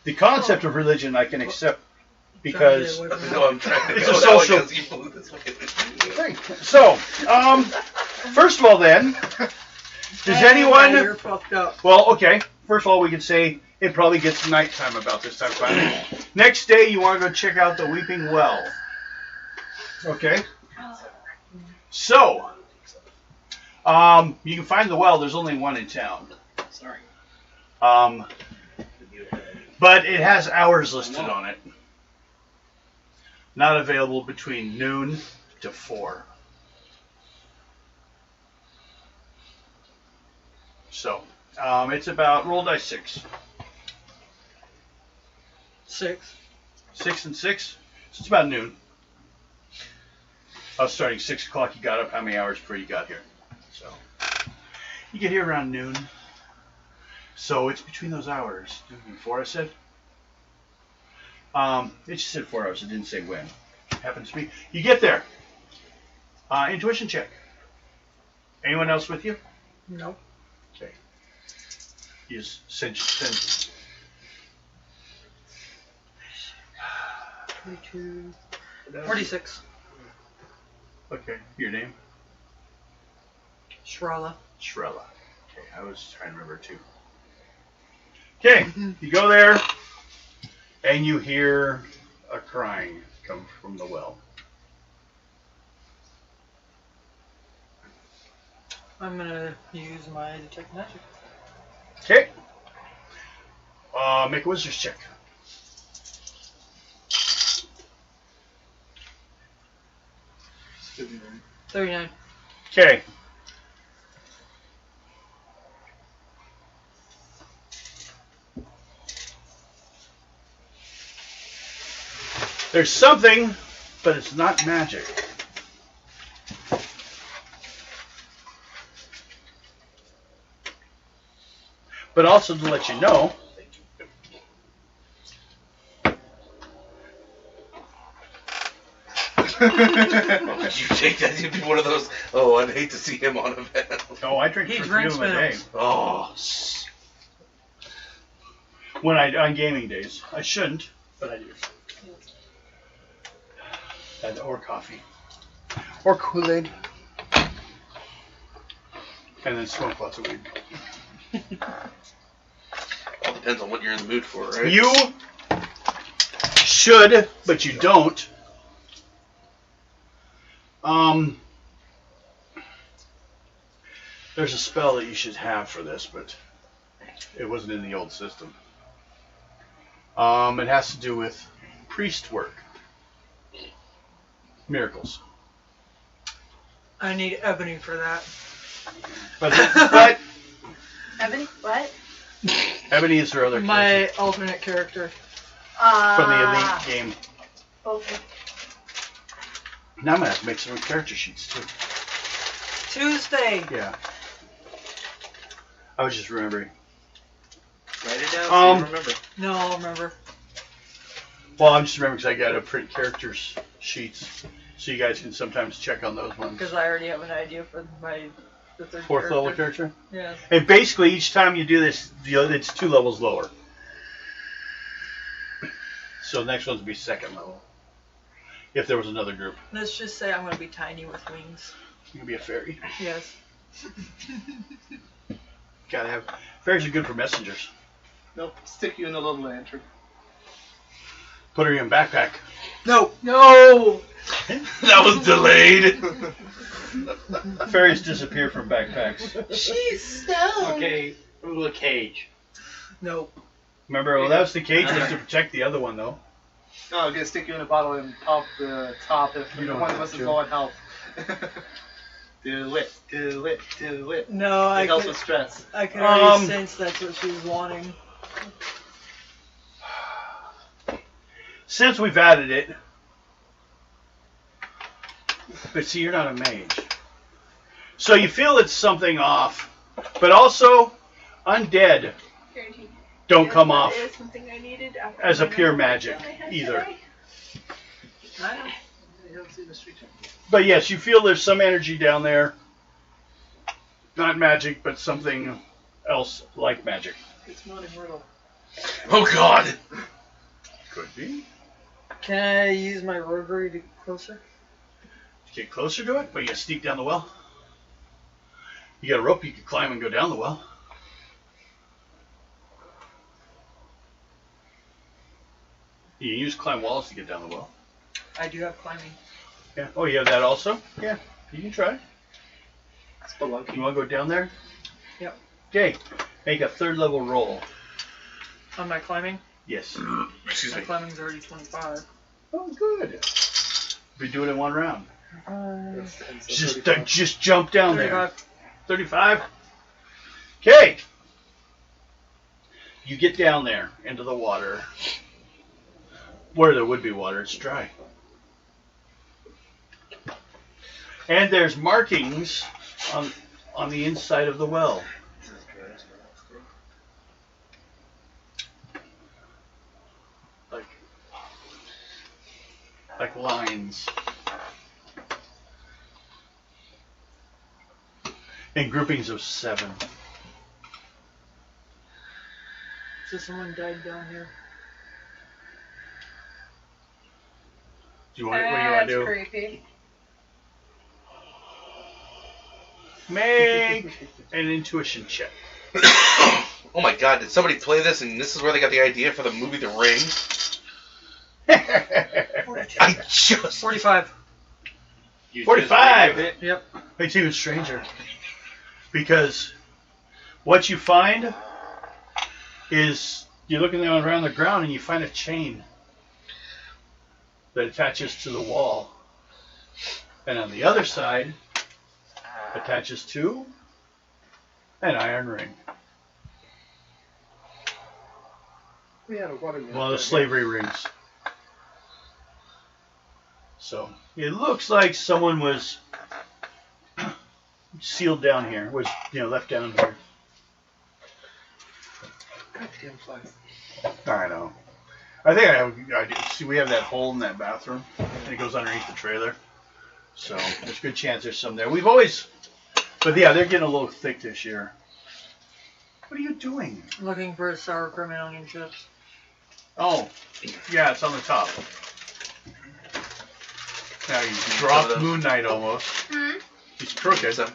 The concept of religion I can accept because I'm trying to it's a social thing. So, first of all, then, does anyone? You're fucked up. Well, okay. First of all, we can say it probably gets nighttime about this time finally. Next day, you want to go check out the Weeping Well. Okay. So, you can find the well. There's only one in town. Sorry. But it has hours listed on it. Not available between noon to 4. So, it's about, roll dice 6. 6. 6 and 6? So it's about noon. I was starting 6 o'clock. You got up how many hours before you got here? So, you get here around noon. So it's between those hours. 4, I said? It just said 4 hours. It didn't say when. Happens to be. You get there. Intuition check. Anyone else with you? No. Okay. You just send 32. 46. Okay. Your name? Shrella. Shrella. Okay. I was trying to remember too. Okay. You go there. And you hear a crying come from the well. I'm gonna use my detect magic. Okay. Make a wizard's check. 39. Okay. There's something, but it's not magic. But also to let you know, Would you take that? You'd be one of those. Oh, I'd hate to see him on a van. oh, I drink He for 3 drinks of them a day. minerals. Oh, When on gaming days, I shouldn't, but I do. Or coffee, or Kool-Aid, and then smoke lots of weed. all depends on what you're in the mood for, right? You should, but you don't. There's a spell that you should have for this, but it wasn't in the old system. It has to do with priest work. Miracles. I need ebony for that. But Ebony? What? Ebony is her other My character alternate character. from the Elite game. Okay. Now I'm going to have to make some character sheets too. Tuesday. Yeah. I was just remembering. Write it down so you remember. No, I'll remember. Well, I'm just remembering because I got to print characters sheets, so you guys can sometimes check on those ones. Because I already have an idea for the third 4th level character? Yeah. And basically, each time you do this, it's 2 levels lower. So the next one's will be 2nd level. if there was another group. Let's just say I'm going to be tiny with wings. You can be a fairy. Yes. Gotta have fairies are good for messengers. Nope. Stick you in a little lantern. Put her in a backpack. No. No. That was delayed. Fairies disappear from backpacks. She's stoned. Okay, ooh, a cage. No. Remember, well, that was the cage was to protect the other one, though. No, I'm gonna stick you in a bottle and pop the top if You don't one of have us is to. low on health. Do it, do it, do it. No, It helps with stress. I could already sense that's what she was wanting. Since we've added it, but see, you're not a mage. So you feel it's something off, but also undead Guaranteed. don't Yes, come that off is something I needed after as a I pure ran magic out of my head either. today. I know. You don't see the street. But yes, you feel there's some energy down there. Not magic, but something else like magic. It's not immortal. Oh God. Could be. Can I use my roguery to get closer? Get closer to it, but you gotta sneak down the well. You got a rope, you can climb and go down the well. You can use climb walls to get down the well. I do have climbing. Yeah. Oh, you have that also? Yeah. You can try. Spelunky. You want to go down there? Yep. Okay. Make a 3rd level roll. On my climbing? Yes. Excuse My me. climbing's already 25. Oh, good. We do it in one round. So Just jump down there. 35. 35. Okay. You get down there into the water. Where there would be water, it's dry. And there's markings on the inside of the well. Like lines. In groupings of 7. So someone died down here. Do you want? What do you want to do? That's creepy. Make an intuition check. Oh my God! Did somebody play this and this is where they got the idea for the movie The Ring? 42. I just 45. You 45. just Yep. Makes it even stranger. Because what you find is you're looking around the ground and you find a chain that attaches to the wall. And on the other side attaches to an iron ring. We had a watermelon. One of the slavery rings. So it looks like someone was sealed down here, was left down here. Goddamn flies. I know. I think I have a good idea. See, we have that hole in that bathroom, and it goes underneath the trailer. So there's a good chance there's some there. We've always, but yeah, they're getting a little thick this year. What are you doing? Looking for sour cream and onion chips. Oh, yeah, it's on the top. Now you dropped Moon Knight almost. Hmm? He's crooked. So.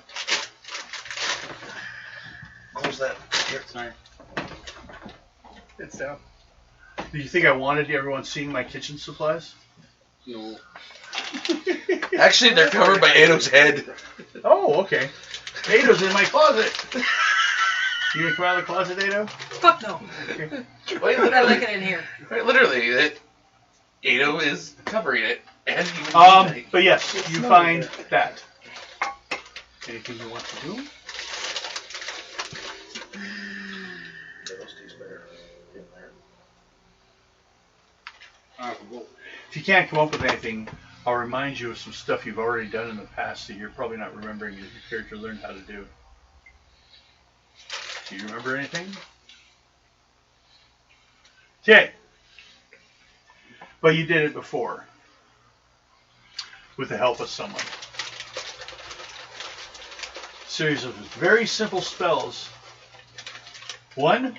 What was that? Here. Sorry. It's down. Do you think I wanted everyone seeing my kitchen supplies? No. Actually, they're covered by Ado's head. Oh, okay. Ado's in my closet. You gonna come out of the closet, Ado? Fuck no. Okay. Wait, I like it in here. literally, Ado is covering it, and he But yes, you find that. Anything you want to do? If you can't come up with anything, I'll remind you of some stuff you've already done in the past that you're probably not remembering that your character learned how to do. Do you remember anything? Okay. But you did it before. With the help of someone. Series of very simple spells. One,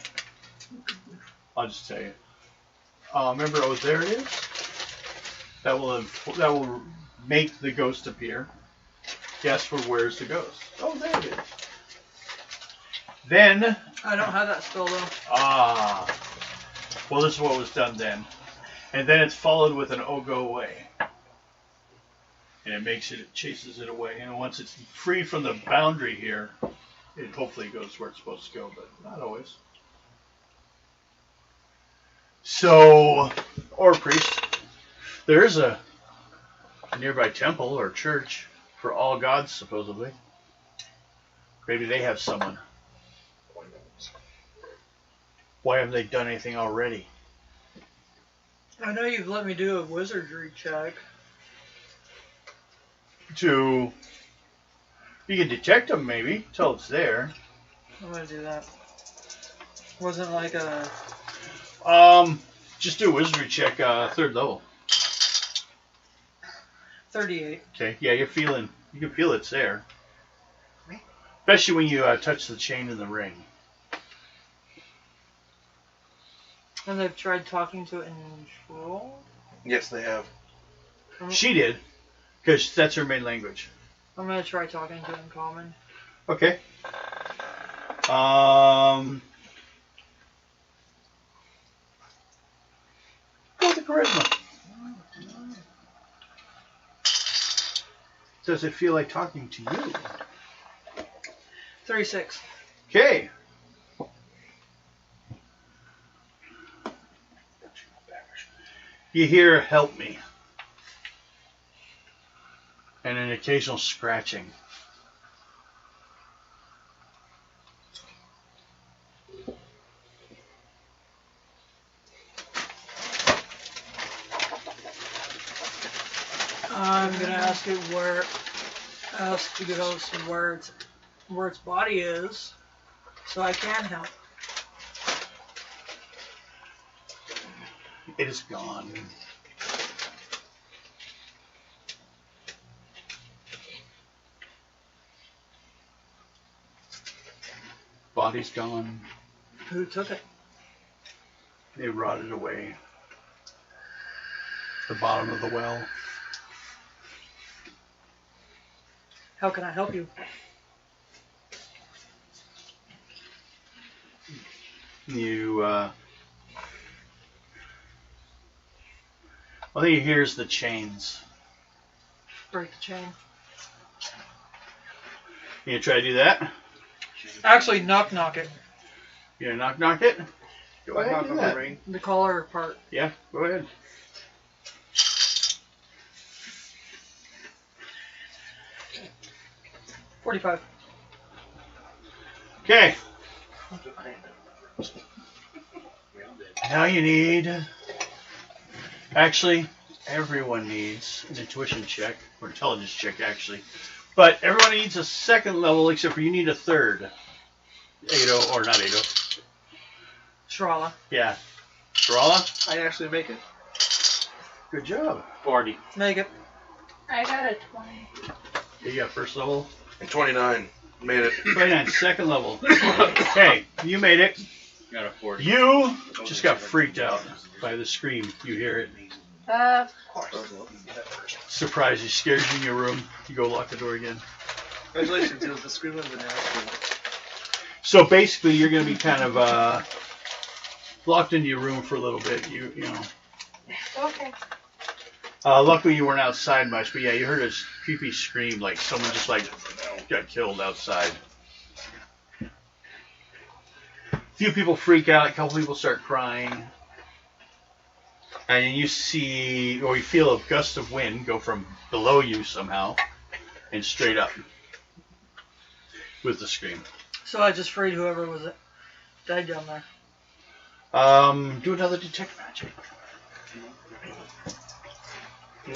I'll just tell you. Remember, oh, there it is. That will make the ghost appear. Guess for where's the ghost? Oh, there it is. Then I don't have that spell though. Well, this is what was done then, and then it's followed with an "Oh, go away," and it chases it away. And once it's free from the boundary here, it hopefully goes where it's supposed to go, but not always. So, or a priest. There is a nearby temple or church for all gods, supposedly. Maybe they have someone. Why haven't they done anything already? I know you've let me do a wizardry check. You can detect them, maybe, till it's there. I'm gonna do that. Wasn't like a... Just do a wizardry check, 3rd level. 38. Okay, yeah, you can feel it's there. Especially when you touch the chain in the ring. And they've tried talking to it in troll? Yes, they have. She did, because that's her main language. I'm gonna try talking to it in common. Okay. Go with the charisma. Does it feel like talking to you? 36. Okay. You hear "help me" and an occasional scratching. I'm gonna ask it where its body is, so I can help. It is gone. Body's gone. Who took it? They rotted away. The bottom of the well. How can I help you? All you hear is the chains. Break the chain. You gonna try to do that? Actually, knock it. You gonna knock it? Go I ahead knock and do on the that. ring. The collar part. Yeah, go ahead. $45. Okay. Now you need... Actually, everyone needs an intuition check, or intelligence check, actually. But everyone needs a 2nd level, except for you need a 3rd. Ado, or not Ado. Shrala. Yeah. Sarala? I actually make it. Good job. 40. Make it. I got a 20. You got 1st level. And 29. Made it. 29, 2nd level. Okay, you made it. Got a 40. You just got freaked out by the scream. You hear it. Of course. Surprise, you scared you in your room. You go lock the door again. Congratulations, it was the scream of the nasty. So basically, you're going to be kind of locked into your room for a little bit. You know. Okay. Luckily, you weren't outside much, but yeah, you heard a creepy scream, like someone just got killed outside. A few people freak out. A couple people start crying. And you see, or you feel a gust of wind go from below you somehow and straight up with the scream. So I just freed whoever was died down there. Do another detect magic. I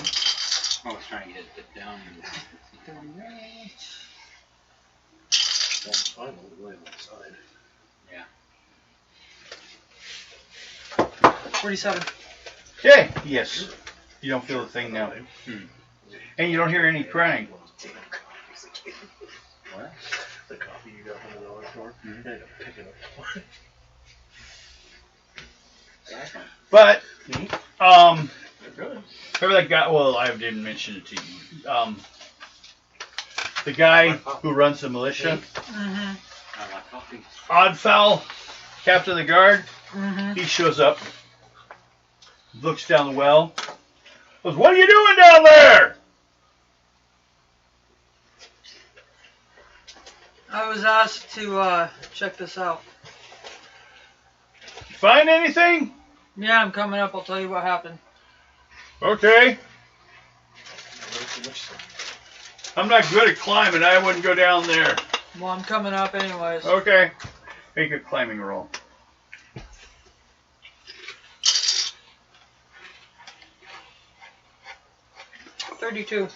was trying to get it down. That's fine. We'll go outside. Yeah. 47. Okay. Yes. You don't feel a thing now. And you don't hear any crying. What? The coffee you got from the dollar store. I ended up picking up. But, They're good. Remember that guy? Well, I didn't mention it to you. The guy who runs the militia. Mm-hmm. I like coffee. Oddfowl, captain of the guard. Mm-hmm. He shows up, looks down the well, goes, "What are you doing down there?" I was asked to check this out. Find anything? Yeah, I'm coming up. I'll tell you what happened. Okay. I'm not good at climbing. I wouldn't go down there. Well, I'm coming up anyways. Okay. Make a climbing roll. $32.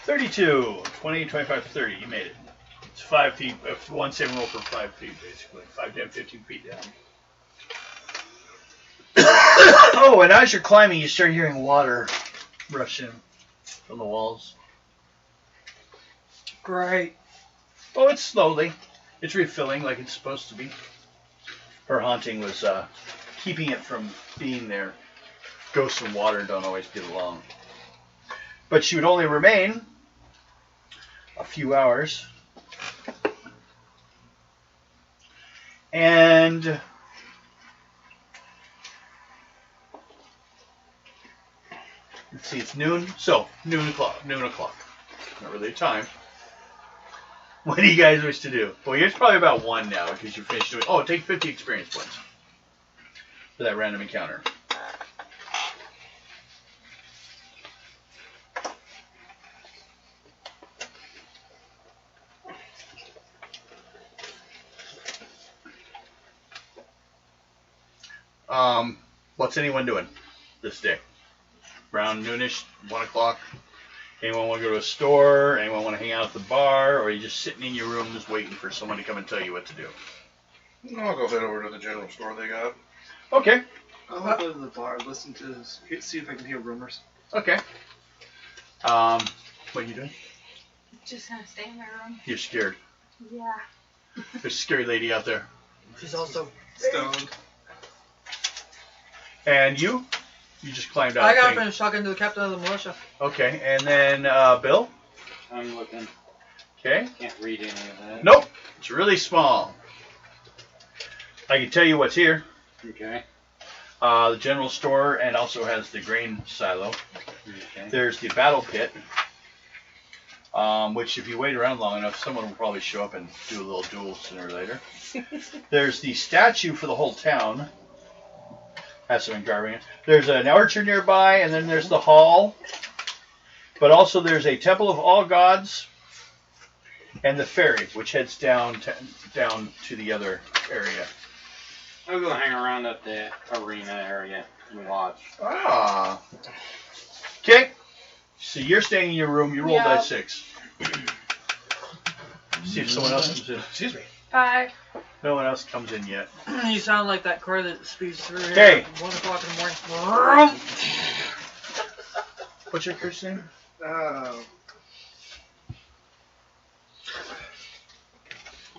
32, 20, 25, 30. You made it. It's 5 feet. One saving roll for 5 feet, basically. 5, 10, 15 feet down. Oh, and as you're climbing, you start hearing water rush in from the walls. Great. Oh, it's slowly. It's refilling like it's supposed to be. Her haunting was keeping it from being there. Ghosts and water don't always get along. But she would only remain a few hours. And let's see, it's noon. So, noon o'clock. Not really a time. What do you guys wish to do? Well, it's probably about 1 now because you finished doing. Oh, take 50 experience points for that random encounter. What's anyone doing this day? Around noonish, 1 o'clock. Anyone want to go to a store? Anyone want to hang out at the bar? Or are you just sitting in your room just waiting for someone to come and tell you what to do? I'll go head over to the general store they got. Okay. I'll go to the bar, listen to, see if I can hear rumors. Okay. What are you doing? Just gonna stay in my room. You're scared. Yeah. There's a scary lady out there. She's also Stoned. And you? You just climbed out. I gotta finish talking to the captain of the militia. Okay, and then Bill? I'm looking. Okay. Can't read any of that. Nope. It's really small. I can tell you what's here. Okay. The general store and also has the grain silo. Okay. There's the battle pit, which if you wait around long enough, someone will probably show up and do a little duel sooner or later. There's the statue for the whole town. Has some engraving. There's an orchard nearby, and then there's the hall. But also there's a temple of all gods and the ferry, which heads down to the other area. I'll go hang around at the arena area and watch. Ah. Okay. So you're staying in your room. You roll die 6. See if someone else comes in. Excuse me. 5. No one else comes in yet. You sound like that car that speeds through here Okay. at 1 o'clock in the morning. What's your curse name?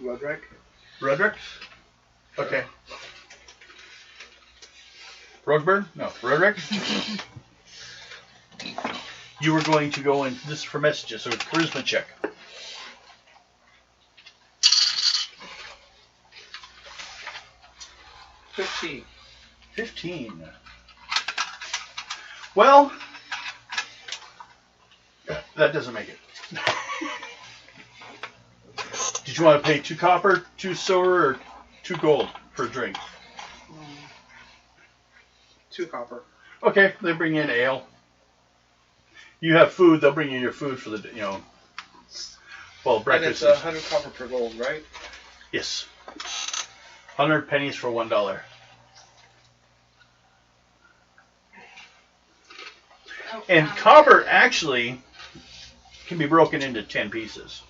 Roderick? Roderick? Okay. Rugburn? No, Roderick? You were going to go in, this is for messages, so charisma check. $15. 15. Well, that doesn't make it. Did you want to pay 2 copper, 2 silver, or 2 gold for a drink? 2 copper. Okay, they bring in ale. You have food, they'll bring you your food for the, well, And breakfast. it's 100 copper per gold, right? Yes. 100 pennies for $1. Oh, And copper actually can be broken into 10 pieces.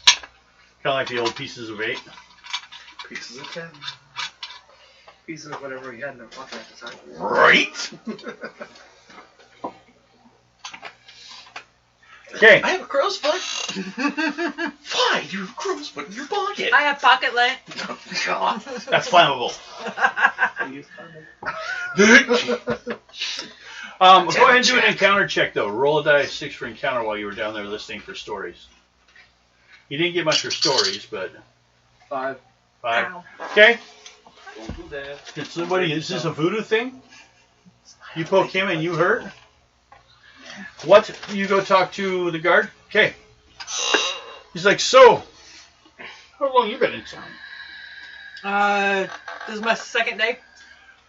Kind of like the old pieces of 8. Pieces of 10. Pieces of whatever you had in their pocket at the time. Right? Okay. I have a crow's foot. Fine, you have a crow's foot in your pocket. I have pocket lint. God. That's flammable. Go ahead and do an encounter check, though. Roll a die 6 for encounter while you were down there listening for stories. You didn't get much for stories, but... 5. 5. Okay. Don't do that. Did somebody... Is this a voodoo thing? You poke him and you hurt? What? You go talk to the guard? Okay. He's like, so... How long you been in town? This is my second day.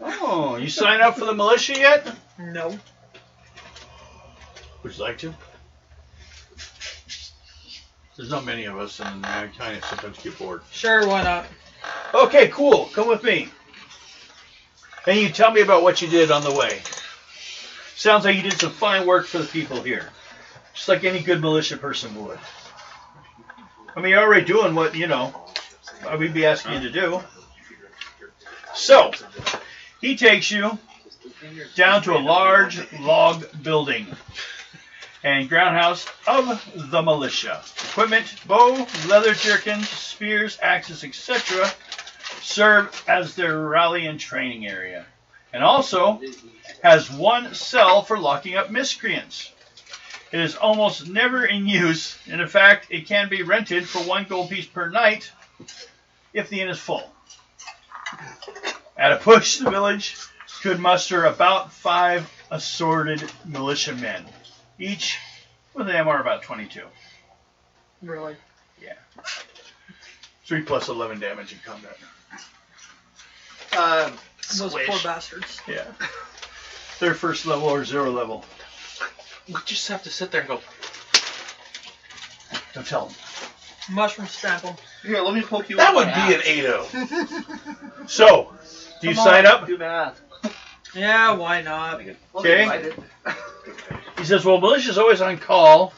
Oh, you signed up for the militia yet? No. Would you like to? There's not many of us, and I kind of sometimes get bored. Sure, why not? Okay, cool. Come with me. And you tell me about what you did on the way. Sounds like you did some fine work for the people here. Just like any good militia person would. I mean, you're already doing what, you know, we'd be asking you to do. So, he takes you down to a large log building and groundhouse of the militia. Equipment, bow, leather jerkins, spears, axes, etc. serve as their rally and training area. And also has one cell for locking up miscreants. It is almost never in use, and in fact, it can be rented for 1 gold piece per night if the inn is full. At a push, the village could muster about 5 assorted militiamen, each with an MR about 22. Really? Yeah. 3 plus 11 damage in combat. Those poor bastards. Yeah. They're first level or 0 level. We just have to sit there and go. Don't tell them. Mushroom stamp them. Here, let me poke you. That with would my be axe. an 8-0. So, do you sign up? Do math. Yeah, why not? Okay. He says, well, militia's always on call.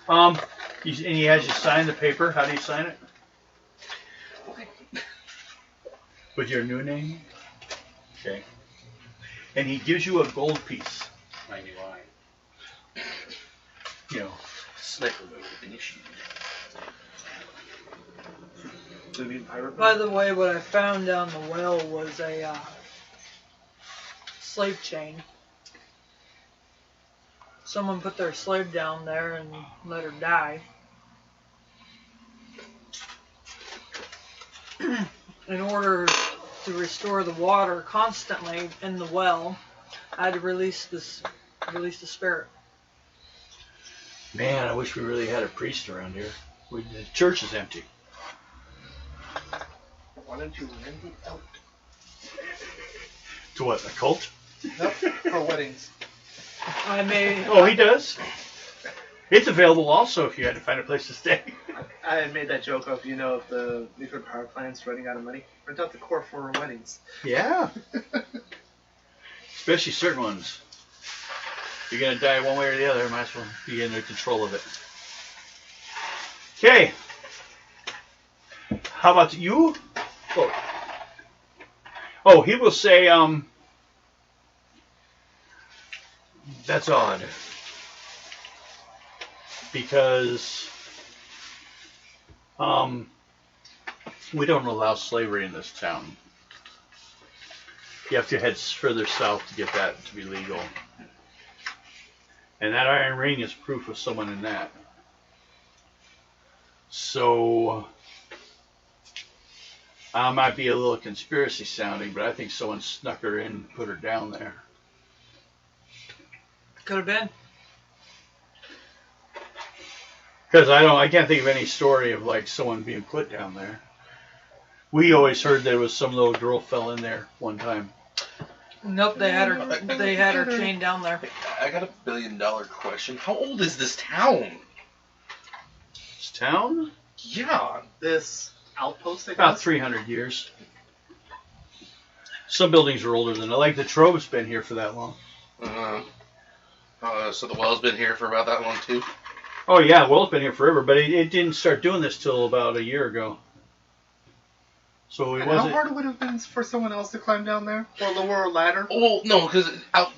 And he has you sign the paper. How do you sign it? With your new name? Okay. And he gives you a gold piece. 99. You know. Sniper mode initiated. By the way, what I found down the well was a slave chain. Someone put their slave down there and let her die. In order to restore the water constantly in the well, I had to release the spirit. Man, I wish we really had a priest around here. The church is empty. Why don't you rent it out? To what, a cult? Nope, for weddings. I may. Oh, he does? It's available also if you had to find a place to stay. I had made that joke of, if the nuclear power plant's running out of money, rent out the core for weddings. Yeah. Especially certain ones. You're going to die one way or the other, might as well be in control of it. Okay. How about you? Oh, he will say, that's odd. Because we don't allow slavery in this town. You have to head further south to get that to be legal. And that iron ring is proof of someone in that. So, I might be a little conspiracy sounding, but I think someone snuck her in and put her down there. Could have been. Because I can't think of any story of like someone being put down there. We always heard there was some little girl fell in there one time. Nope, they had her. They had her chained down there. I got $1 billion question. How old is this town? This town? Yeah. This outpost, I guess? About 300 years. Some buildings are older than that. Like the Trove's been here for that long. So the well's been here for about that long too? Oh yeah, well it's been here forever, but it didn't start doing this till about a year ago. So it And wasn't. how hard would it have been for someone else to climb down there? Or lower a ladder? Well, no, because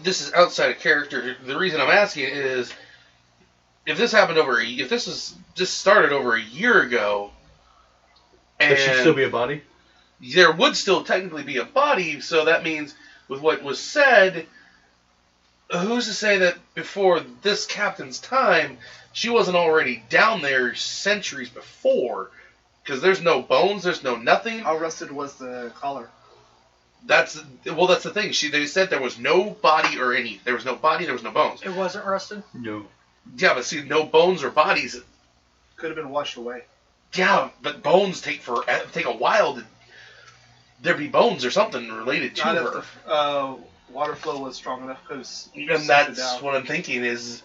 this is outside of character. The reason I'm asking is, if this happened this started over a year ago, and There should still be a body. there would still technically be a body. So that means, with what was said, who's to say that before this captain's time, she wasn't already down there centuries before? Because there's no bones, there's no nothing. How rusted was the collar? That's the thing. They said there was no body or any. There was no body, there was no bones. It wasn't rusted? No. Yeah, but see, no bones or bodies. Could have been washed away. Yeah, but bones take a while to. There'd be bones or something related to Not her. if the water flow was strong enough, because. And that's what I'm thinking is,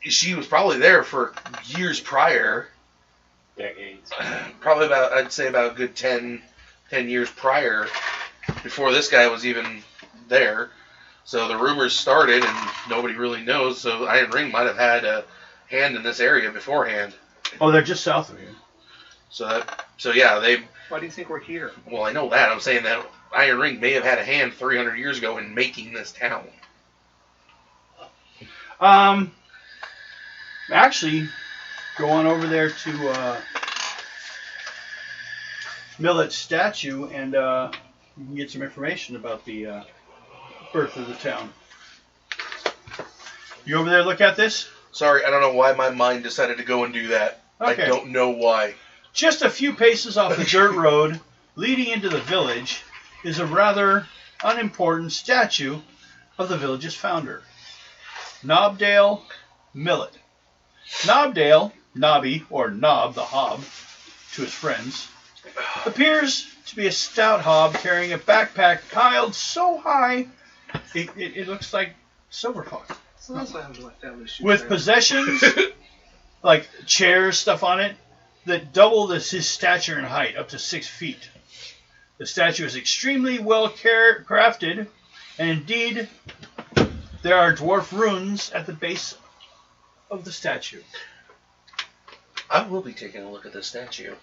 she was probably there for years prior. Decades. Probably I'd say about a good 10 years prior, before this guy was even there. So the rumors started, and nobody really knows. So Iron Ring might have had a hand in this area beforehand. Oh, they're just south of you. So yeah, they. Why do you think we're here? Well, I know that. I'm saying that Iron Ring may have had a hand 300 years ago in making this town. Actually, go on over there to Millet's statue, and you can get some information about the birth of the town. You over there look at this? Sorry, I don't know why my mind decided to go and do that. Okay. I don't know why. Just a few paces off the dirt road leading into the village is a rather unimportant statue of the village's founder, Nobdale Millet. Nobdale, Nobby, or Nob the Hob, to his friends, appears to be a stout hob carrying a backpack piled so high it looks like Silverfox. So that's what happened to my family shoes. With possessions like chairs, stuff on it, that double his stature and height, up to 6 feet. The statue is extremely well crafted, and indeed, there are dwarf runes at the base of the statue. I will be taking a look at this statue.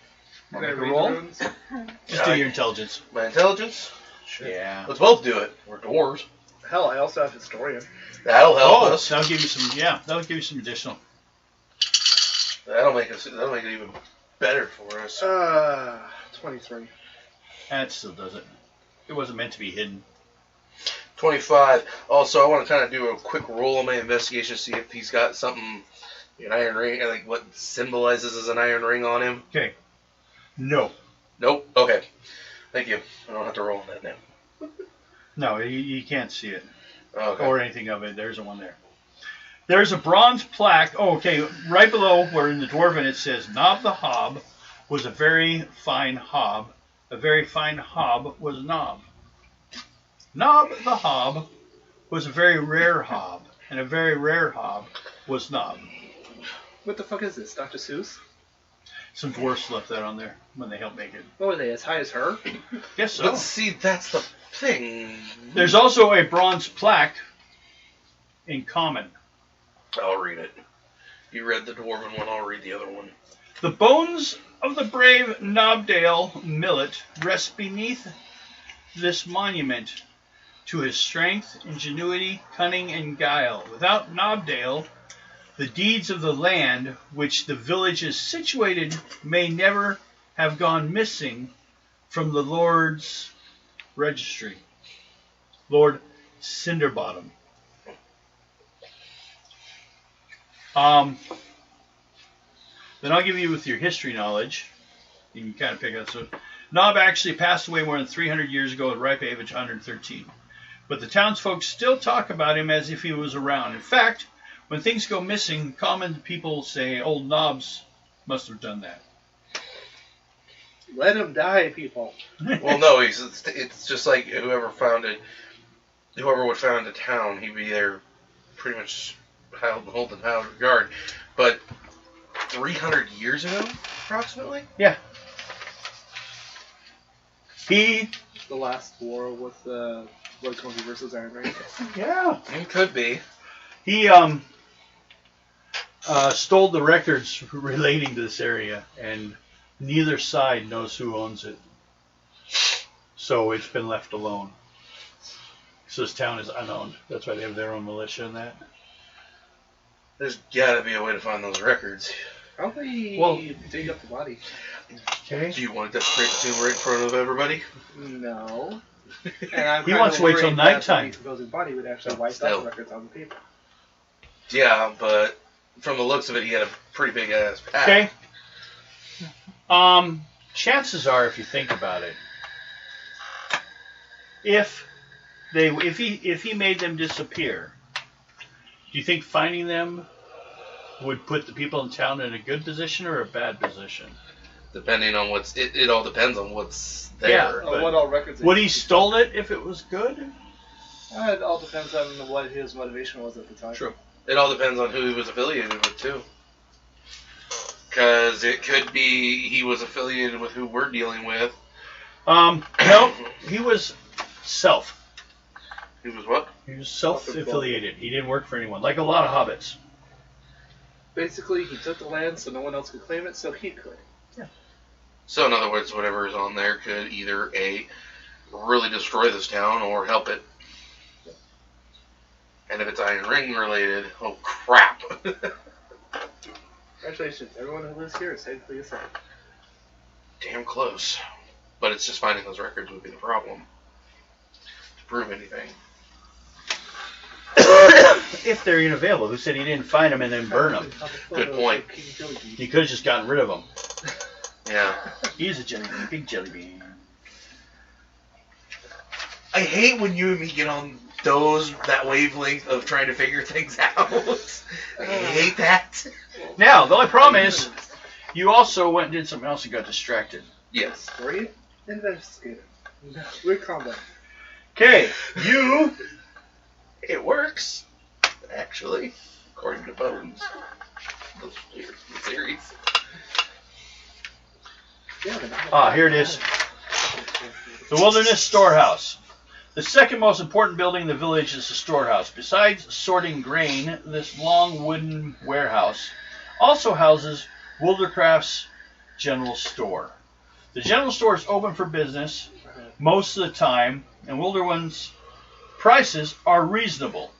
Want to make a roll? Just do your intelligence. My intelligence? Sure. Yeah. Let's both do it. We're dwarves. Hell, I also have historian. That'll help us. That'll give you some. Yeah, that'll give you some additional. That'll make it even better for us. 23. That still does it. It wasn't meant to be hidden. 25. Also, I want to kind of do a quick roll on my investigation to see if he's got something, an iron ring, like what symbolizes as an iron ring on him. Okay. No. Nope. Okay. Thank you. I don't have to roll on that now. No, you can't see it. Okay. Or anything of it. There's one there. There's a bronze plaque. Oh, okay. Right below where in the Dwarven it says, Nob the Hob was a very fine hob. A very fine hob was Nob. Nob the Hob was a very rare hob. And a very rare hob was Nob. What the fuck is this, Dr. Seuss? Some dwarfs left that on there when they helped make it. What were they, as high as her? Guess so. Let's see, that's the thing. There's also a bronze plaque in common. I'll read it. You read the Dwarven one, I'll read the other one. The bones of the brave Nobdale Millet rest beneath this monument to his strength, ingenuity, cunning, and guile. Without Nobdale, the deeds of the land which the village is situated may never have gone missing from the Lord's registry. Lord Cinderbottom. Then I'll give you with your history knowledge. You can kind of pick up. So, Nob actually passed away more than 300 years ago at ripe age 113. But the townsfolk still talk about him as if he was around. In fact, when things go missing, common people say old Nobs must have done that. Let him die, people. Well, no, it's just like whoever would found a town, he'd be there pretty much holding high regard. But 300 years ago, approximately? Yeah. He... The last war with Blood Conquer versus Iron Ring. Yeah. It could be. He stole the records relating to this area, and neither side knows who owns it. So it's been left alone. So this town is unowned. That's why they have their own militia and that. There's got to be a way to find those records. How do they dig up the body? Okay. Do you want to desecrate the tomb right in front of everybody? No. And I'm He kinda wants to wait till worried that nighttime. The decomposing body would actually wipe Still. out the records on the paper. Yeah, but from the looks of it, he had a pretty big ass pack. Okay. Chances are, if you think about it, if he made them disappear, do you think finding them would put the people in town in a good position or a bad position? Depending on what's it all depends on what's Yeah. there. But What all records? Would he stole it if it was good? It all depends on what his motivation was at the time. True. It all depends on who he was affiliated with too. Because it could be he was affiliated with who we're dealing with. No, he was self. He was what? He was self-affiliated. He didn't work for anyone, like a lot of hobbits. Basically, he took the land so no one else could claim it, so he could. So in other words, whatever is on there could either A, really destroy this town or help it. And if it's Iron Ring related, oh crap. Congratulations, everyone who lives here is technically a son. Damn close. But it's just finding those records would be the problem. To prove anything. If they're even available. Who said he didn't find them and then burn them? Good point. He could have just gotten rid of them. Yeah. He's a jelly bean, big jelly bean. I hate when you and me get on that wavelength of trying to figure things out. I hate that. Now, the only problem is, you also went and did something else and got distracted. Yes. Were you? Investigator. We're combat. Okay. It works. Actually. According to Bones. The series. Here it is. The Wilderness Storehouse. The second most important building in the village is the storehouse. Besides sorting grain, this long wooden warehouse also houses Wildercraft's general store. The general store is open for business most of the time, and Wilderwin's prices are reasonable,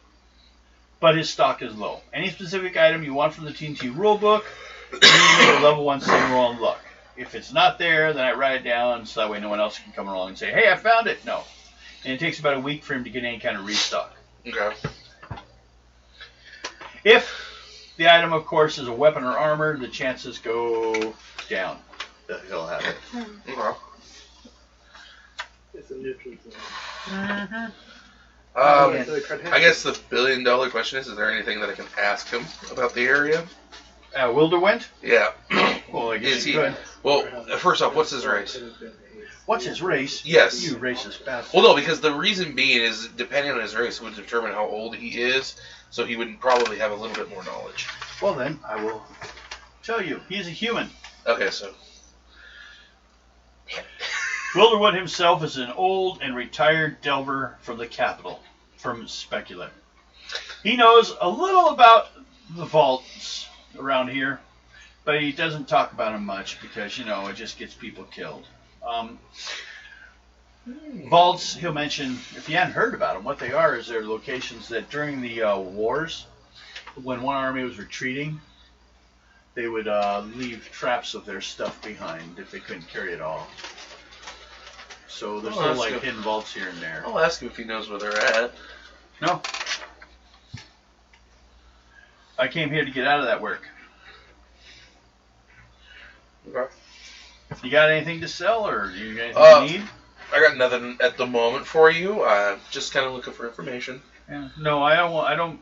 but his stock is low. Any specific item you want from the TNT rulebook, you need to make a level 1 save roll on luck. If it's not there, then I write it down so that way no one else can come along and say, hey, I found it. No. And it takes about a week for him to get any kind of restock. Okay. If the item, of course, is a weapon or armor, the chances go down that he'll have it. Okay. It's a neutral zone. Mm-hmm. I guess the $1 billion question is there anything that I can ask him about the area? Wilderwind? Yeah. Well, I guess Is he he? could. Well, first off, what's his race? What's his race? Yes. You racist bastard. Well, no, because the reason being is depending on his race would determine how old he is, so he would probably have a little bit more knowledge. Well, then, I will tell you. He's a human. Okay, so. Wilderwood himself is an old and retired delver from the capital, from Specula. He knows a little about the vaults around here, but he doesn't talk about them much because, it just gets people killed. Vaults, he'll mention, if you hadn't heard about them, what they are is they're locations that during the wars, when one army was retreating, they would leave traps of their stuff behind if they couldn't carry it all. So there's little hidden vaults here and there. I'll ask him if he knows where they're at. No. I came here to get out of that work. Okay. You got anything to sell, or you got anything you need? I got nothing at the moment for you. Just kind of looking for information. Yeah. No, I don't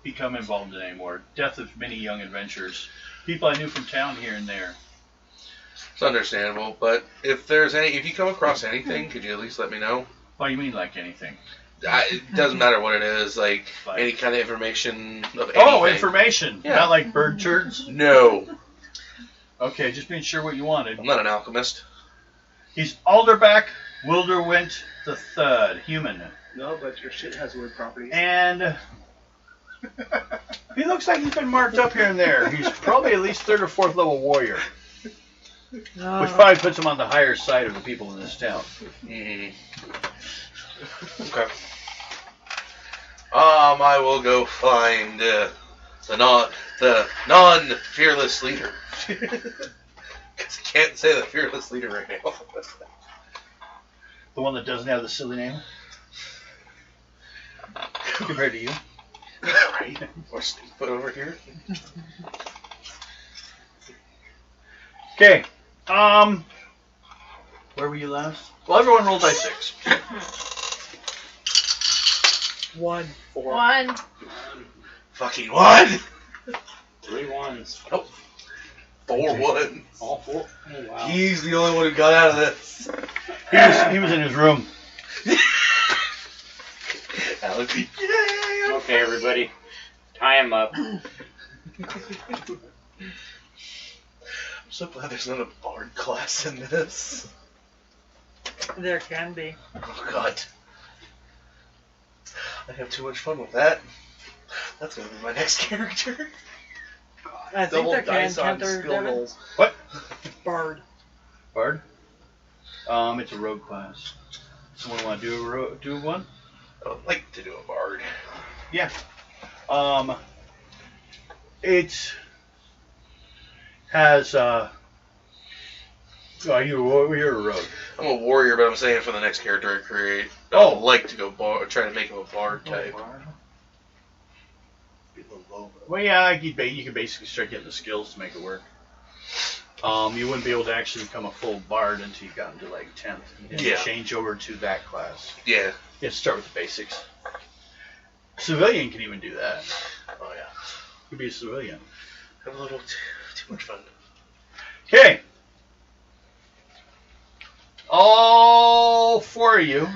become involved in it anymore. Death of many young adventurers, people I knew from town here and there. It's understandable, but if you come across anything, could you at least let me know? What do you mean, like anything? It doesn't matter what it is, like any kind of information of anything. Oh, information, Yeah. Not like bird turds. No, Okay, just being sure what you wanted. I'm not an alchemist. He's Alderback Wilderwint the Third, human, No, but your shit has word properties. and he looks like he's been marked up here and there. He's probably at least 3rd or 4th level warrior. Which probably puts him on the higher side of the people in this town. Mm. Okay. I will go find the non-fearless leader. Because I can't say the fearless leader right now. The one that doesn't have the silly name? Compared to you? Right. Or put over here. Okay. Where were you last? Well, everyone rolled die 6. 1. 4. 1. Fucking 1! 3 ones. Oh. 4 ones. All 4. Oh, wow. He's the only one who got out of this. He was in his room. Alex. Yay! Okay, everybody. Tie him up. I'm so glad there's not a bard class in this. There can be. Oh god. I have too much fun with that. That's gonna be my next character. I think Double there can. dice on Can't there, skill Devin? rolls. What? Bard. Bard? It's a rogue class. Someone want to do one? I would like to do a bard. Yeah. It has you're a rogue. I'm a warrior, but I'm saying for the next character I create, I Oh. would like to go bard, try to make him a bard type. Be a little low, but- Well, yeah, you can basically start getting the skills to make it work. You wouldn't be able to actually become a full bard until you got into like 10th. And Yeah. change over to that class. Yeah. You have to start with the basics. Civilian can even do that. Oh yeah. Could be a civilian. Have a little too much fun. Okay. All 4 of you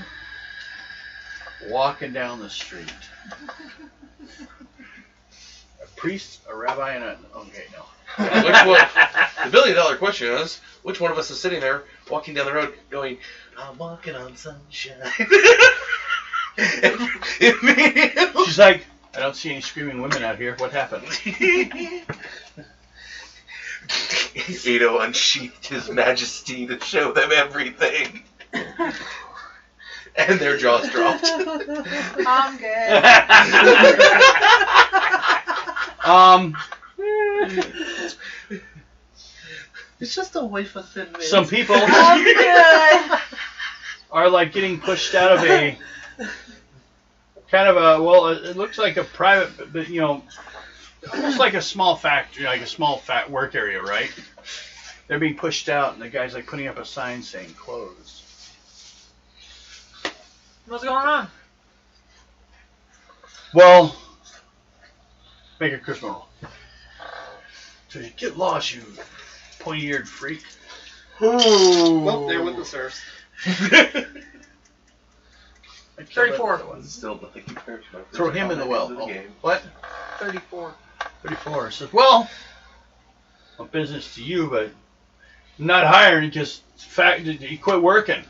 walking down the street. A priest, a rabbi, and a... Okay, no. Which one? The $1 billion question is, which one of us is sitting there walking down the road going, I'm walking on sunshine. She's like, I don't see any screaming women out here. What happened? Ado unsheathed his majesty to show them everything. And their jaws dropped. I'm good. It's just a wafer thin mint. Some people I'm good. are like getting pushed out of a kind of a, well, it looks like a private, but almost like a small factory, like a small fat work area, right? They're being pushed out, and the guy's like putting up a sign saying closed. What's going on? Well, make a charisma roll. So you get lost, you pointy-eared freak. Well, there with the serfs. 34. Still nothing compared to my first Throw him in the comment well. into the game. What? 34. 34. Says, well, no business to you, but I'm not hiring because fact you quit working.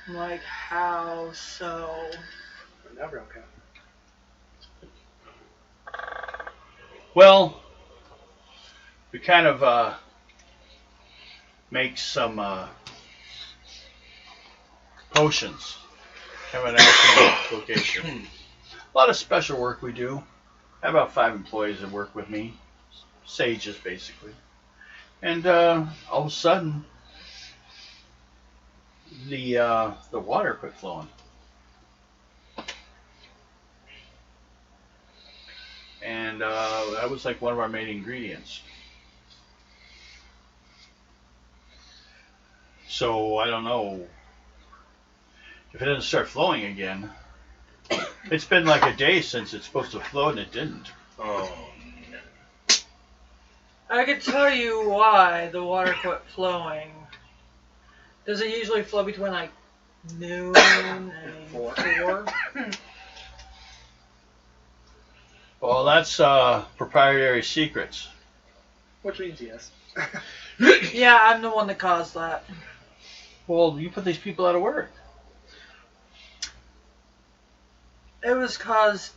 Like, how so? Never okay. Well, we kind of make some potions. Have an actual location. A lot of special work we do. I have about 5 employees that work with me. Sages, basically. And all of a sudden, the water quit flowing. And that was like one of our main ingredients. So I don't know if it doesn't start flowing again. It's been like a day since it's supposed to flow and it didn't. Oh, I could tell you why the water quit flowing. Does it usually flow between like noon and 4? Well, that's proprietary secrets. Which means yes. Yeah, I'm the one that caused that. Well, you put these people out of work. It was caused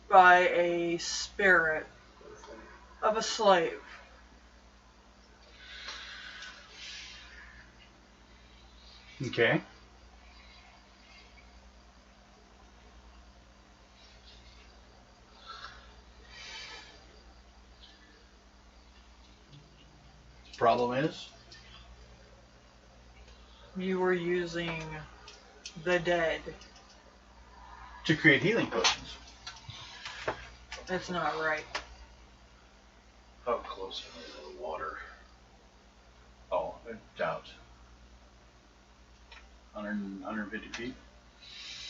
by a spirit of a slave. Okay. Problem is, you were using the dead. To create healing potions. That's not right. How close am I to the water? Oh, I doubt. 150 feet?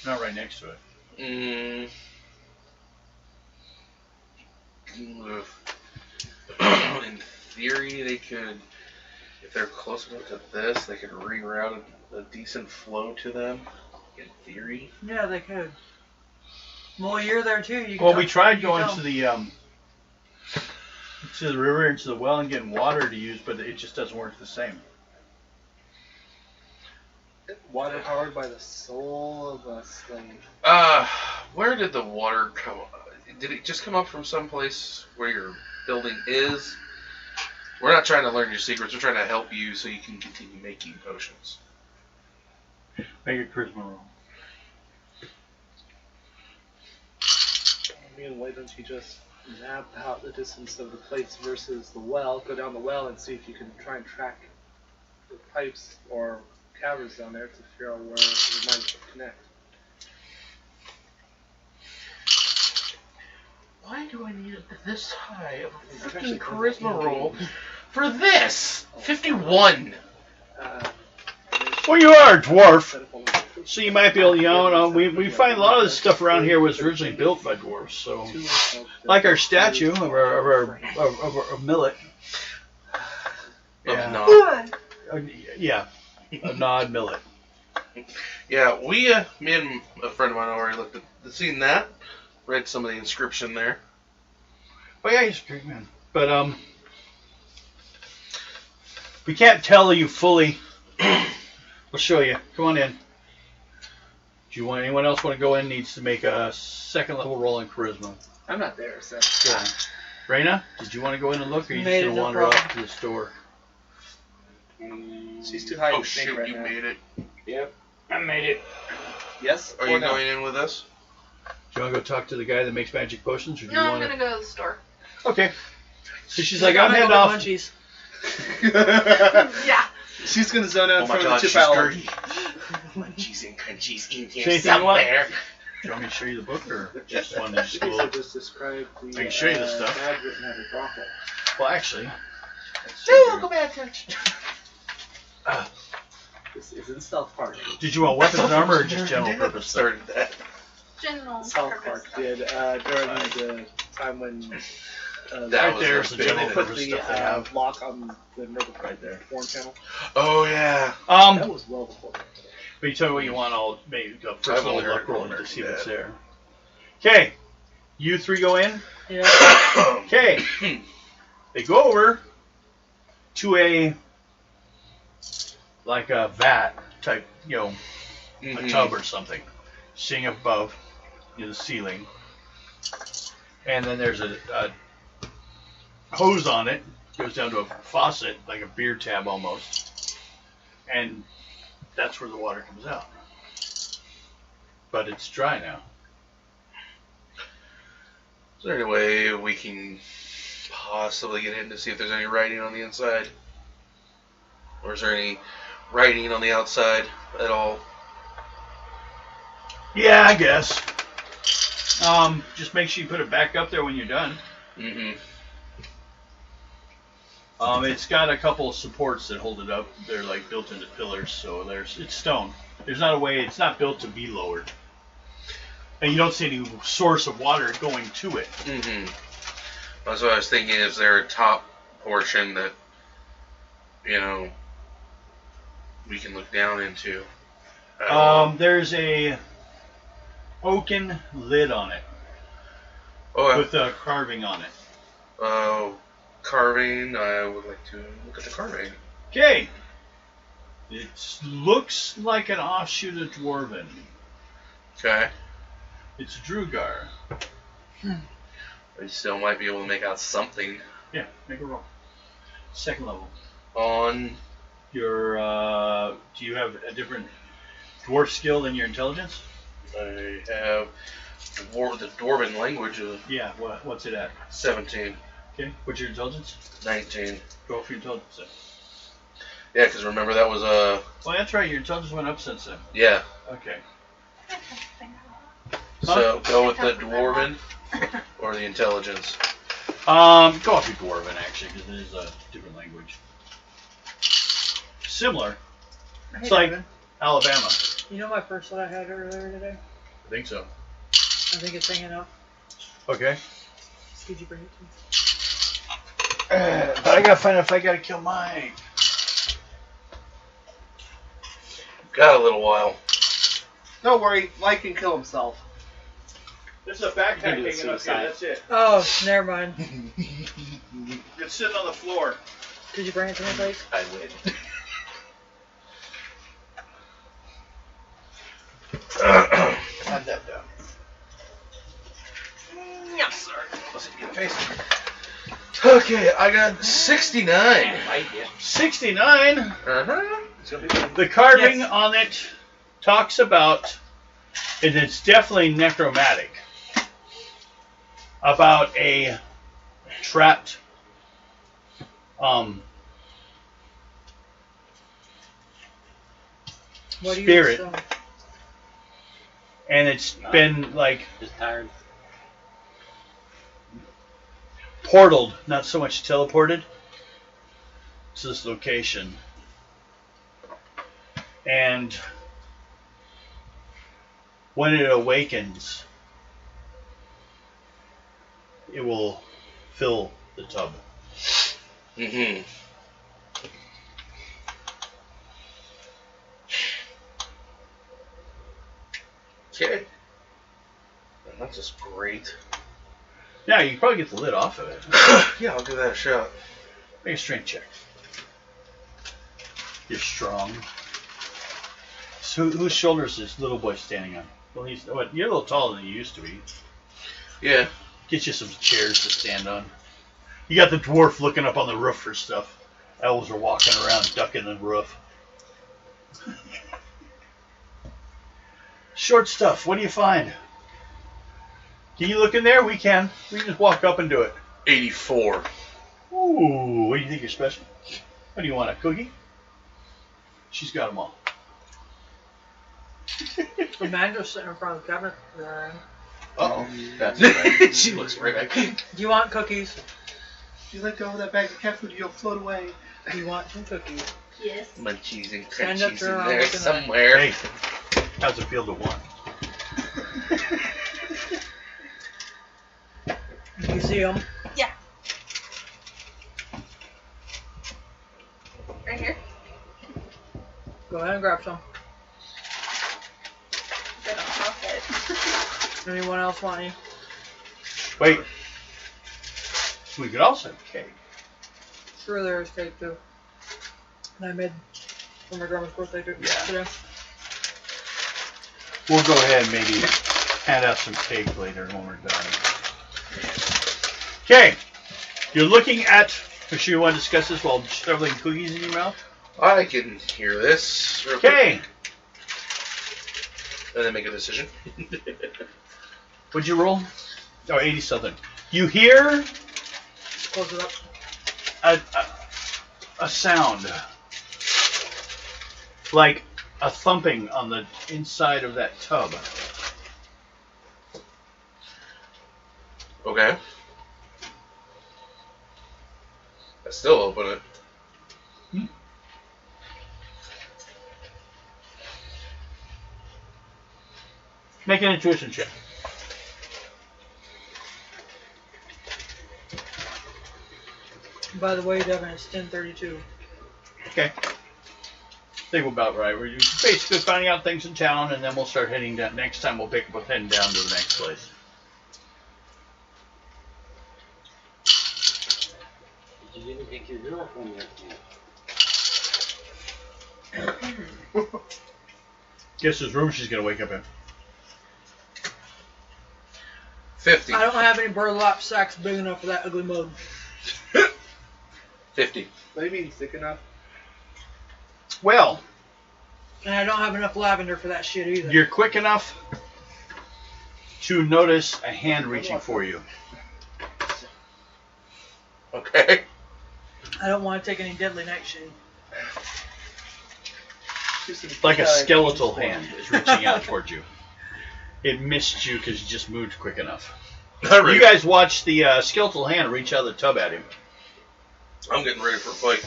Not right next to it. In theory, they could, if they're close enough to this, they could reroute a decent flow to them. In theory. Yeah, they could. Well, you're there too. You Well, we tried going to the river, into the well, and getting water to use, but it just doesn't work the same. Water powered by the soul of a slave. Where did the water come? Did it just come up from someplace where your building is? We're not trying to learn your secrets. We're trying to help you so you can continue making potions. Make a charisma roll. I mean, why don't you just map out the distance of the place versus the well, go down the well and see if you can try and track the pipes or caverns down there to figure out where you might connect. Why do I need this high of a freaking charisma roll for this? 51! Well, you are a dwarf, so you might be able to, we find a lot of this stuff around here was originally built by dwarves, so, like our statue of Millet. Of Nod. Yeah, a Nod Millet. Yeah, me and a friend of mine already looked at, seen that, read some of the inscription there. Oh yeah, he's a great man. But, we can't tell you fully. We'll show you. Come on in. Do you want anyone else want to go in? Needs to make a second level roll in charisma. I'm not there, so. Yeah. Raina, did you want to go in and look, or are you just Made gonna it, no wander problem. up to the store? She's too high Oh to think shoot, right you now. made it. Yep, I made it. Yes? Are or you no? going in with us? Do you want to go talk to the guy that makes magic potions, or do No, you I'm want gonna go to the store. Okay. So she's like, I'm heading gonna off. Munchies. Yeah. She's gonna zone out Oh in my front god, of the she's chip aisle. dirty. Munchies and crunchies in here Anything you want? somewhere. Do you want me to show you the book, or just one that She you also just described the I can show you the stuff. ad written at her brothel. Well, actually. Bad touch. This is in South Park. Did you want weapons and armor, or just general purpose stuff? Started that. General South purpose Park stuff. did during the time when That Right was there's the big. general they put purpose the stuff they have. lock on the murder Right there. porn channel. Oh yeah. That was well before. But you tell me what you want, I'll maybe go I've first only level heard luck roll to rumors see of what's that. there. Okay. You three go in. Yeah. Okay. They go over to a vat type, a tub or something, sitting above the ceiling. And then there's a hose on it, goes down to a faucet, like a beer tab almost. And that's where the water comes out. But it's dry now. Is there any way we can possibly get in to see if there's any writing on the inside? Or is there any writing on the outside at all? Yeah, I guess. Just make sure you put it back up there when you're done. Mm-hmm. It's got a couple of supports that hold it up. They're like built into pillars, so it's stone. There's not a way. It's not built to be lowered, and you don't see any source of water going to it. Mm-hmm. That's what I was thinking. Is there a top portion that we can look down into? There's a oaken lid on it with a carving on it. Carving. I would like to look at the carving. Okay. It looks like an offshoot of Dwarven. Okay. It's Drugar. I still might be able to make out something. Yeah, make a roll. Second level. On Your do you have a different dwarf skill than your intelligence? I have the Dwarven language of Yeah. What's it at? 17, Okay. What's your intelligence? 19. Go for your intelligence. Yeah, because remember that was a. Well, that's right. Your intelligence went up since then. Yeah. Okay. So go with the dwarven or the intelligence. Go with the dwarven actually, because it is a different language. Similar. It's like Alabama. You know my first one I had earlier today? I think so. I think it's hanging up. Okay. Could you bring it to me? But I gotta find out if I gotta kill mine. Got a little while. Don't worry, Mike can kill himself. There's a backpack hanging up here. That's it. Oh, never mind. It's sitting on the floor. Could you bring it to me, please? I win. Have that done. Yes, sir. Listen, get a face. Okay, I got 69. 69. Uh-huh. The carving on it talks about, and it's definitely necromantic, about a trapped spirit, and it's been like Just tired. portaled, not so much teleported, to this location. And when it awakens, it will fill the tub. Mm-hmm. Okay. That's just great. Yeah, you can probably get the lid off of it. Yeah, I'll give that a shot. Make a strength check. You're strong. So whose shoulders is this little boy standing on? Well, you're a little taller than you used to be. Yeah. Get you some chairs to stand on. You got the dwarf looking up on the roof for stuff. Elves are walking around ducking the roof. Short stuff. What do you find? Can you look in there? We can. We can just walk up and do it. 84. Ooh, what do you think you're special? What do you want, a cookie? She's got them all. The mango's sitting in front of the cabinet. Uh-oh. That's right. She looks right back. Do you want cookies? If you let go of that bag of cat food, you'll float away. Do you want some cookies? Yes. Munchies and Stand up, crunchies turn in around, there look in there. somewhere. Hey, how's it feel to one? You see them? Yeah. Right here. Go ahead and grab some. Get off it. Anyone else want any? Wait. We could also have cake. Sure, there is cake too. And I made for my grandma's birthday too. Yeah. Today. We'll go ahead and maybe hand out some cake later when we're done. Okay. You're looking at... For sure you want to discuss this while shoveling cookies in your mouth? I can hear this. Real quick, Okay. and then make a decision. What'd you roll? Oh, 80 something. You hear Close it up. a sound. Like a thumping on the inside of that tub. Okay. I still open it. Make an intuition check. By the way, Devin, it's 10:32. Okay. I think we're about right. We're just basically finding out things in town, and then we'll start heading down. Next time we'll pick up heading down to the next place. Did you even take your girl from there? Guess whose room she's going to wake up in. 50. I don't have any burlap sacks big enough for that ugly mug. 50. What do you mean, thick enough? Well, And I don't have enough lavender for that shit either. you're quick enough to notice a hand reaching for you. Okay. I don't want to take any deadly nightshade. like a skeletal hand is reaching out towards you. It missed you because you just moved quick enough. You guys watched the skeletal hand reach out of the tub at him. I'm getting ready for a fight.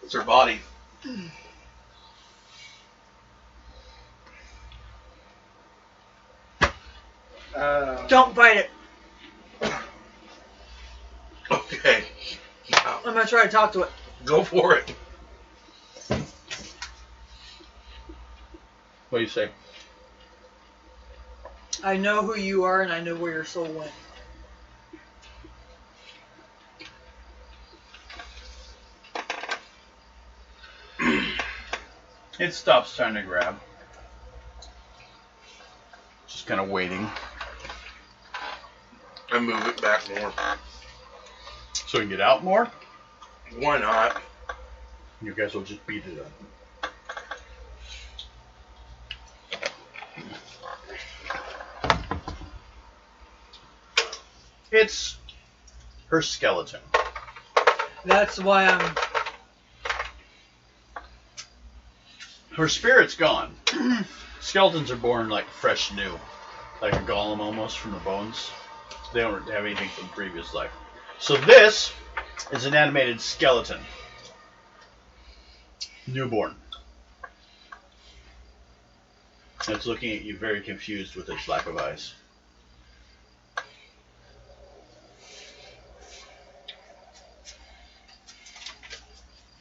It's her body. Don't bite it. Okay. I'm gonna try to talk to it. Go for it. What do you say? I know who you are and I know where your soul went. It stops trying to grab. Just kind of waiting. I move it back more. So we can get out more? Why not? You guys will just beat it up. It's her skeleton. That's why I'm... Her spirit's gone. Skeletons are born like fresh new. Like a golem almost from the bones. They don't have anything from previous life. So this is an animated skeleton. Newborn. It's looking at you very confused with its lack of eyes.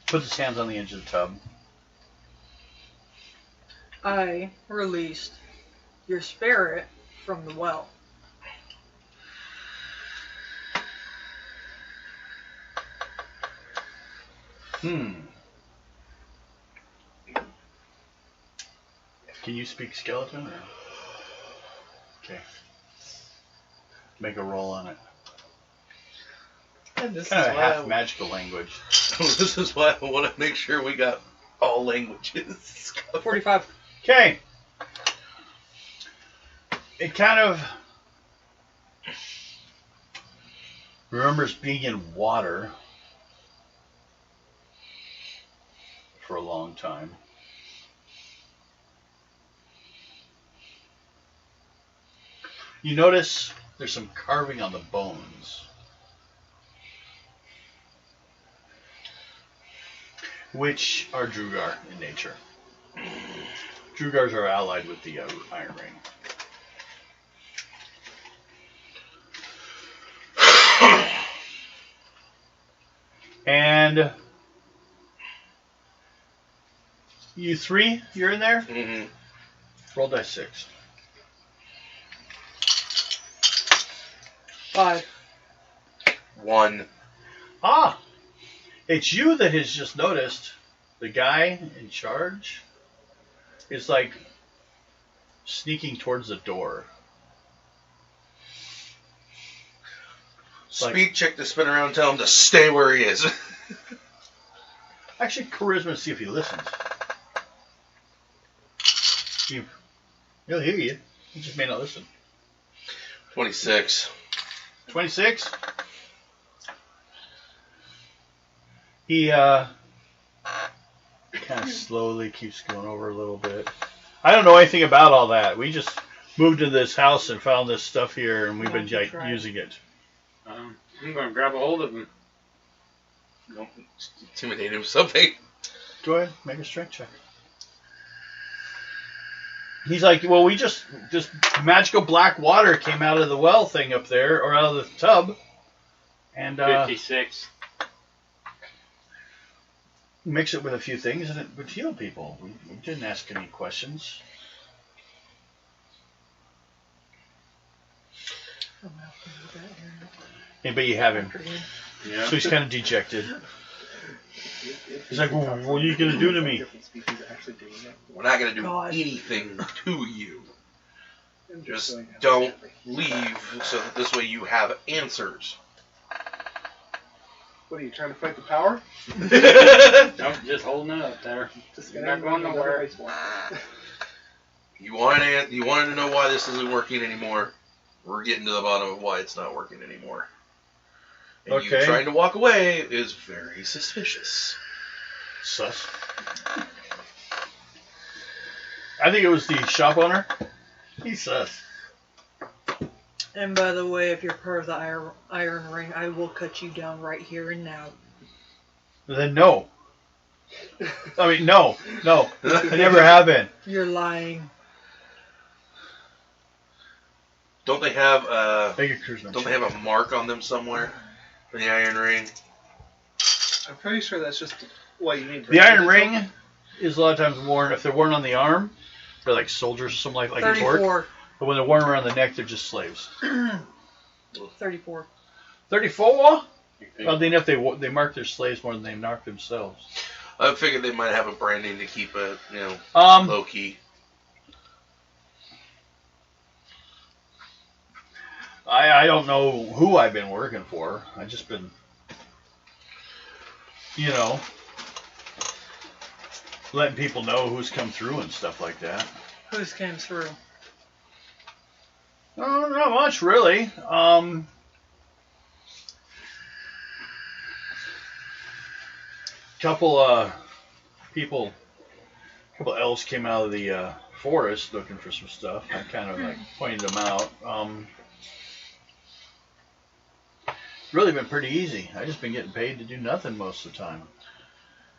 Puts its hands on the edge of the tub. I released your spirit from the well. Can you speak skeleton? Or? Okay. Make a roll on it. And this Kind is of a why half magical language. This is why I want to make sure we got all languages. 45. Okay. It kind of remembers being in water for a long time. You notice there's some carving on the bones, which are Drugar in nature. Drugars are allied with the Iron Ring. And you three, you're in there? Mm-hmm. Roll die 6. 5. 1. Ah! It's you that has just noticed the guy in charge is like sneaking towards the door. Speak check to spin around and tell him to stay where he is. Actually, charisma to see if he listens. He'll hear you. He just may not listen. 26. 26. He kind of slowly keeps going over a little bit. I don't know anything about all that. We just moved into this house and found this stuff here, and we've been using it. I'm going to grab a hold of him. Don't intimidate him with something. Go ahead, make a strength check. He's like, well, we just magical black water came out of the well thing up there, or out of the tub, and 56. mix it with a few things, and it would heal people. We didn't ask any questions. Yeah, but you have him. Yeah. So he's kind of dejected. He's like, well, what are you going to do to me? We're not going to do God. anything to you. Just don't leave so that this way you have answers. What are you trying to fight the power? Nope, just holding it up there. You're not going nowhere. You wanted to know why this isn't working anymore. We're getting to the bottom of why it's not working anymore. And you trying to walk away is very suspicious. Sus. I think it was the shop owner. He's sus. And by the way, if you're part of the Iron Ring, I will cut you down right here and now. Then no. I mean, no. I never have been. You're lying. Don't they have Don't they have a mark on them somewhere for the Iron Ring? I'm pretty sure that's just what you mean. The Iron Ring is a lot of times worn, if they're worn on the arm, they're like soldiers or something like 34. torque. But when they're worn around the neck, they're just slaves. 34. 34? Well, they mark their slaves more than they mark themselves. I figured they might have a branding to keep it, low key. I don't know who I've been working for. I've just been, letting people know who's come through and stuff like that. Who's came through? Oh, not much, really. Couple elves came out of the forest looking for some stuff. I kind of pointed them out. Really been pretty easy. I just been getting paid to do nothing most of the time.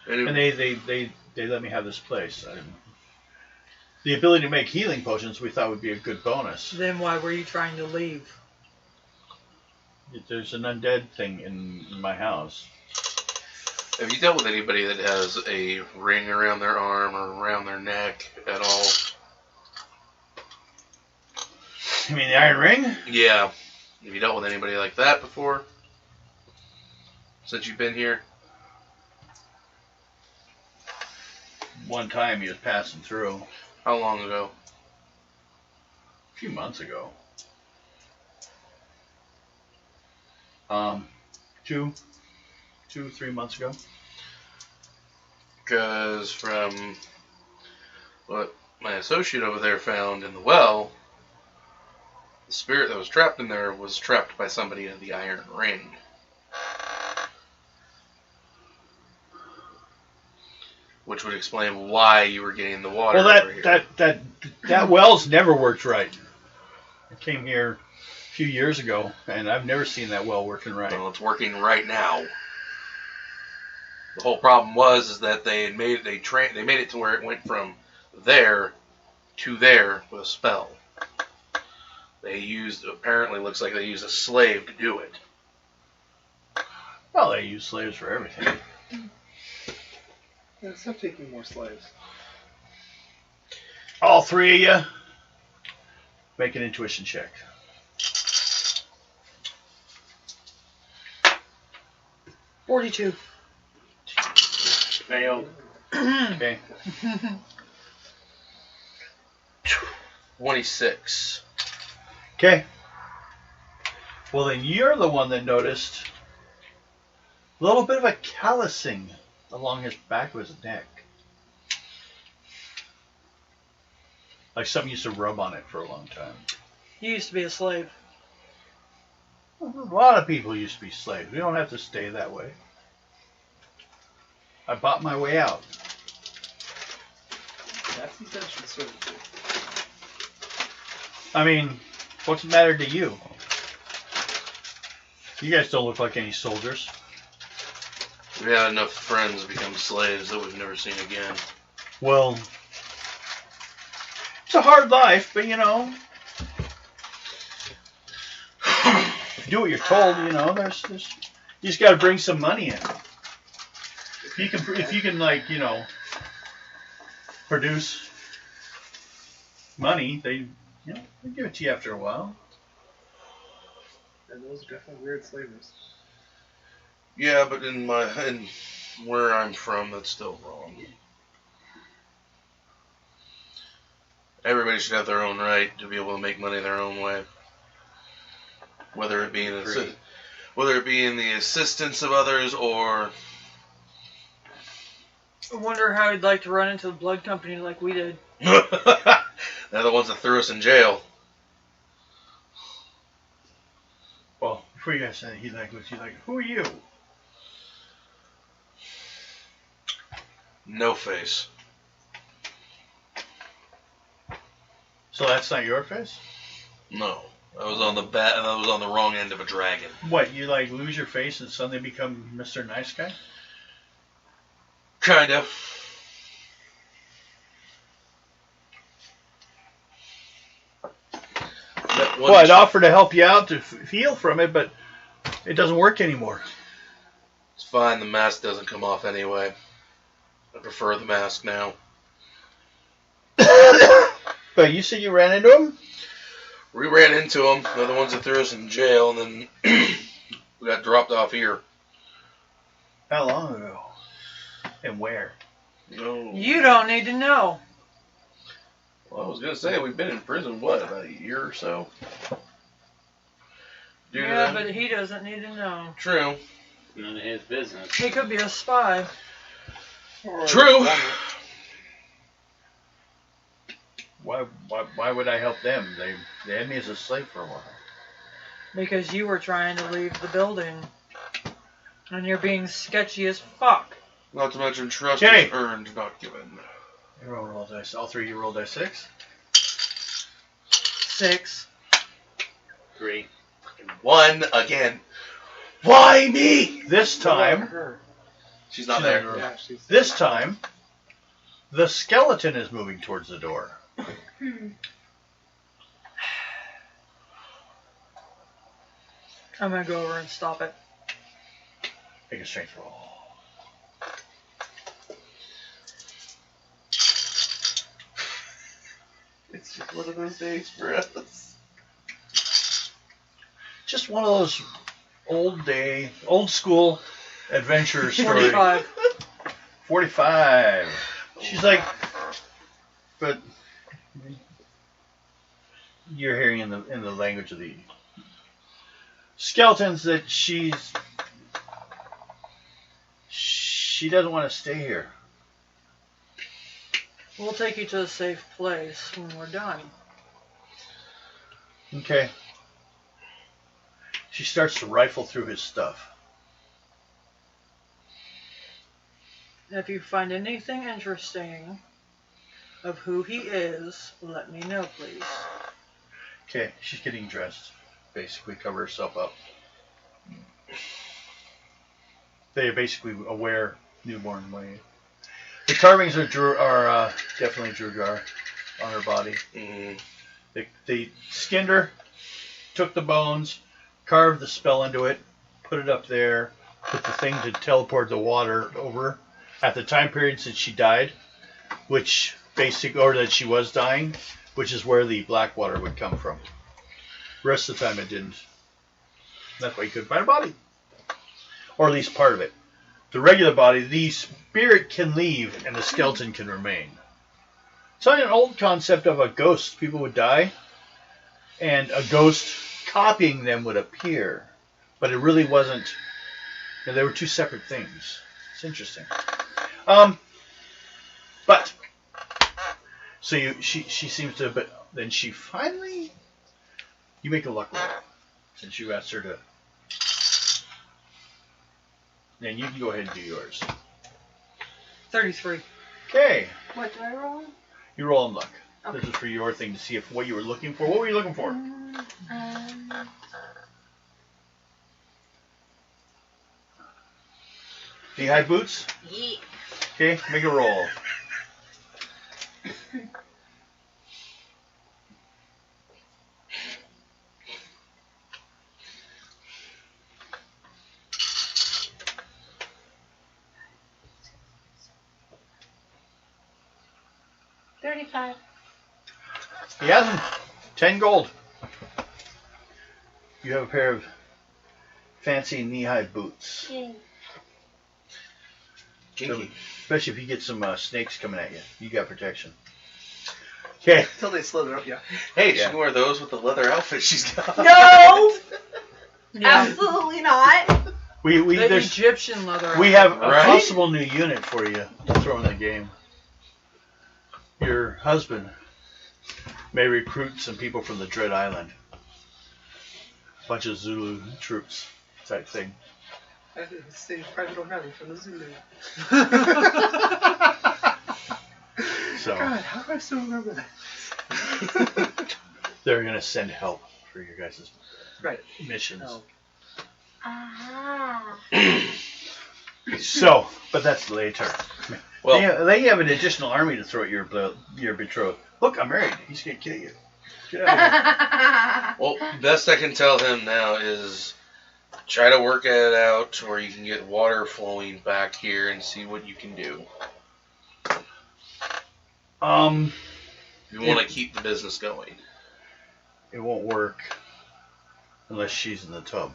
And they let me have this place. The ability to make healing potions we thought would be a good bonus. Then why were you trying to leave? There's an undead thing in my house. Have you dealt with anybody that has a ring around their arm or around their neck at all? You mean the Iron Ring? Yeah. Have you dealt with anybody like that before? Since you've been here? One time he was passing through. How long ago? A few months ago. 2-3 months ago. Because from what my associate over there found in the well, the spirit that was trapped in there was trapped by somebody in the Iron Ring. Which would explain why you were getting the water over here. That well's never worked right. I came here a few years ago, and I've never seen that well working right. Well, it's working right now. The whole problem was that they made it to where it went from there to there with a spell. Apparently looks like they used a slave to do it. Well, they use slaves for everything. Yeah, stop taking more slaves. All three of you, make an intuition check. $42. Failed. Okay. 26. Okay. Well, then you're the one that noticed a little bit of a callousing along his back of his neck. Like something used to rub on it for a long time. You used to be a slave. A lot of people used to be slaves. We don't have to stay that way. I bought my way out. That's intention servitude. I mean, what's the matter to you? You guys don't look like any soldiers. We had enough friends become slaves that we've never seen again. Well, it's a hard life, but if you do what you're told, there's you just got to bring some money in. If you can produce money, they give it to you after a while. And those are definitely weird slavers. Yeah, but in where I'm from, that's still wrong. Everybody should have their own right to be able to make money their own way. Whether it be in the assistance of others or... I wonder how he'd like to run into the blood company like we did. They're the ones that threw us in jail. Well, before you guys say he'd like, who are you? No face. So that's not your face? No. I was on the I was on the wrong end of a dragon. What, you like lose your face and suddenly become Mr. Nice Guy? Kind of. Well, I'd offer to help you out to heal from it, but it doesn't work anymore. It's fine. The mask doesn't come off anyway. I prefer the mask now. But you said you ran into him? We ran into them. They're the ones that threw us in jail, and then we got dropped off here. How long ago? And where? No. You don't need to know. Well, I was going to say, we've been in prison, what, about a year or so? Yeah, but he doesn't need to know. True. None of his business. He could be a spy. True. Why would I help them? They had me as a slave for a while. Because you were trying to leave the building. And you're being sketchy as fuck. Not to mention trust Okay. is earned, not given. You roll dice. All three of you roll dice 6. 6. 3. 1 again. Why me? This time, She's not there. Yeah, she's. this time, the skeleton is moving towards the door. I'm gonna go over and stop it. Make a strength roll. It's just one of those days for us. Just one of those old school adventure stories. 45. 45. She's like, but you're hearing in the language of the skeletons that she doesn't want to stay here. We'll take you to a safe place when we're done. Okay. She starts to rifle through his stuff. If you find anything interesting of who he is, let me know, please. Okay, she's getting dressed. Basically cover herself up. They basically wear newborn way. The carvings are definitely Drugar on her body. Mm. They skinned her, took the bones, carved the spell into it, put it up there, put the thing to teleport the water over at the time period since she died, or that she was dying, which is where the black water would come from. The rest of the time it didn't. That's why you couldn't find a body. Or at least part of it. The regular body, the spirit can leave and the skeleton can remain. It's like an old concept of a ghost. People would die and a ghost copying them would appear. But it really wasn't. They were two separate things. It's interesting. But so she seems to, but then she finally, you make a luck roll since you asked her to. Then you can go ahead and do yours. 33. Okay. What do I roll? You roll in luck. Okay. This is for your thing to see if what you were looking for. What were you looking for? Knee-high boots? Yeah. Okay, make a roll. $35. He has them. 10 gold. You have a pair of fancy knee-high boots. Yay. Kinky. Especially if you get some snakes coming at you. You got protection. Okay. Until they slither up, yeah. Hey, she Yeah. can wear those with the leather outfit she's got. No! Yeah. Absolutely not. We The there's Egyptian leather. we have a Right? possible new unit for you to throw in the game. Your husband may recruit some people from the Dread Island. A bunch of Zulu troops type thing. I say Private O'Malley from the Zulu. So God, how do I still remember that? They're gonna send help for your guys' Right. missions. No. Ah. So, but that's later. Well, They have an additional army to throw at your betrothed. Look, I'm married. He's gonna kill you. Get out of here. well, best I can tell him now is try to work it out where you can get water flowing back here and see what you can do. You want to keep the business going. It won't work unless she's in the tub.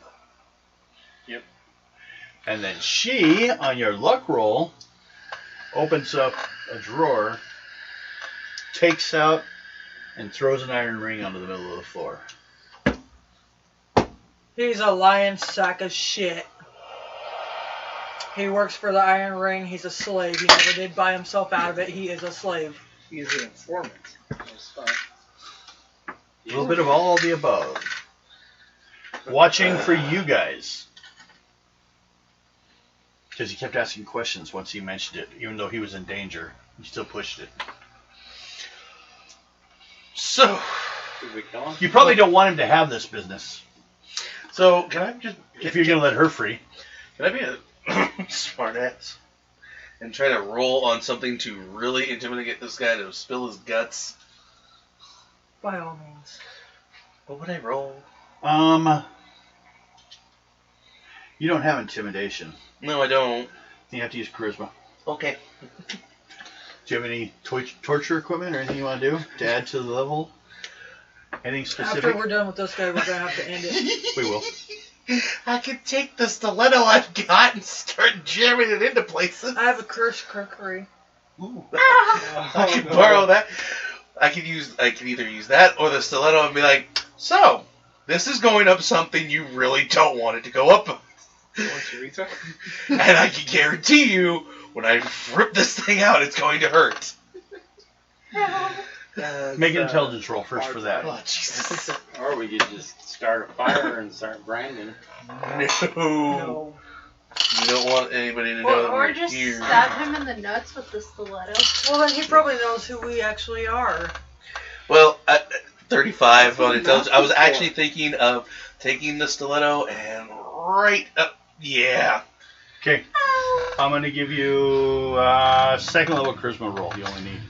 Yep. And then she, on your luck roll, opens up a drawer, takes out and throws an iron ring onto the middle of the floor. He's a lying sack of shit. He works for the Iron Ring. He's a slave. He never did buy himself out of it. He is a slave. He's an informant. A little bit of all the above. Watching for you guys. Because he kept asking questions once he mentioned it. Even though he was in danger, he still pushed it. So, Did we kill him? You probably don't want him to have this business. so can I just If you're going to let her free. can I be a smart ass and try to roll on something to really intimidate this guy to spill his guts? By all means. What would I roll? You don't have intimidation. No, I don't. You have to use charisma. Okay. Do you have any torture equipment or anything you want to do to add to the level? Anything specific? After we're done with this guy, we're going to have to end it. We will. I could take the stiletto I've got and start jamming it into places. I have a cursed crookery. Ooh. I could borrow that. I could either use that or the stiletto and be like, so, this is going up something you really don't want it to go up. And I can guarantee you, when I rip this thing out, it's going to hurt. Make an intelligence roll first for that. Oh, Jesus. Or we could just start a fire and start branding. No. You don't want anybody to know that Or we're just here. stab him in the nuts with the stiletto. Well, then he probably knows who we actually are. Well, at 35 on intelligence, I was actually thinking of taking the stiletto and right up. Yeah. Okay. I'm going to give you second level charisma roll. You only need.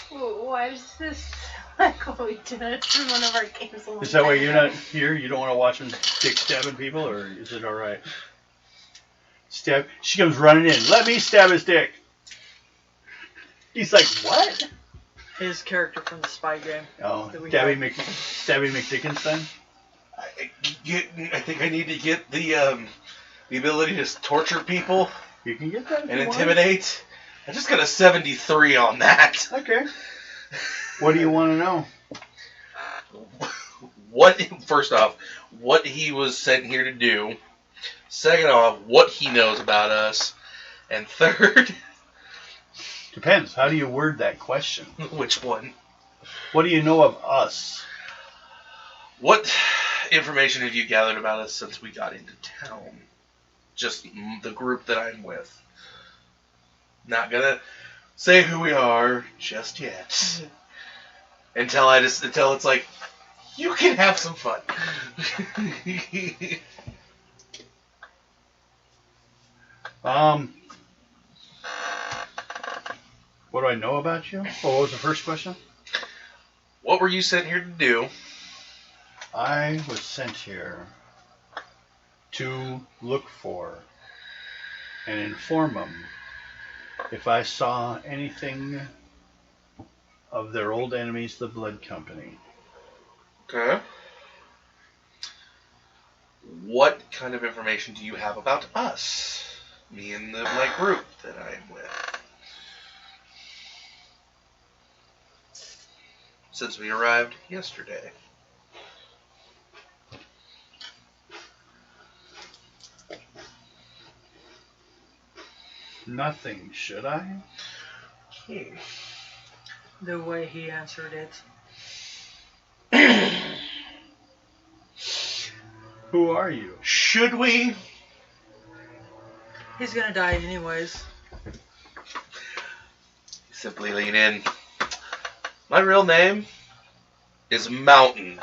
Why is this like what we did in one of our games? Is that why you're not here? You don't want to watch him dick stabbing people, or is it all right? Stab. She comes running in. Let me stab his dick. He's like, what? His character from the spy game. Oh, That we Stabby got. McDickinstein. I think I need to get the ability to torture people You can get that if and you want. intimidate. I just got a 73 on that. Okay. What do you want to know? First off, what he was sent here to do. Second off, what he knows about us. And third, Depends. How do you word that question? which one? What do you know of us? What information have you gathered about us since we got into town? Just the group that I'm with. Not gonna say who we are just yet. Until it's like, you can have some fun. What do I know about you? Oh, what was the first question? What were you sent here to do? I was sent here to look for and inform them if I saw anything of their old enemies, the Blood Company. Okay. What kind of information do you have about us? Me and my group that I'm with. Since we arrived yesterday. Nothing, should I? The way he answered it. Who are you? Should we? He's gonna die anyways. Simply lean in. My real name is Mountain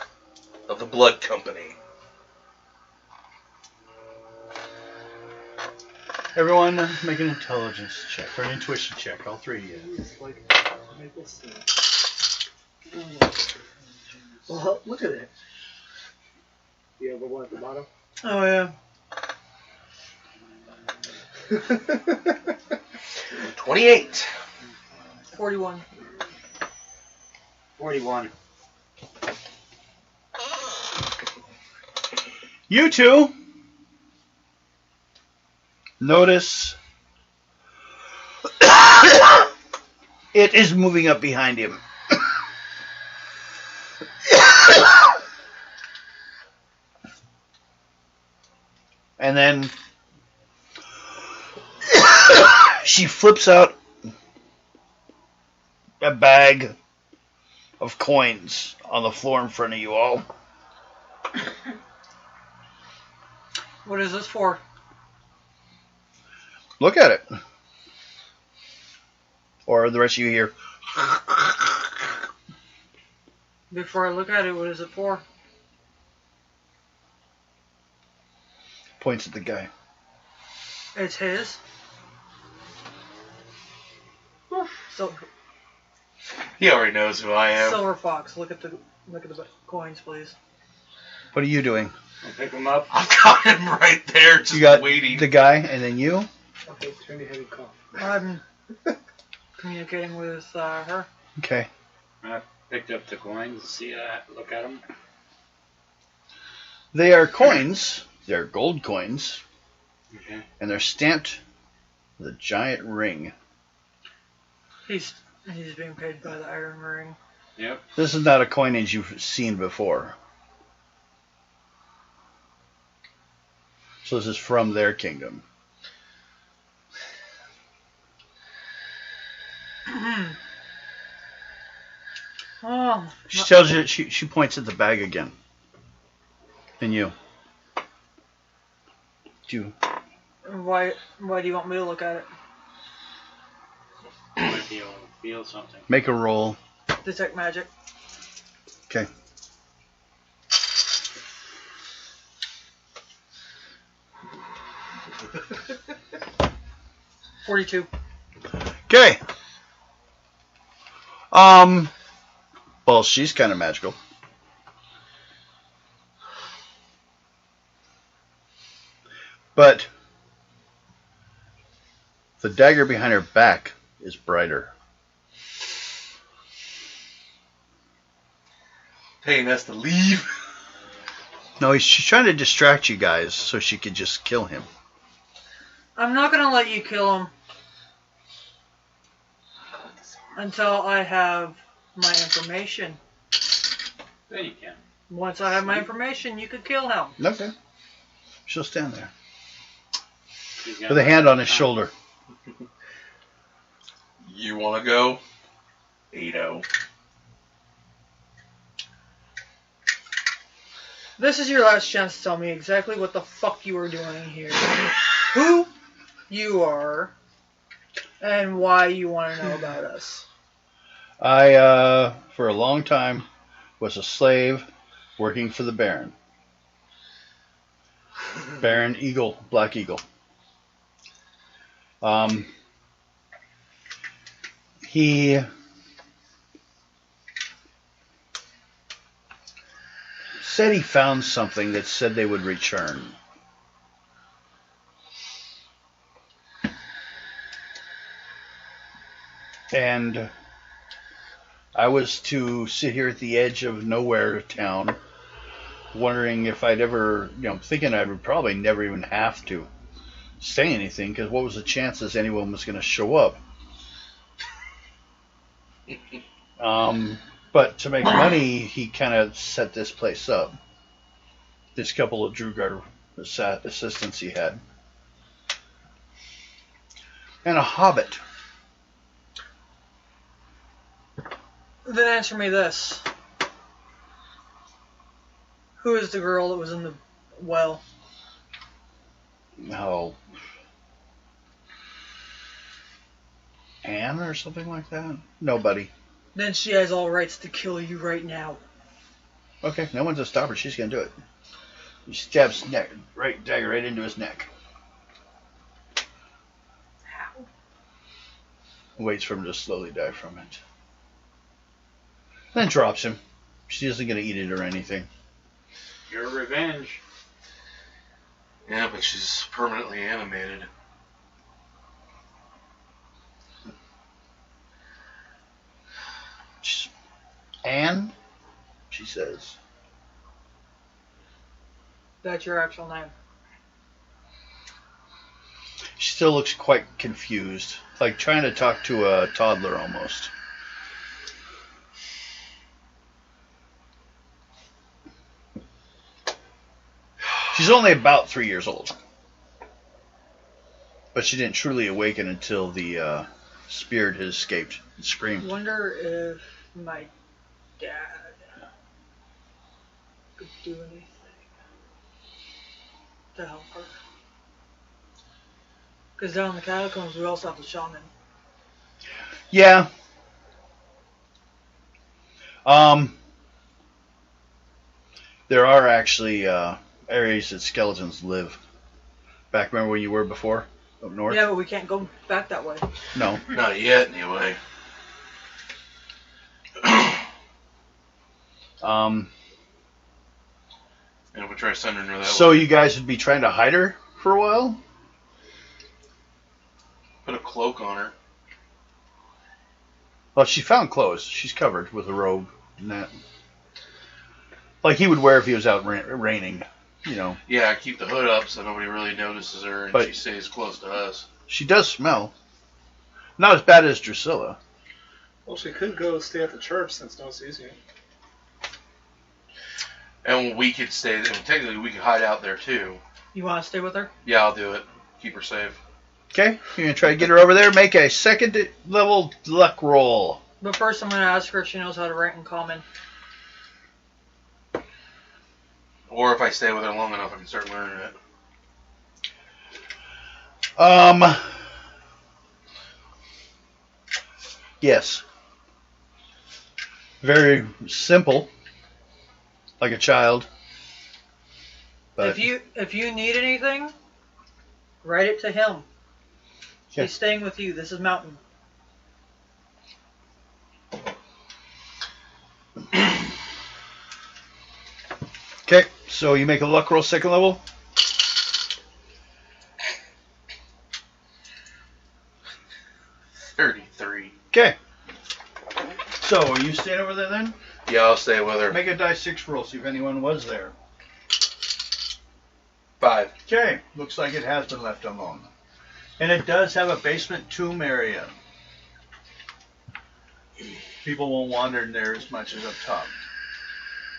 of the Blood Company. Everyone, make an intelligence check or an intuition check. All three of you. It's like maple syrup. Well, look at it. You have the one at the bottom? Oh yeah. 28. 41. 41. You two notice it is moving up behind him. And then she flips out a bag of coins on the floor in front of you all. What is this for? Look at it. Or the rest of you here. Before I look at it, what is it for? Points at the guy. It's his. Silver, He already knows who I am. Silver Fox. Look at the coins, please. What are you doing? I'll pick them up. I've got him right there, just You got waiting. the guy, and then you. Okay, turn your head and cough. I'm communicating with her. Okay. I picked up the coins. See, look at them. They are coins. They're gold coins, Okay. and they're stamped with a giant ring. He's being paid by the Iron Ring. Yep. This is not a coinage you've seen before. So this is from their kingdom. Oh, She tells you, she points at the bag again. And you. why do you want me to look at it? Might be able to feel something. Make a roll. Detect magic. Okay. $42. Okay. Well, she's kind of magical. But the dagger behind her back is brighter. Paying us to leave. No, she's trying to distract you guys so she could just kill him. I'm not gonna let you kill him until I have my information. Then you can. Once I have my information, you could kill him. Okay. She'll stand there He's got with a hand on his shoulder. You want to go? 8-0. This is your last chance to tell me exactly what the fuck you are doing here. Who you are, and why you want to know about us. I, for a long time, was a slave working for the Baron. Baron Eagle, Black Eagle. He said he found something that said they would return. And I was to sit here at the edge of nowhere town, wondering if I'd ever, thinking I would probably never even have to say anything, because what was the chances anyone was going to show up? But to make money, he kind of set this place up. This couple of Drugar assistants he had. And a hobbit. Then answer me this. Who is the girl that was in the Well, Oh. Anne or something like that? Nobody. then she has all rights to kill you right now. Okay, no one's to stop her. She's gonna do it. He stabs his neck, dagger right into his neck. How? Waits for him to slowly die from it. Then drops him. She isn't gonna eat it or anything. Your revenge. Yeah, but she's permanently animated. Anne, she says. That's your actual name. She still looks quite confused, like trying to talk to a toddler almost. She's only about 3 years old. But she didn't truly awaken until the spirit had escaped and screamed. Wonder if my dad could do anything to help her. Because down in the catacombs, we also have the shaman. Yeah. There are actually areas that skeletons live. Back, remember where you were before? Up north? Yeah, but we can't go back that way. No. Not yet, anyway. Um, And if we try sending her that so way, you guys would be trying to hide her for a while? put a cloak on her. Well, she found clothes. She's covered with a robe and that. Like he would wear if he was out raining, you know. Yeah, keep the hood up so nobody really notices her and But- she stays close to us. She does smell. Not as bad as Drusilla. Well, she could go stay at the church since no one sees you. And we could stay, and technically we could hide out there too. You want to stay with her? Yeah, I'll do it. Keep her safe. Okay, you're going to try to get her over there. Make a second level luck roll. But first, I'm going to ask her if she knows how to write in common. Or if I stay with her long enough, I can start learning it. Yes. Very simple. Like a child. But If you need anything, write it to him. Yeah. He's staying with you. This is Mountain. Okay, so you make a luck roll second level. $33. Okay. So, are you staying over there then? Yeah, I'll stay with her. Make a die 6 roll, see if anyone was there. 5. Okay, looks like it has been left alone. And it does have a basement tomb area. People won't wander in there as much as up top.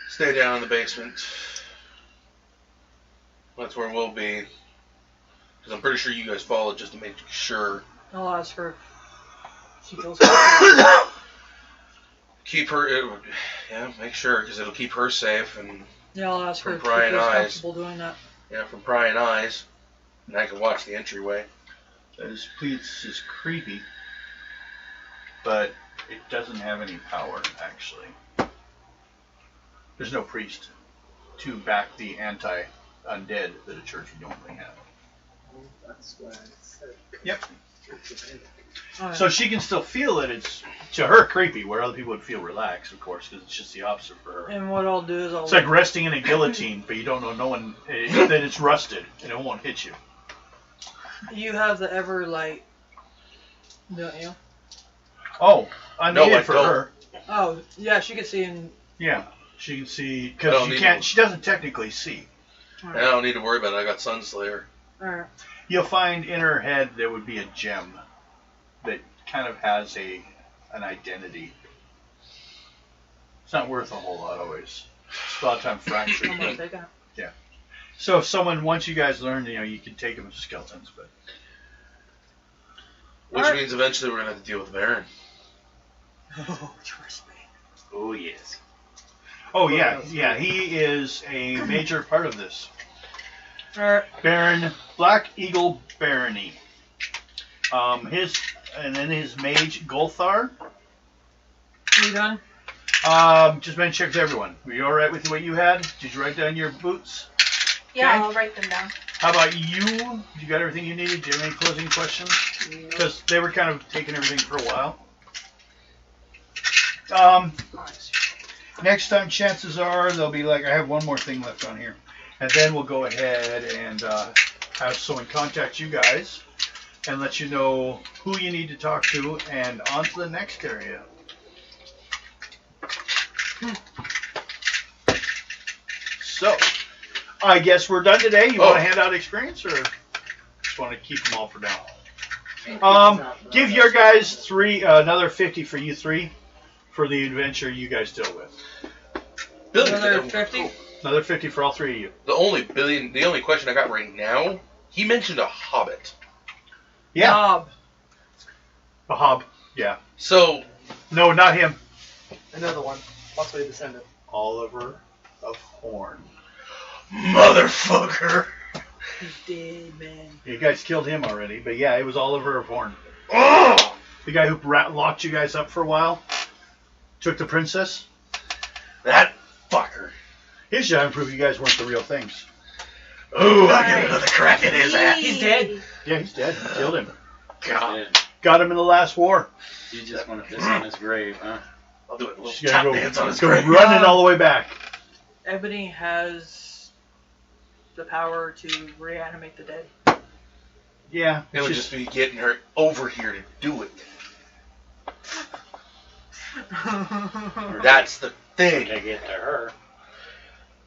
Stay down in the basement. That's where we'll be. Because I'm pretty sure you guys followed just to make sure. I'll ask her if she feels comfortable. Keep her, yeah, make sure, because it'll keep her safe and, Yeah, I'll ask her From if she prying feels eyes. comfortable doing that. yeah, from prying eyes. And I can watch the entryway. This place is creepy, but it doesn't have any power, actually. There's no priest to back the anti-undead that a church would normally have. That's why I said. Yep. Alright. So she can still feel it. It's, to her, creepy, where other people would feel relaxed, of course, because it's just the opposite for her. And what I'll do is It's like resting in a guillotine, but you don't know that it's rusted, and it won't hit you. You have the Everlight, don't you? Oh, unneeded No, I for don't. her. Oh, yeah, she can see in... Yeah, she can see, I because don't she need can't. to- She doesn't technically see. And I don't need to worry about it. I got Sunslayer. Alright. You'll find in her head there would be a gem that kind of has an identity. It's not worth a whole lot always. It's a lot of time fractured. I'm gonna but- take it. So if someone, once you guys learn, you can take them as skeletons, but Which Alright. means eventually we're going to have to deal with the Baron. Oh, trust me. Oh, yes. oh yeah, he is a major part of this. Alright. Baron Black Eagle Barony. His mage Golthar. You done? Just been checked everyone. Were you all right with what you had? Did you write down your boots? Yeah, Okay. I'll write them down. How about you? You got everything you needed? Do you have any closing questions? Because they were kind of taking everything for a while. Next time, chances are they'll be like, I have one more thing left on here, and then we'll go ahead and have someone contact you guys and let you know who you need to talk to, and on to the next area. So, I guess we're done today. You want to hand out experience, or just want to keep them all for now? Give your guys another 50 for you three for the adventure you guys deal with. Another 50? Another 50 for all three of you. The only question I got right now, he mentioned a hobbit. Yeah. Hob. A hob. Yeah. So. No, not him. Another one. Possibly a descendant. Oliver of Horn. Motherfucker. He's dead, man. You guys killed him already, but yeah, it was Oliver of Horn. Oh! The guy who locked you guys up for a while. Took the princess. That fucker. His job proved you guys weren't the real things. Ooh, I'll give another crack at his ass. He's dead. Yeah, he's dead. You killed him. God. Got him in the last war. You just want to piss on his grave, huh? I'll do it. Little She's tap gonna dance on his go grave. running all the way back. Ebony has the power to reanimate the dead. Yeah. It would just be getting her over here to do it. That's the thing. To get to her.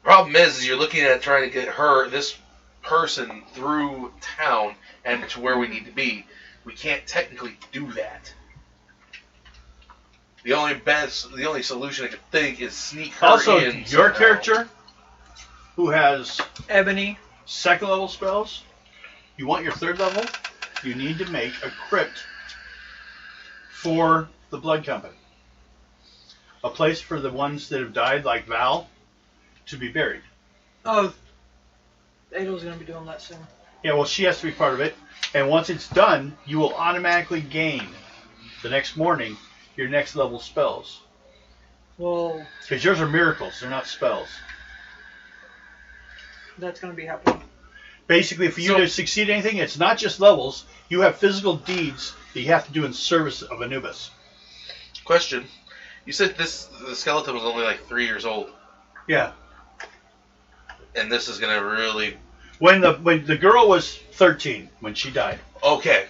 Problem is you're looking at trying to get this person through town and to where we need to be. We can't technically do that. The only solution I could think is sneak her Also, in. your somehow. character, who has Ebony. second level spells, you want your third level, you need to make a crypt for the Blood Company. A place for the ones that have died, like Val, to be buried. Oh, Adel's gonna be doing that soon. Yeah, well, she has to be part of it. And once it's done, you will automatically gain, the next morning, your next level spells. Well, Because yours are miracles, they're not spells. that's gonna be happening. Basically, for you to succeed at anything, it's not just levels. You have physical deeds that you have to do in service of Anubis. Question. You said the skeleton was only like 3 years old. Yeah. And this is going to really... When the girl was 13, when she died. Okay.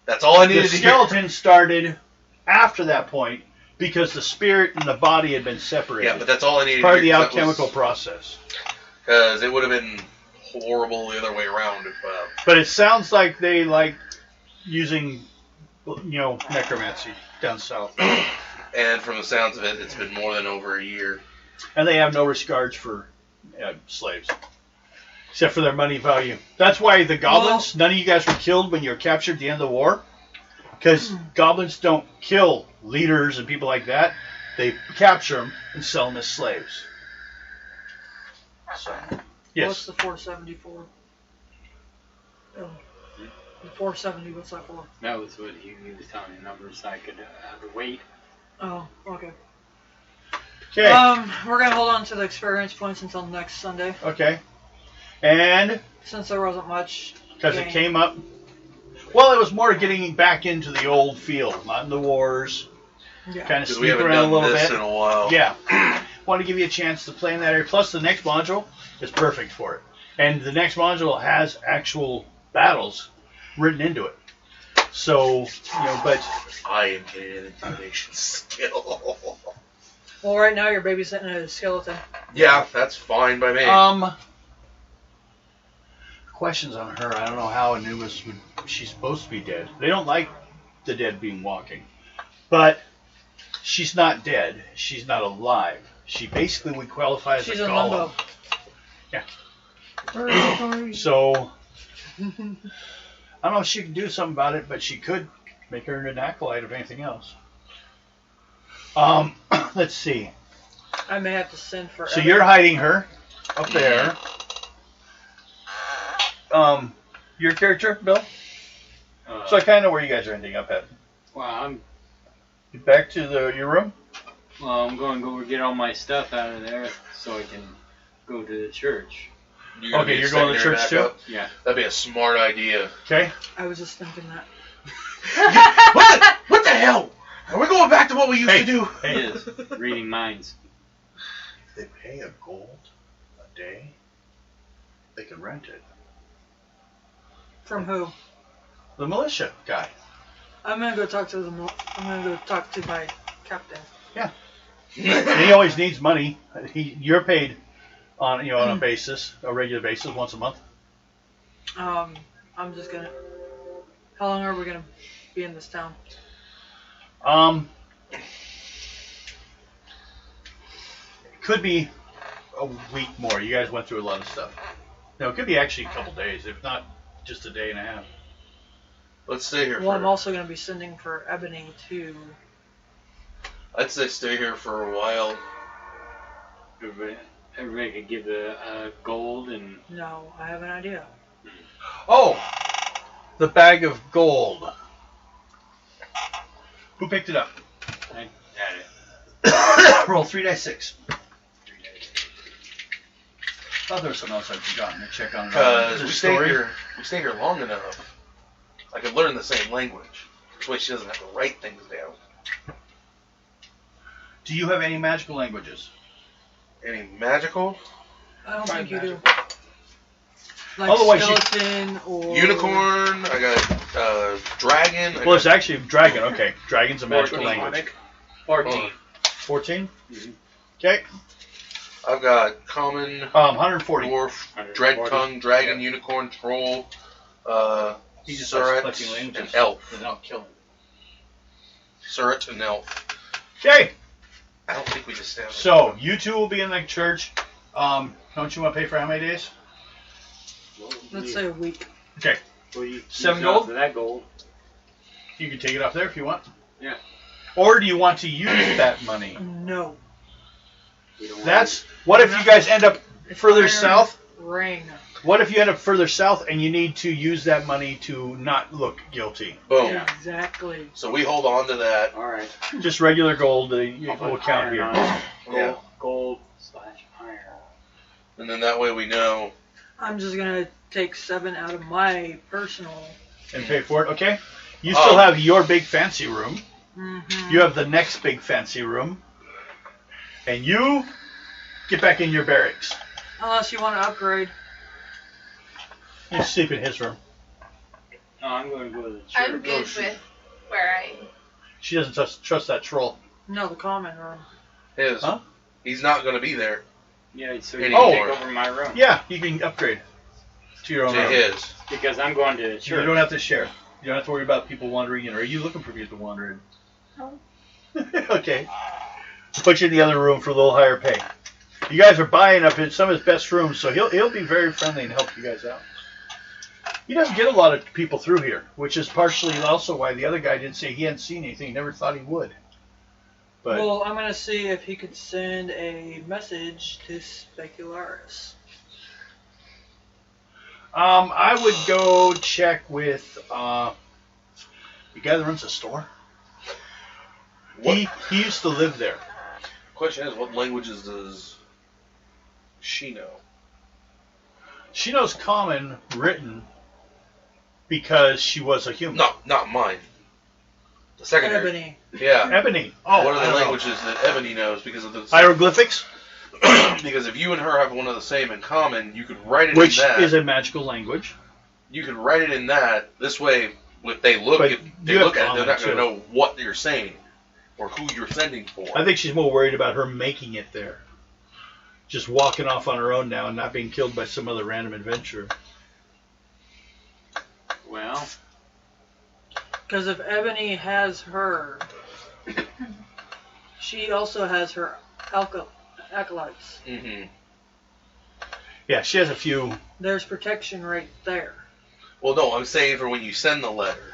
That's all I needed The to skeleton started after that point because the spirit and the body had been separated. Yeah, but that's all I needed Part to of the hear. alchemical process. Because it would have been horrible the other way around. If, But it sounds like they like using, necromancy down south. and from the sounds of it, it's been more than over a year. And they have no regards for slaves. Except for their money value. That's why the goblins, none of you guys were killed when you were captured at the end of the war. Because goblins don't kill leaders and people like that. They capture them and sell them as slaves. So, yes. What's the 474? Oh. The 470, what's that for? That was what he was telling me, numbers I could wait. Oh, okay. Okay. We're gonna hold on to the experience points until next Sunday. Okay. And Since there wasn't much. because it came up. Well, it was more getting back into the old field, not in the wars. Yeah. Kind of Because we sneak haven't around a done little this bit. in a while. Yeah. Want to give you a chance to play in that area. Plus, the next module is perfect for it. And the next module has actual battles written into it. So, but... I am getting an intimidation skill. Well, right now you're babysitting a skeleton. Yeah, that's fine by me. Questions on her. I don't know how Anubis would... She's supposed to be dead. They don't like the dead being walking. But she's not dead. She's not alive. She basically would qualify as She's a in golem. limbo. Yeah. So... I don't know if she can do something about it, but she could make her an acolyte if anything else. Let's see. I may have to send for. So you're hiding her up there. your character, Bill? So I kind of know where you guys are ending up at. Well, I'm Back to your room? I'm going to go get all my stuff out of there so I can go to the church. You're going to church too? Yeah. That'd be a smart idea. Okay. I was just thinking that. What the hell? Are we going back to what we used to do? It is. Reading minds. If they pay a gold a day, they can rent it. From who? The militia guy. I'm gonna go talk to I'm gonna go talk to my captain. Yeah. And he always needs money. You're paid on on a basis, a regular basis, once a month. I'm just gonna. How long are we gonna be in this town? It could be a week more. You guys went through a lot of stuff. No, it could be actually a couple days, if not just a day and a half. Let's stay here. Well, I'm also gonna be sending for Ebony too. I'd say stay here for a while. Everybody could give the gold and. No, I have an idea. Oh, the bag of gold. Who picked it up? I had it. Roll 3d6. Thought there was something else I'd forgotten to check on. Because we stay here long enough. I could learn the same language. This way she doesn't have to write things down. Do you have any magical languages? Any magical? I don't think you do. Like Otherwise skeleton or unicorn. I got dragon. Well, it's actually dragon. Okay, dragon's a magical 14. language. 14. 14. Mhm. Okay. I've got common, 140. dwarf, dread tongue, dragon, unicorn, troll, He just starts surret, collecting languages. and elf. Then I'll kill him. Surret and elf. Okay. I don't think we established. So you two will be in the church. Don't you want to pay for how many days? let's say a week. Okay. Well, you 7 use off gold? of that gold. You can take it off there if you want. Yeah. Or do you want to use that money? No. We don't That's what if you guys end up further Iron south? Ring. What if you end up further south and you need to use that money to not look guilty? Boom. Yeah. Exactly. So we hold on to that. All right. Just regular gold will I'll put count iron here. on it. Yeah. Gold / iron. And then that way we know. I'm just gonna take 7 out of my personal. And pay for it. Okay. You still have your big fancy room. Mm-hmm. You have the next big fancy room. And you get back in your barracks. Unless you want to upgrade. You sleep in his room. No, I'm going to go to the church. I'm good with where I. She doesn't trust that troll. No, the common room. His. Huh? He's not going to be there. Yeah, so Any you can more. take over my room. Yeah, you can upgrade to your own To room. his. Because I'm going to the church. You don't have to share. You don't have to worry about people wandering in. Or are you looking for people to wander in? No. Okay. Put you in the other room for a little higher pay. You guys are buying up in some of his best rooms, so he'll be very friendly and help you guys out. He doesn't get a lot of people through here, which is partially also why the other guy didn't say he hadn't seen anything. He never thought he would. But Well, I'm gonna see if he could send a message to Specularis. I would go check with the guy that runs the store. He used to live there. Question is, what languages does she know? She knows common written because she was a human. No, not mine. The secondary. Ebony. Yeah. Ebony. Oh, What I are the don't know. languages that Ebony knows because of the Hieroglyphics, because if you and her have one of the same in common, you could write it which in that. is a magical language. You could write it in that. This way, if they look, But if they you have look at it, they're not going common, to know what you're saying or who you're sending for. I think she's more worried about her making it there. Just walking off on her own now and not being killed by some other random adventurer. Well, Because if Ebony has her, she also has her acolytes. Mm-hmm. Yeah, she has a few. There's protection right there. Well, no, I'm saying for when you send the letter.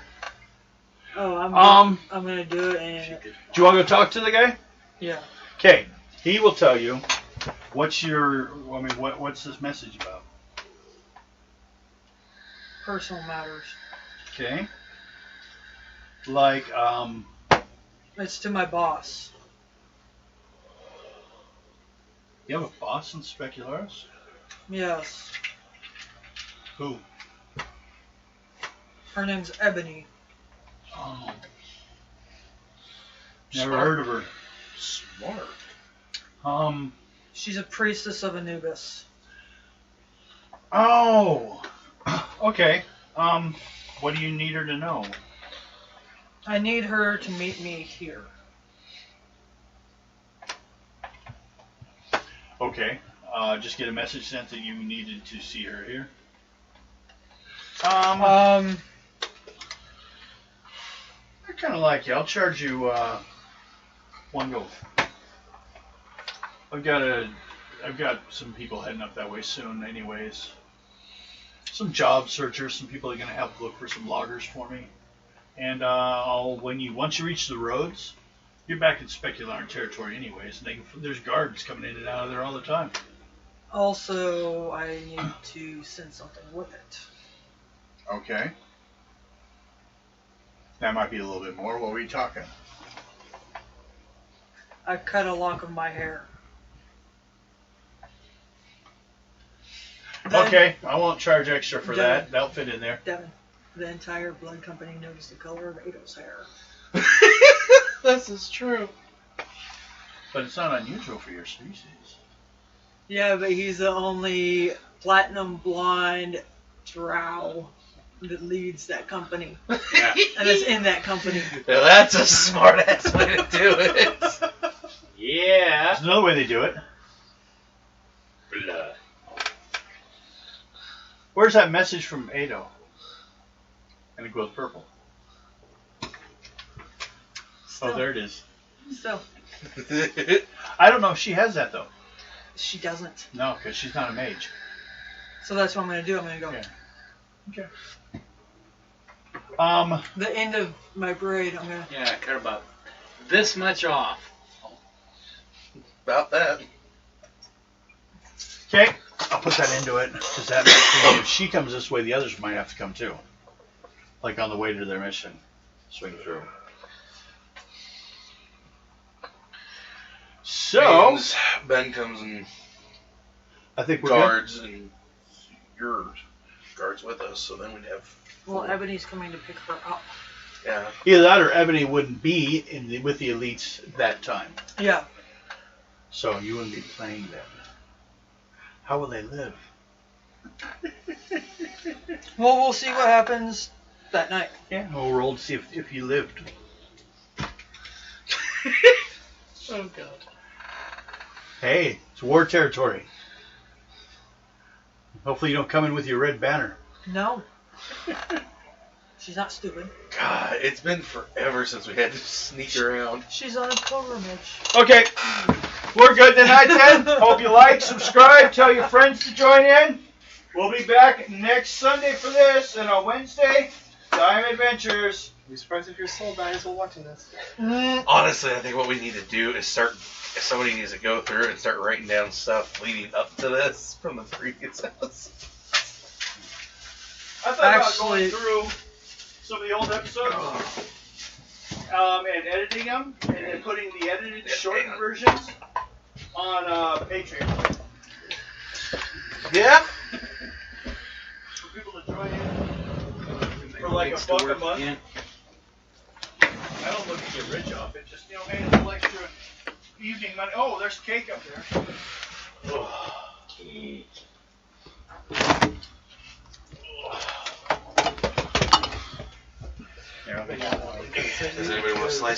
Oh, I'm gonna do it and Do you want to go talk to the guy? yeah. Okay, he will tell you. What's this message about? Personal matters. Okay. Like, It's to my boss. you have a boss in Specularis? Yes. Who? Her name's Ebony. Oh. Never heard of her. Smart. She's a priestess of Anubis. Oh. Okay. What do you need her to know? I need her to meet me here. Okay. Just get a message sent that you needed to see her here. I kind of like you. I'll charge you one gold. I've got some people heading up that way soon, anyways. Some job searchers, some people are gonna help look for some loggers for me. And once you reach the roads, you're back in Specularan territory, anyways. And there's guards coming in and out of there all the time. Also, I need to send something with it. Okay. That might be a little bit more. What were you talking? I cut a lock of my hair. Okay, I won't charge extra for Devin. that. That'll fit in there. Devin, the entire blood company knows the color of Ado's hair. This is true. But it's not unusual for your species. Yeah, but he's the only platinum blonde drow that leads that company. Yeah. And is in that company. Now that's a smart ass way to do it. Yeah. There's another way they do it. Blood. Where's that message from Ado? And it goes purple. Oh, there it is. So, I don't know if she has that, though. she doesn't. No, because she's not a mage. So that's what I'm going to do. I'm going to go. Yeah. Okay. The end of my braid, I'm going to... Yeah, cut about this much off. About that. Okay. I'll put that into it. Because that makes if she comes this way, the others might have to come too. Like on the way to their mission. Swing through. So, Means Ben comes and I think we're good. guards and your guards with us, so then we'd have. Well, Ebony's coming to pick her up. Yeah. Either that or Ebony wouldn't be with the elites that time. Yeah. So you wouldn't be playing them. How will they live? Well, we'll see what happens that night. Yeah, we'll roll to see if he lived. Oh God. Hey, it's war territory. Hopefully you don't come in with your red banner. No. She's not stupid. God, it's been forever since we had to sneak around. She's on a pilgrimage. Okay, we're good tonight then. Hope you like, subscribe, tell your friends to join in. We'll be back next Sunday for this, and on Wednesday, Time Adventures. Be surprised if your soul dies while watching this. Honestly, I think what we need to do is somebody needs to go through and start writing down stuff leading up to this from the previous house. I thought about going through some of the old episodes and editing them, and then putting the edited shortened versions on Patreon. Yeah. For people to join in for like $1 a month. Yeah. I don't look to get rich off it. Just, hey, it's an extra evening money. Oh, there's cake up there. Yeah, Does anybody want to slice?